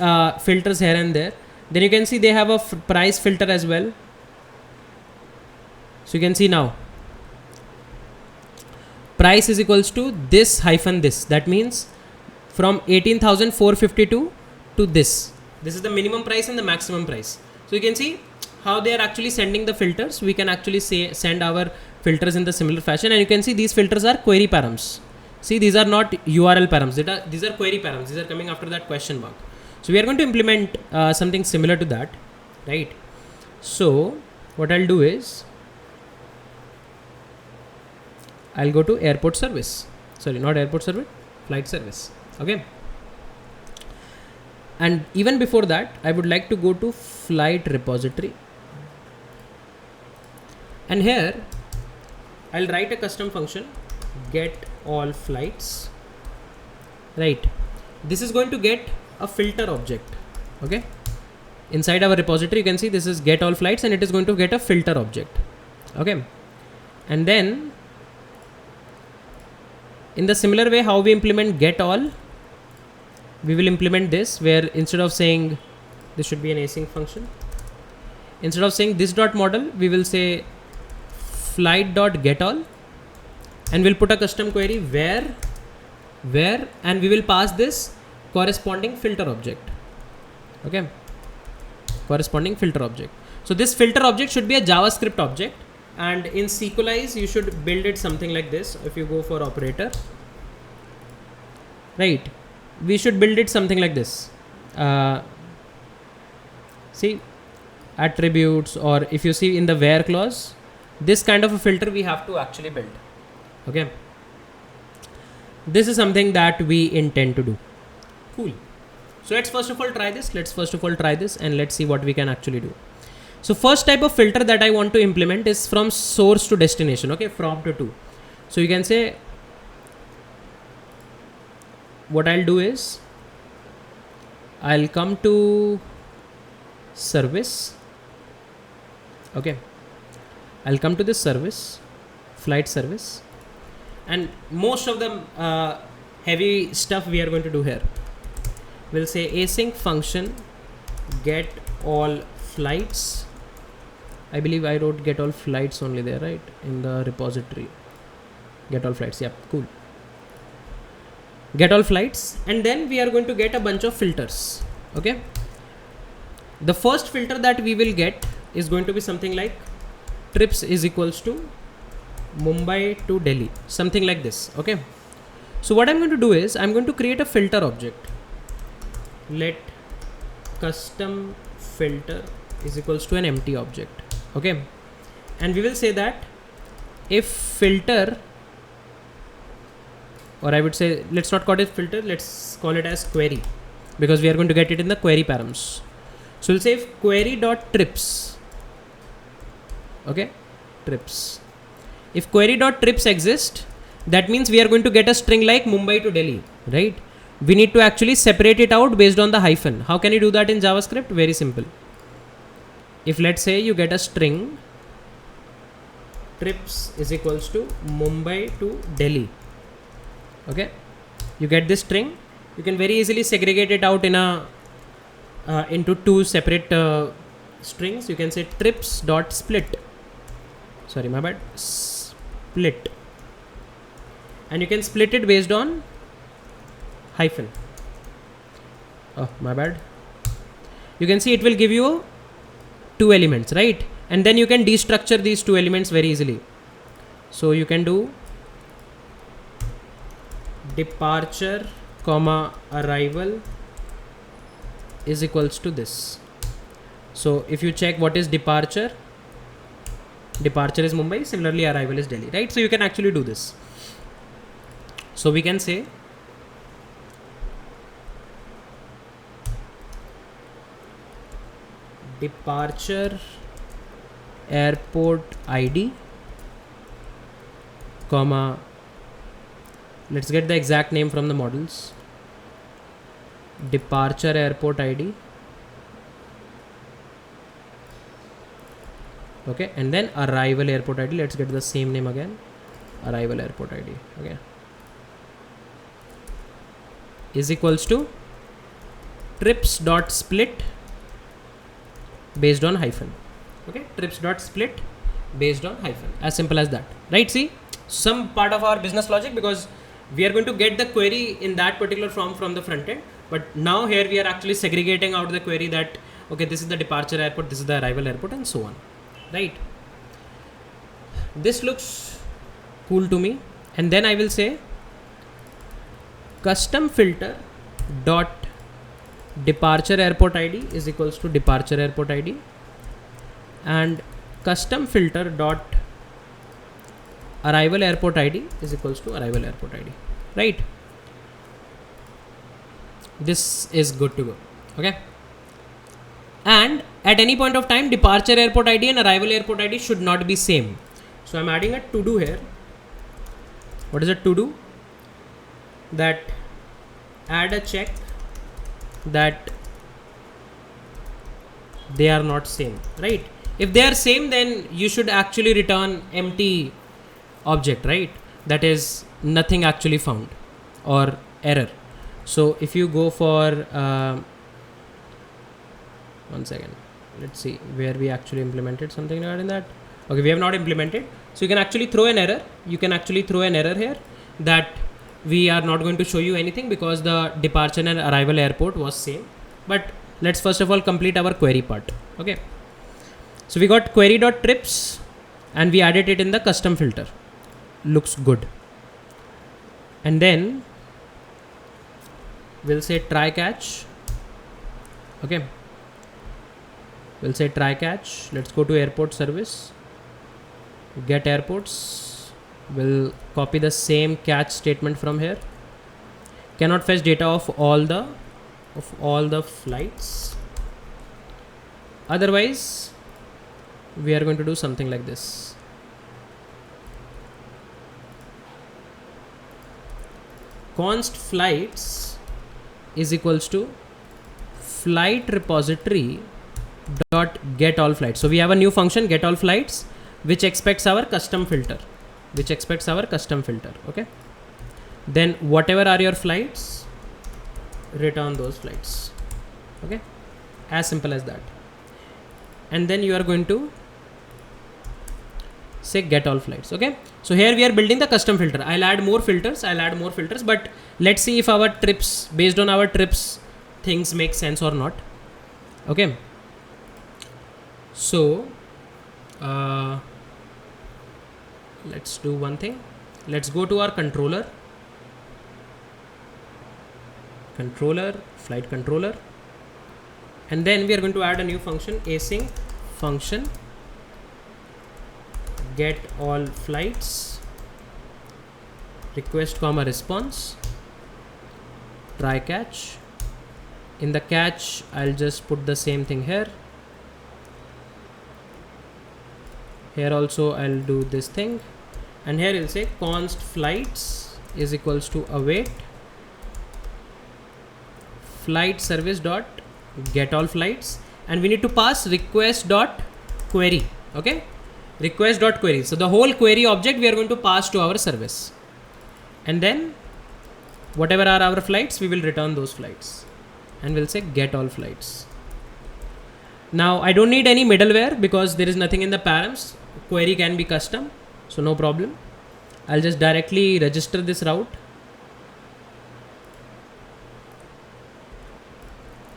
filters here and there. Then you can see they have a price filter as well. So you can see now price is equals to this hyphen this. That means from 18,452 to this. This is the minimum price and the maximum price. So you can see how they are actually sending the filters. We can actually send our filters in the similar fashion, and you can see these filters are query params. See, these are not URL params. These are query params. These are coming after that question mark. So we are going to implement something similar to that, right? So what I'll do is I'll go to airport service. Sorry, not airport service, flight service. Okay. And even before that, I would like to go to flight repository. And here I'll write a custom function, get all flights, right? This is going to get a filter object. Okay. Inside our repository, you can see this is get all flights, and it is going to get a filter object. Okay. And then in the similar way, how we implement get all, we will implement this, where instead of saying this should be an async function, instead of saying this dot model, we will say flight dot get all, and we'll put a custom query where, and we will pass this corresponding filter object. Okay, corresponding filter object. So this filter object should be a JavaScript object, and in SQLize you should build it something like this. If you go for operator, right, we should build it something like this. See, attributes, or if you see in the where clause, this kind of a filter we have to actually build. Okay, this is something that we intend to do. Cool. So let's first of all try this. And let's see what we can actually do. So first type of filter that I want to implement is from source to destination. Okay, from to. So you can say, what I'll do is I'll come to service. Okay, I'll come to this service, flight service, and most of the heavy stuff we are going to do here. We'll say async function get all flights. I believe I wrote get all flights only there, right, in the repository. Get all flights. Yeah, cool. Get all flights, and then we are going to get a bunch of filters. Okay, the first filter that we will get is going to be something like trips is equals to Mumbai to Delhi, something like this. Okay, so what I'm going to do is I'm going to create a filter object. Let custom filter is equals to an empty object. Okay, and we will say that if filter, or I would say, let's not call it filter, let's call it as query, because we are going to get it in the query params. So we'll say if query dot trips. Okay, trips. If query dot trips exist, that means we are going to get a string like Mumbai to Delhi, right? We need to actually separate it out based on the hyphen. How can you do that in JavaScript? Very simple. If let's say you get a string trips is equals to Mumbai to Delhi. Okay, you get this string. You can very easily segregate it out in a into two separate strings. You can say trips dot split. Sorry, my bad. Split, and you can split it based on hyphen. Oh, my bad. You can see it will give you two elements, right? And then you can destructure these two elements very easily. So you can do departure comma arrival is equals to this. So if you check what is departure is Mumbai, similarly arrival is Delhi, right? So you can actually do this. So we can say departure airport ID comma, let's get the exact name from the models, departure airport ID. Okay, and then arrival airport ID. Let's get the same name again, arrival airport ID. Okay, is equals to trips dot split based on hyphen. Okay, trips dot split based on hyphen, as simple as that, right? See, some part of our business logic, because we are going to get the query in that particular form from the front end, but now here we are actually segregating out the query that, okay, this is the departure airport, this is the arrival airport, and so on, right? This looks cool to me. And then I will say custom filter dot departure airport ID is equals to departure airport ID, and custom filter dot arrival airport ID is equals to arrival airport ID, right? This is good to go. Okay, and at any point of time departure airport ID and arrival airport ID should not be same. So I'm adding a to do here. What is a to do? That add a check that they are not same, right? If they are same, then you should actually return empty object, right? That is nothing actually found or error. So if you go for one second, let's see where we actually implemented something regarding that. Okay, we have not implemented, so you can actually throw an error. You can actually throw an error here that we are not going to show you anything because the departure and arrival airport was same. But let's first of all complete our query part. Okay, so we got query.trips and we added it in the custom filter. Looks good. And then we'll say try catch. Okay, we'll say try catch. Let's go to airport service, get airports. We'll copy the same catch statement from here. Cannot fetch data of all the flights. Otherwise we are going to do something like this. Const flights is equals to flight repository dot get all flights. So we have a new function, get all flights, which expects our custom filter. Okay, then whatever are your flights, return those flights. Okay, as simple as that. And then you are going to say get all flights. Okay, so here we are building the custom filter. I'll add more filters, but let's see if our trips, based on our trips, things make sense or not. Okay, so let's do one thing. Let's go to our controller, flight controller, and then we are going to add a new function, async function get all flights, request comma response, try catch. In the catch I'll just put the same thing here. Here also I'll do this thing, and here I'll say const flights is equals to await flight service dot get all flights, and we need to pass request dot query. Okay, request dot query. So the whole query object we are going to pass to our service, and then whatever are our flights, we will return those flights, and we'll say get all flights. Now I don't need any middleware because there is nothing in the params. Query can be custom, so no problem. I'll just directly register this route,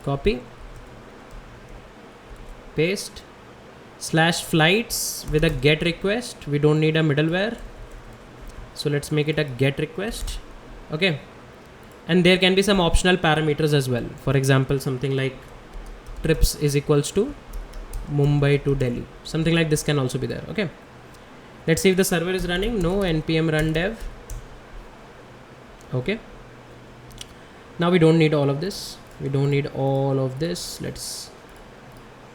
copy, paste, slash flights with a get request. We don't need a middleware, so let's make it a get request. Okay, and there can be some optional parameters as well. For example, something like trips is equals to Mumbai to Delhi. Something like this can also be there. Okay, let's see if the server is running. No, npm run dev. Okay, now we don't need all of this. Let's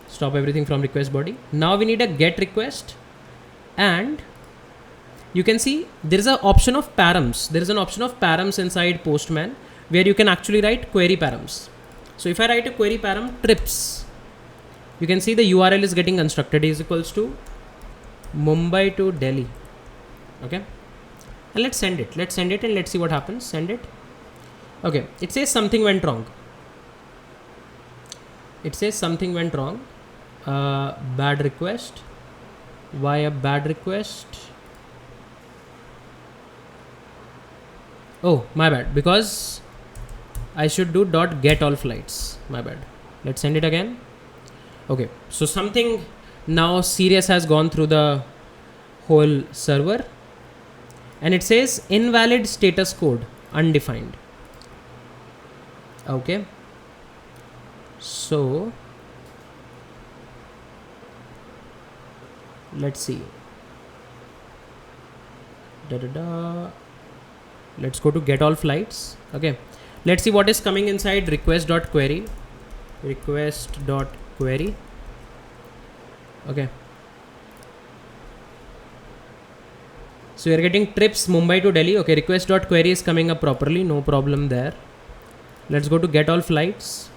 stop everything from request body. Now we need a get request, and you can see there is an option of params. There is an option of params inside Postman where you can actually write query params. So if I write a query param trips, you can see the URL is getting constructed is equals to Mumbai to Delhi. Okay, and let's send it and let's see what happens. Send it. Okay, it says something went wrong. Bad request. Why a bad request? Oh, my bad, because I should do dot get all flights. My bad. Let's send it again. Okay, so something now serious has gone through the whole server, and it says invalid status code undefined. Okay, so let's see. Let's go to get all flights. Okay, let's see what is coming inside request.query. Okay, so we are getting trips Mumbai to Delhi. Okay, request.query is coming up properly, no problem there. Let's go to get all flights.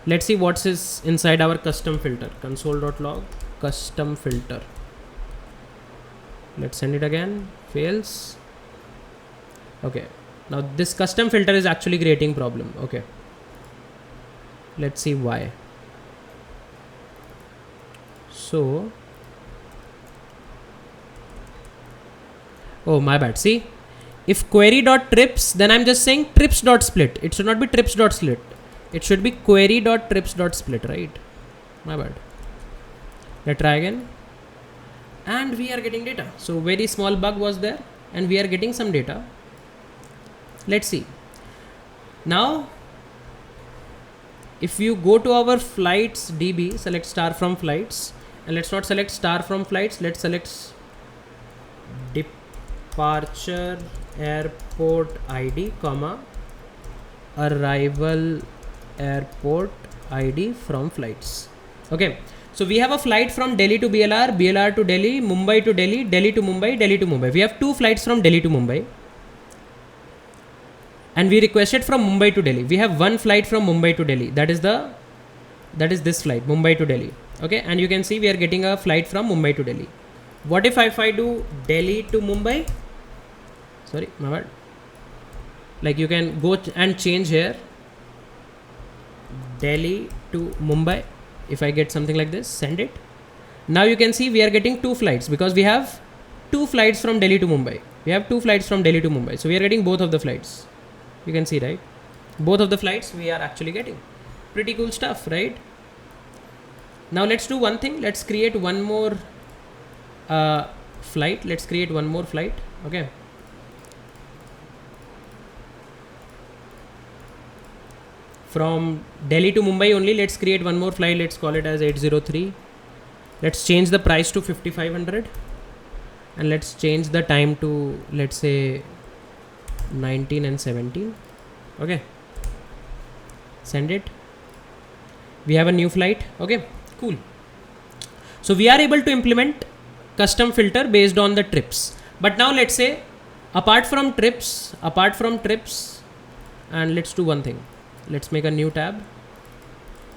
Let's see what's is inside our custom filter. Console.log custom filter. Let's send it again. Fails. Okay, Now this custom filter is actually creating problem. Okay, let's see why. So, oh my bad. See, if query.trips, then I'm just saying trips.split. It should not be trips.split. It should be query.trips.split, right? My bad. Let's try again. And we are getting data. So very small bug was there and we are getting some data. Let's see. Now, if you go to our flights DB, select star from flights, and let's not select star from flights. Let's select departure airport ID, comma, arrival airport ID from flights. Okay. So we have a flight from Delhi to BLR, BLR to Delhi, Mumbai to Delhi, Delhi to Mumbai, Delhi to Mumbai. We have 2 flights from Delhi to Mumbai. And we requested from Mumbai to Delhi. We have 1 flight from Mumbai to Delhi. That is this flight, Mumbai to Delhi. Okay. And you can see we are getting a flight from Mumbai to Delhi. What if I do Delhi to Mumbai? Sorry, my bad. Like you can go and change here. Delhi to Mumbai. If I get something like this, send it. Now you can see we are getting 2 flights because we have 2 flights from Delhi to Mumbai. We have 2 flights from Delhi to Mumbai. So we are getting both of the flights. You can see, right? Both of the flights we are actually getting. Pretty cool stuff, right? Now let's do one thing. Let's create one more flight. Let's create one more flight. Okay. From Delhi to Mumbai only, let's create one more flight. Let's call it as 803. Let's change the price to 5500 and let's change the time to, let's say, 19 and 17. Okay, send it. We have a new flight. Okay, cool. So we are able to implement custom filter based on the trips. But now let's say apart from trips, and let's do one thing. Let's make a new tab,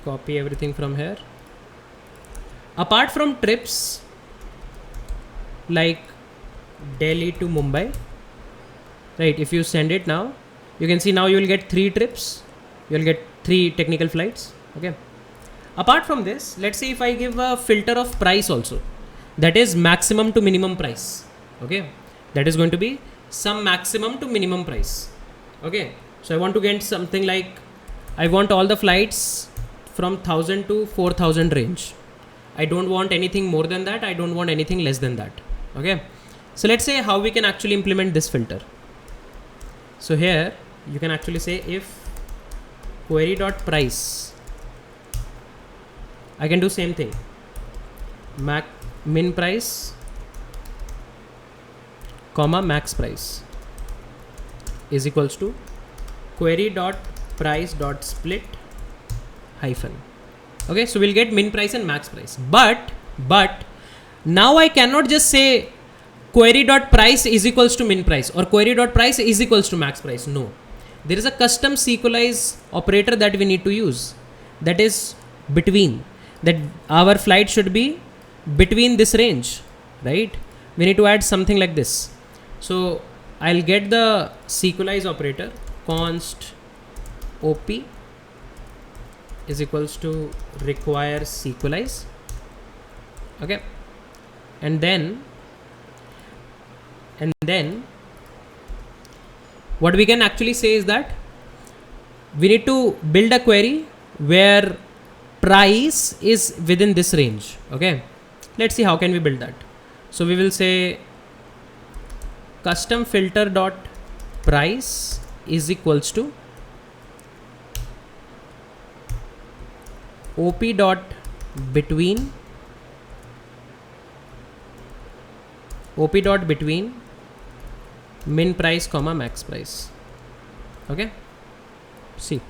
copy everything from here. Apart from trips like Delhi to Mumbai, right? If you send it now, you can see now you will get 3 trips. You will get 3 technical flights. Okay. Apart from this, let's say if I give a filter of price also, that is maximum to minimum price. Okay. That is going to be some maximum to minimum price. Okay. So I want to get something like, I want all the flights from 1000 to 4000 range. I don't want anything more than that. I don't want anything less than that. Okay. So let's say how we can actually implement this filter. So here you can actually say if query.price, I can do same thing. Min price, comma max price is equals to query.price.split hyphen. Okay, so we'll get min price and max price. But now I cannot just say query.price is equals to min price or query.price is equals to max price. No, there is a custom sequelize operator that we need to use. That is between. That our flight should be between this range, right? We need to add something like this. So I'll get the sequelize operator, const op is equals to require sequelize. Okay, and then what we can actually say is that we need to build a query where price is within this range. Okay, let's see how can we build that. So we will say custom filter dot price is equals to op dot between min price comma max price. Okay, see,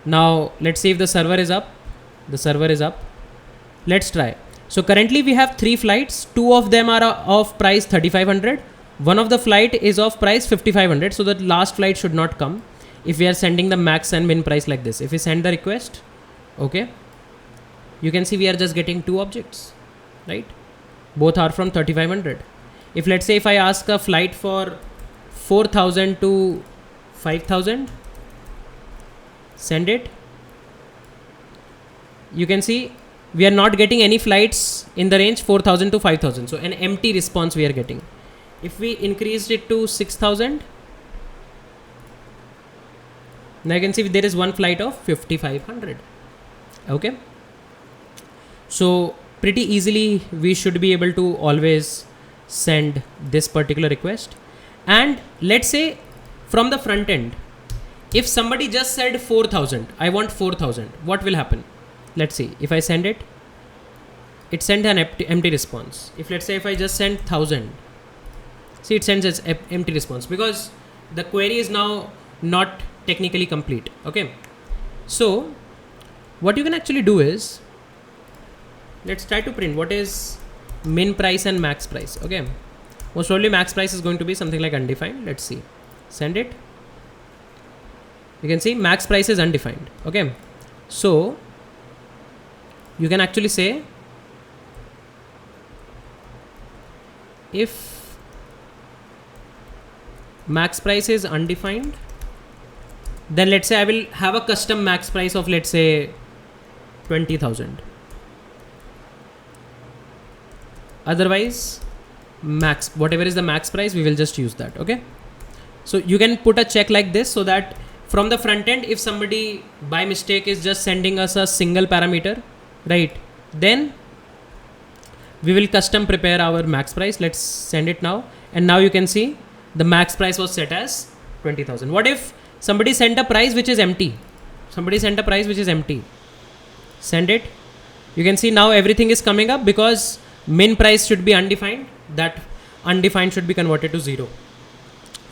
now let's see if the server is up. The server is up. Let's try. So currently we have 3 flights. 2 of them are of price 3500. One of the flight is of price 5500. So the last flight should not come if we are sending the max and min price like this. If we send the request, okay, you can see we are just getting 2 objects, right? Both are from 3500. If let's say if I ask a flight for 4,000 to 5,000, send it. You can see we are not getting any flights in the range 4,000 to 5,000. So an empty response we are getting. If we increased it to 6,000, now you can see there is one flight of 5,500. Okay. So pretty easily we should be able to always send this particular request. And let's say from the front end, if somebody just said 4,000, I want 4,000, what will happen? Let's see. If I send it, it sends an empty response. If let's say if I just send 1,000, see it sends an empty response because the query is now not technically complete. Okay. So what you can actually do is, let's try to print what is min price and max price. Okay. Most probably max price is going to be something like undefined. Let's see. Send it. You can see max price is undefined. Okay. So you can actually say if max price is undefined, then let's say I will have a custom max price of, let's say, 20,000. Otherwise, max, whatever is the max price, we will just use that. Okay. So you can put a check like this so that from the front end, if somebody by mistake is just sending us a single parameter, right, then we will custom prepare our max price. Let's send it now. And now you can see the max price was set as 20,000. What if somebody sent a price which is empty? Somebody sent a price which is empty. Send it. You can see now everything is coming up because min price should be undefined. That undefined should be converted to 0.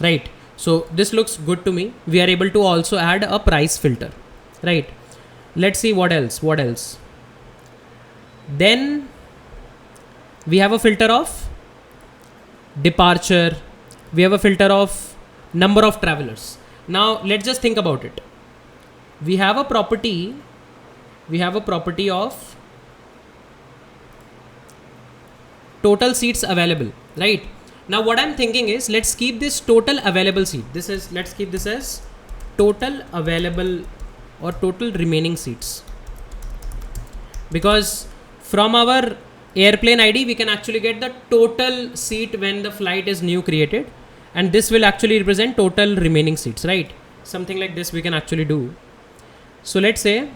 Right. So this looks good to me. We are able to also add a price filter. Right. Let's see what else. What else? Then we have a filter of departure. We have a filter of number of travelers. Now let's just think about it. We have a property. We have a property of total seats available, right? Now what I'm thinking is, let's keep this total available seat. Let's keep this as total available or total remaining seats. Because from our airplane ID, we can actually get the total seat when the flight is new created. And this will actually represent total remaining seats, right? Something like this we can actually do. So let's say,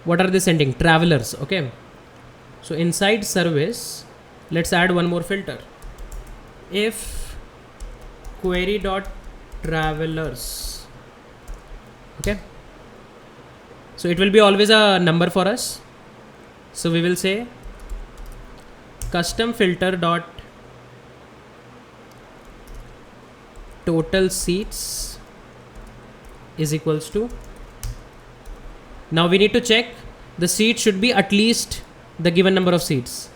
what are they sending? Travelers, okay. So inside service, let's add one more filter. If query dot travelers, okay. So it will be always a number for us. So we will say custom filter dot total seats is equals to. Now we need to check the seat should be at least the given number of seats.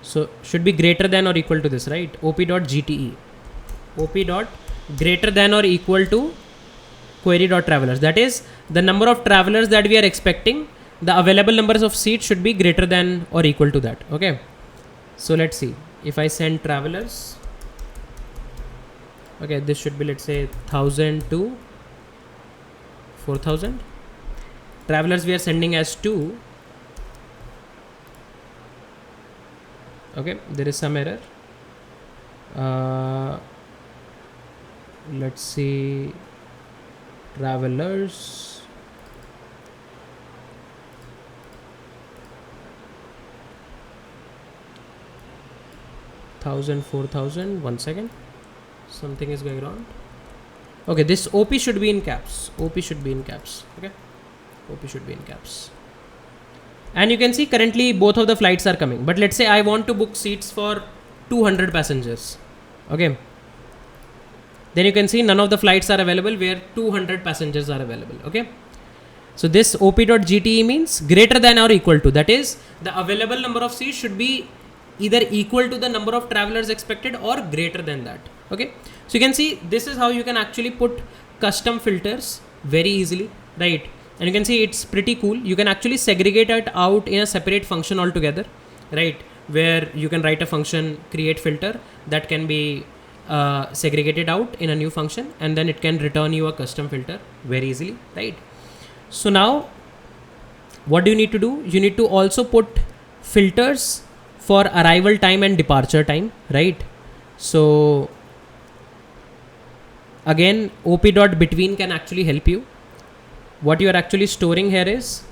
So should be greater than or equal to this, right? op.gte. op dot greater than or equal to query dot travelers. That is the number of travelers that we are expecting. The available numbers of seats should be greater than or equal to that. Okay. So let's see. If I send travelers, okay, this should be, let's say, 1,000 to 4,000. Travelers we are sending as 2. Okay, there is some error. Let's see. Travelers. Thousand, 4,000. 1 second. Something is going wrong. Okay, this OP should be in caps. OP should be in caps. Okay. OP should be in caps. And you can see currently both of the flights are coming. But let's say I want to book seats for 200 passengers. Okay. Then you can see none of the flights are available where 200 passengers are available. Okay. So this op.gte means greater than or equal to. That is, the available number of seats should be either equal to the number of travelers expected or greater than that. Okay. So you can see this is how you can actually put custom filters very easily, right? And you can see it's pretty cool. You can actually segregate it out in a separate function altogether, right? where you can write a function create filter that can be segregated out in a new function, and then it can return you a custom filter very easily, right? So now what do you need to do? You need to also put filters for arrival time and departure time, right? So again, op.between can actually help you. What you are actually storing here is,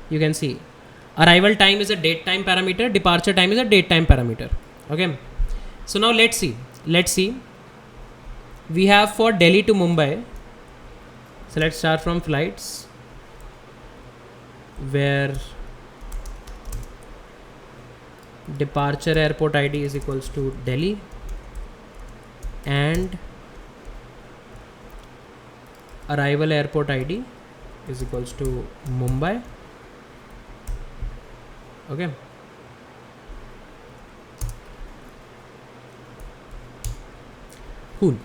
you can see arrival time is a date time parameter, departure time is a date time parameter. Okay, so now let's see we have for Delhi to Mumbai. So let's start from flights, where departure airport ID is equals to Delhi and arrival airport ID is equals to Mumbai. Okay, cool.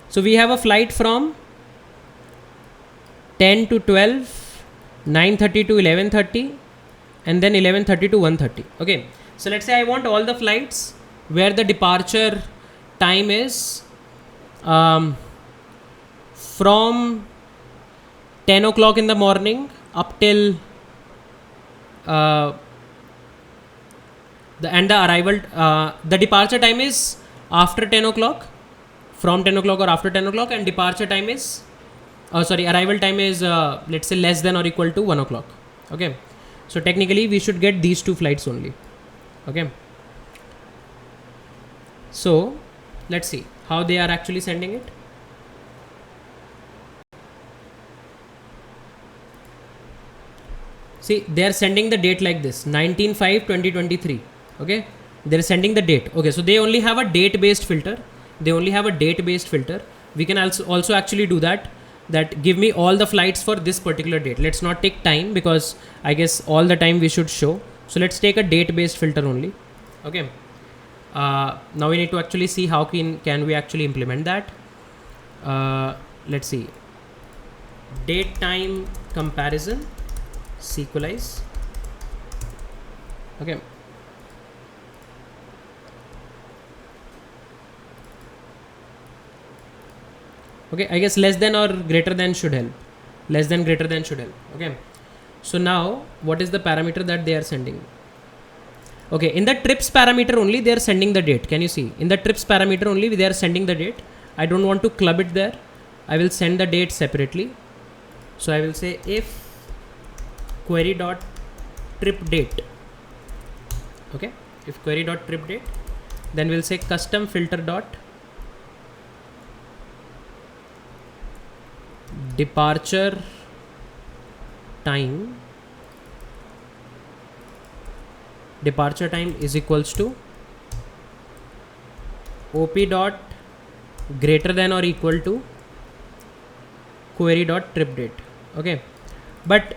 So we have a flight from 10 to 12, 9:30 to 11:30, and then 11:30 to 1:30. Okay, so let's say I want all the flights where the departure time is from 10 o'clock in the morning up till the arrival, the departure time is after 10 o'clock, from 10 o'clock or after 10 o'clock, and departure time is arrival time is let's say less than or equal to 1 o'clock. Okay, so technically we should get these two flights only. Okay, so let's see how they are actually sending it. See, they are sending the date like this, 19/5/2023. Okay, they're sending the date. Okay, so they only have a date based filter. We can also actually do that give me all the flights for this particular date. Let's not take time, because I guess all the time we should show. So let's take a date based filter only. Okay, now we need to actually see how can we actually implement that. Let's see, date time comparison, sequelize. Okay, okay, I guess less than or greater than should help. Okay, so now what is the parameter that they are sending? Okay, in the trips parameter only they are sending the date. Can you see? In the trips parameter only they are sending the date. I don't want to club it there. I will send the date separately. So I will say if query dot trip date. Okay, if query dot trip date, then we'll say custom filter dot departure time is equals to op dot greater than or equal to query dot trip date. Okay, but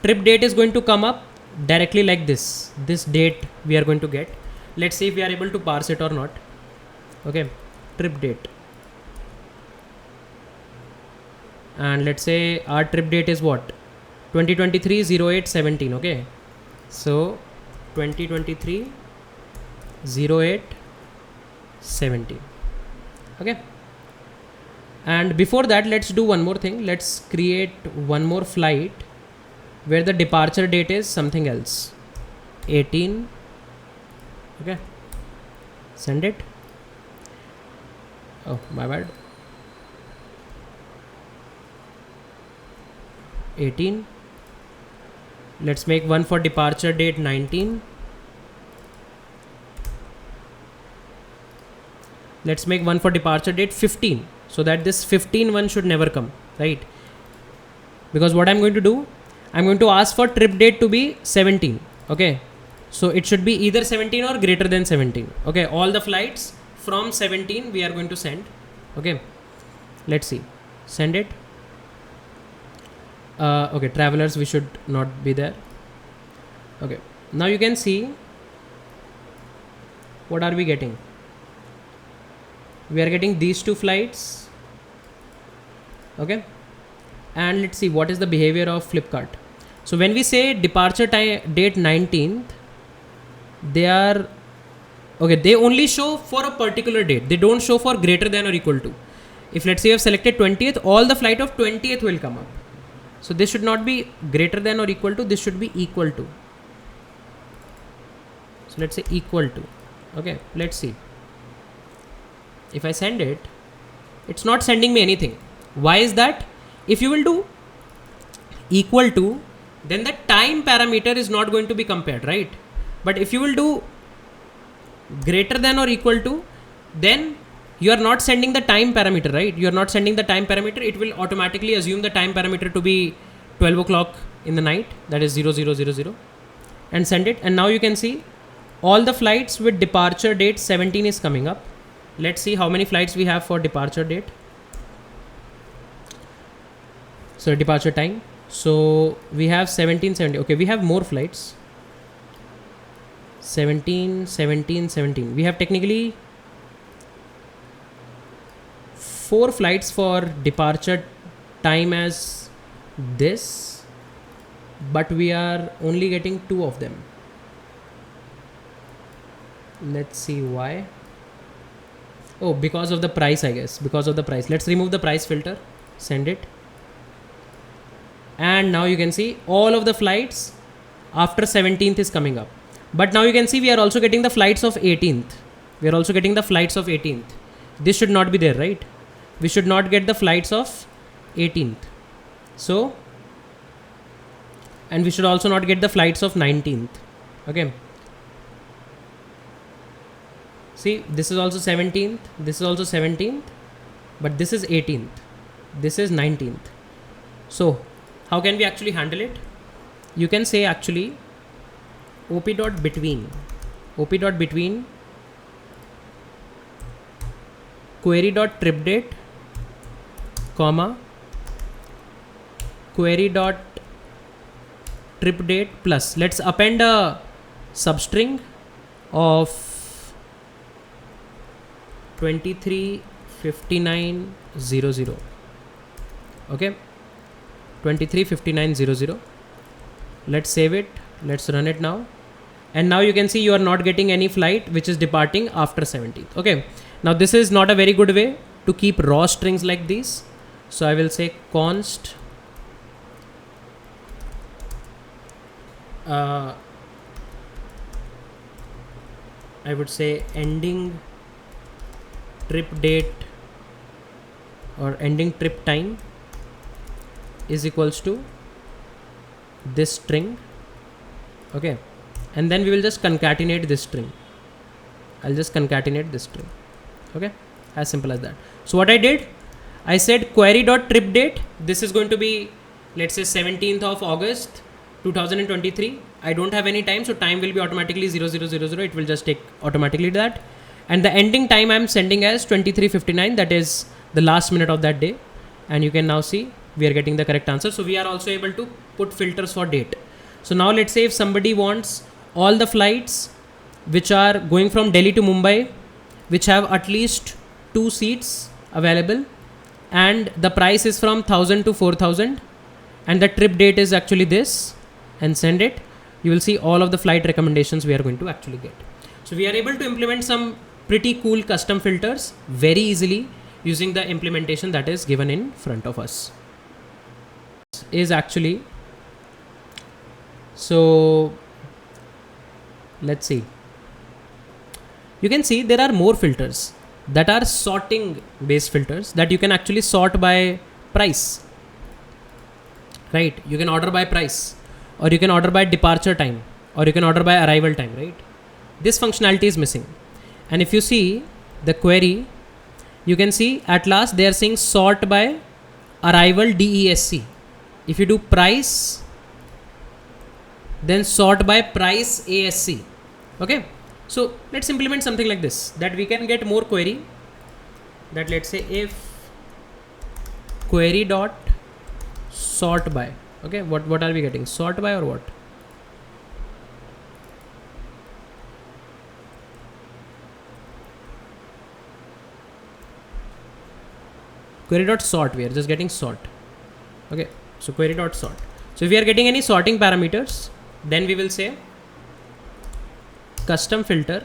trip date is going to come up directly like this date we are going to get. Let's see if we are able to parse it or not. Okay, trip date, and let's say our trip date is what, 2023-08-17. Okay, so 2023-08-17. Okay, and before that let's do one more thing. Let's create one more flight where the departure date is something else, 18. Okay, send it. Oh, my bad. 18. Let's make one for departure date 19. Let's make one for departure date 15, so that this 15 one should never come, right? Because what I'm going to do, I'm going to ask for trip date to be 17. Okay, so it should be either 17 or greater than 17. Okay, all the flights from 17 we are going to send. Okay, let's see, send it. Okay, travelers we should not be there. Okay, now you can see what are we getting. We are getting these two flights. Okay, and let's see what is the behavior of Flipkart. So when we say departure time date 19th, they are Okay, they only show for a particular date. They don't show for greater than or equal to. If let's say you have selected 20th, all the flight of 20th will come up. So this should not be greater than or equal to, this should be equal to. So let's say equal to. Okay, let's see. If I send it, it's not sending me anything. Why is that? If you will do equal to, then the time parameter is not going to be compared, right? But if you will do greater than or equal to, then you are not sending the time parameter, right? You are not sending the time parameter. It will automatically assume the time parameter to be 12 o'clock in the night, that is 0000, and send it. And now you can see all the flights with departure date 17 is coming up. Let's see how many flights we have for departure date. So departure time. So we have 1770. Okay, we have more flights. 17, 17, 17. We have technically 4 flights for departure time as this, but we are only getting 2 of them. Let's see why. Oh, because of the price, I guess. Because of the price. Let's remove the price filter. Send it. And now you can see all of the flights after 17th is coming up. But now you can see we are also getting the flights of 18th. We are also getting the flights of 18th. This should not be there, right? We should not get the flights of 18th. So, and we should also not get the flights of 19th. Okay. See, this is also 17th. This is also 17th. But this is 18th. This is 19th. So, how can we actually handle it? You can say actually op.between query.tripdate comma query.tripdate plus, let's append a substring of 235900. Okay, 235900. Let's save it. Let's run it now. And now you can see you are not getting any flight which is departing after 17th. Okay. Now this is not a very good way to keep raw strings like these. So I will say const I would say ending trip date or ending trip time is equals to this string. Okay, and then we will just concatenate this string. I'll just concatenate this string. Okay, as simple as that. So what I did, I said query.tripdate. This is going to be, let's say 17th of August 2023. I don't have any time, so time will be automatically 0000. It will just take automatically that. And the ending time I'm sending as 2359. That is the last minute of that day. And you can now see we are getting the correct answer. So we are also able to put filters for date. So now let's say if somebody wants all the flights which are going from Delhi to Mumbai, which have at least 2 seats available, and the price is from 1000 to 4000, and the trip date is actually this, and send it, you will see all of the flight recommendations we are going to actually get. So we are able to implement some pretty cool custom filters very easily using the implementation that is given in front of us. Is actually, so let's see, you can see there are more filters that are sorting based filters that you can actually sort by price, right? You can order by price, or you can order by departure time, or you can order by arrival time, right? This functionality is missing. And if you see the query, you can see at last they are saying sort by arrival DESC. If you do price, then sort by price ASC. Okay, so let's implement something like this, that we can get more query. That let's say if query dot sort by, okay, what are we getting, sort by or what? Query dot sort, we are just getting sort. Okay, so query dot sort. So if we are getting any sorting parameters, then we will say custom filter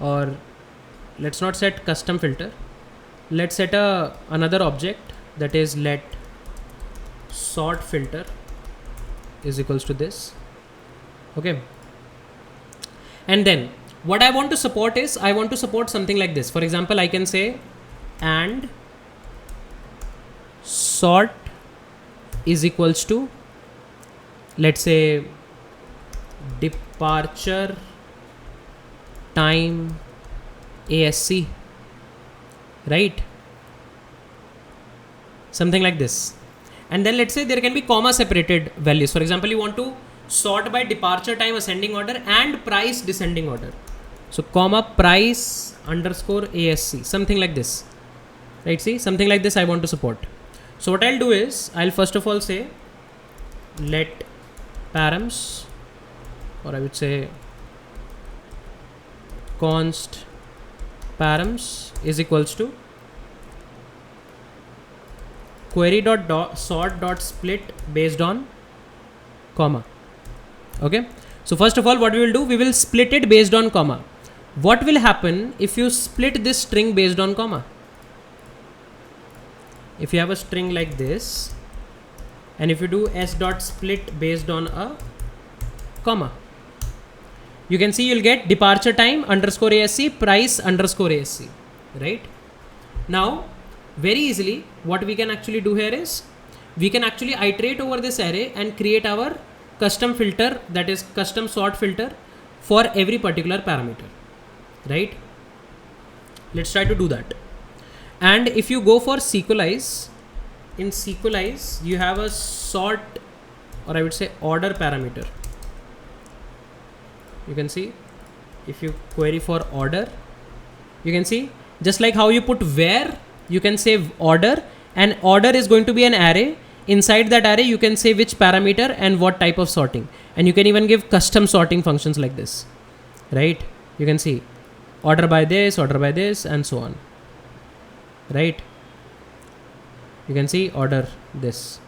or let's not set custom filter. Let's set another object, that is let sort filter is equals to this. Okay. And then what I want to support is, I want to support something like this. For example, I can say and sort is equals to, let's say, departure time ASC, right? Something like this. And then let's say there can be comma separated values. For example, you want to sort by departure time ascending order and price descending order. So comma price underscore ASC, something like this, right? See, something like this I want to support. So what I'll do is, I'll first of all say let params, or I would say const params is equals to query dot sort dot split based on comma. Okay. So first of all, what we will do, we will split it based on comma. What will happen if you split this string based on comma? If you have a string like this, and if you do s dot split based on a comma, you can see you'll get departure time underscore ASC, price underscore ASC, right? Now, very easily, what we can actually do here is, we can actually iterate over this array and create our custom filter, that is custom sort filter for every particular parameter, right? Let's try to do that. And if you go for sequelize, in sequelize you have a sort, or I would say order parameter. You can see if you query for order, you can see just like how you put where, you can say order, and order is going to be an array. Inside that array you can say which parameter and what type of sorting, and you can even give custom sorting functions like this, right? You can see order by this, and so on, right? You can see order this,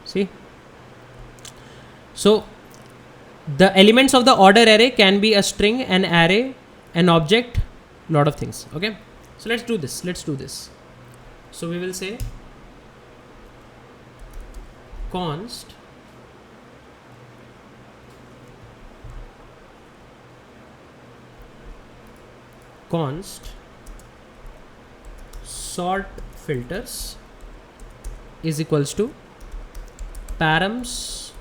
see. So the elements of the order array can be a string, an array, an object, lot of things. Okay, so let's do this. So we will say const sort filters is equals to params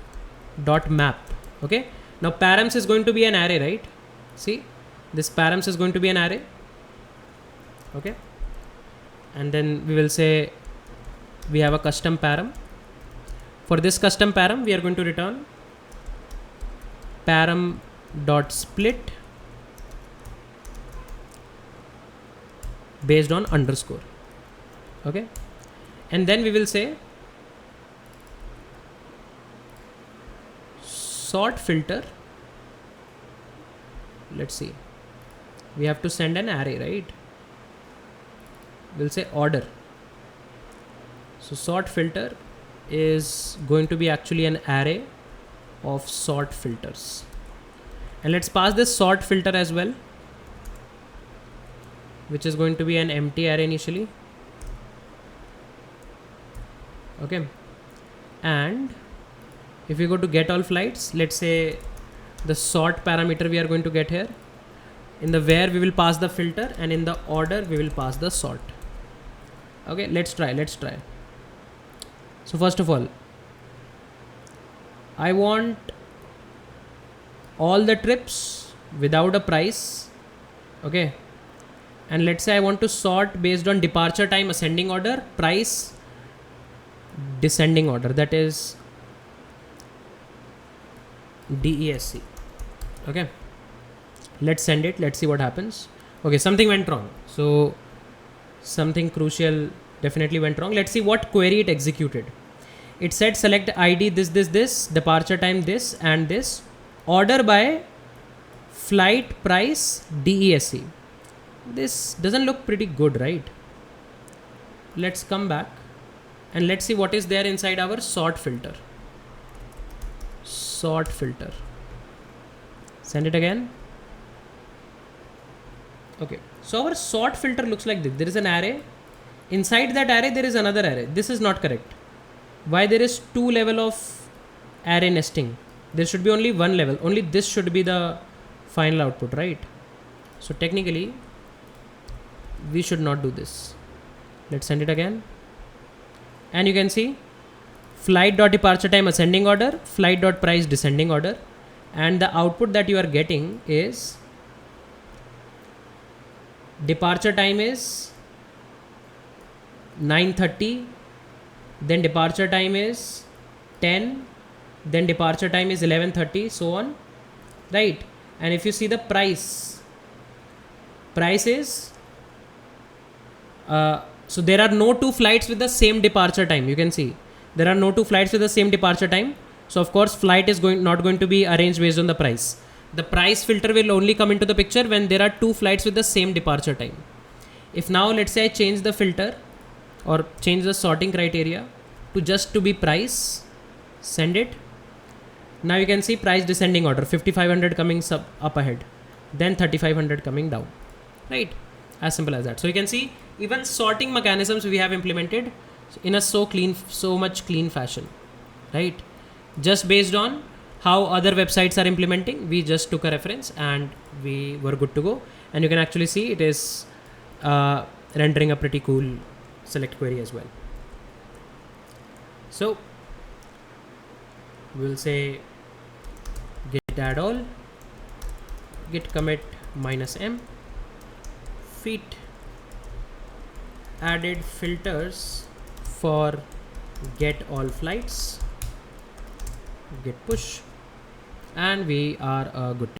dot map. Okay, now params is going to be an array, right? See, this params is going to be an array. Okay, and then we will say we have a custom param. For this custom param, we are going to return param dot split based on underscore. Okay, and then we will say sort filter. Let's see, we have to send an array, right? We'll say order. So sort filter is going to be actually an array of sort filters, and let's pass this sort filter as well, which is going to be an empty array initially. Okay, and if we go to get all flights, let's say the sort parameter we are going to get here. In the where we will pass the filter, and in the order we will pass the sort. Okay, let's try. So first of all, I want all the trips without a price. Okay, and let's say I want to sort based on departure time ascending order, price descending order, that is DESC. Okay, let's send it. Let's see what happens. Okay, something went wrong. So something crucial definitely went wrong. Let's see what query it executed. It said select ID this, departure time this, and this, order by flight price DESC. This doesn't look pretty good, right? Let's come back and let's see what is there inside our sort filter. Send it again. Okay, so our sort filter looks like this. There is an array. Inside that array, there is another array. This is not correct. Why there is two level of array nesting? There should be only one level. Only this should be the final output, right? So technically, we should not do this. Let's send it again. And you can see flight.departure time ascending order, flight.price descending order. And the output that you are getting is departure time is 9:30, then departure time is 10, then departure time is 11:30, so on, right? And if you see the price is so there are no two flights with the same departure time. You can see there are no two flights with the same departure time. So of course flight is not going to be arranged based on the price. The price filter will only come into the picture when there are two flights with the same departure time. If now let's say I change the filter or change the sorting criteria to be price, send it. Now you can see price descending order, 5500 coming up ahead, then 3500 coming down, right? As simple as that. So you can see even sorting mechanisms we have implemented in a so much clean fashion, right? Just based on how other websites are implementing, we just took a reference and we were good to go. And you can actually see it is rendering a pretty cool select query as well. So we'll say git add all, git commit -m, feat added filters for get all flights, git push, and we are good.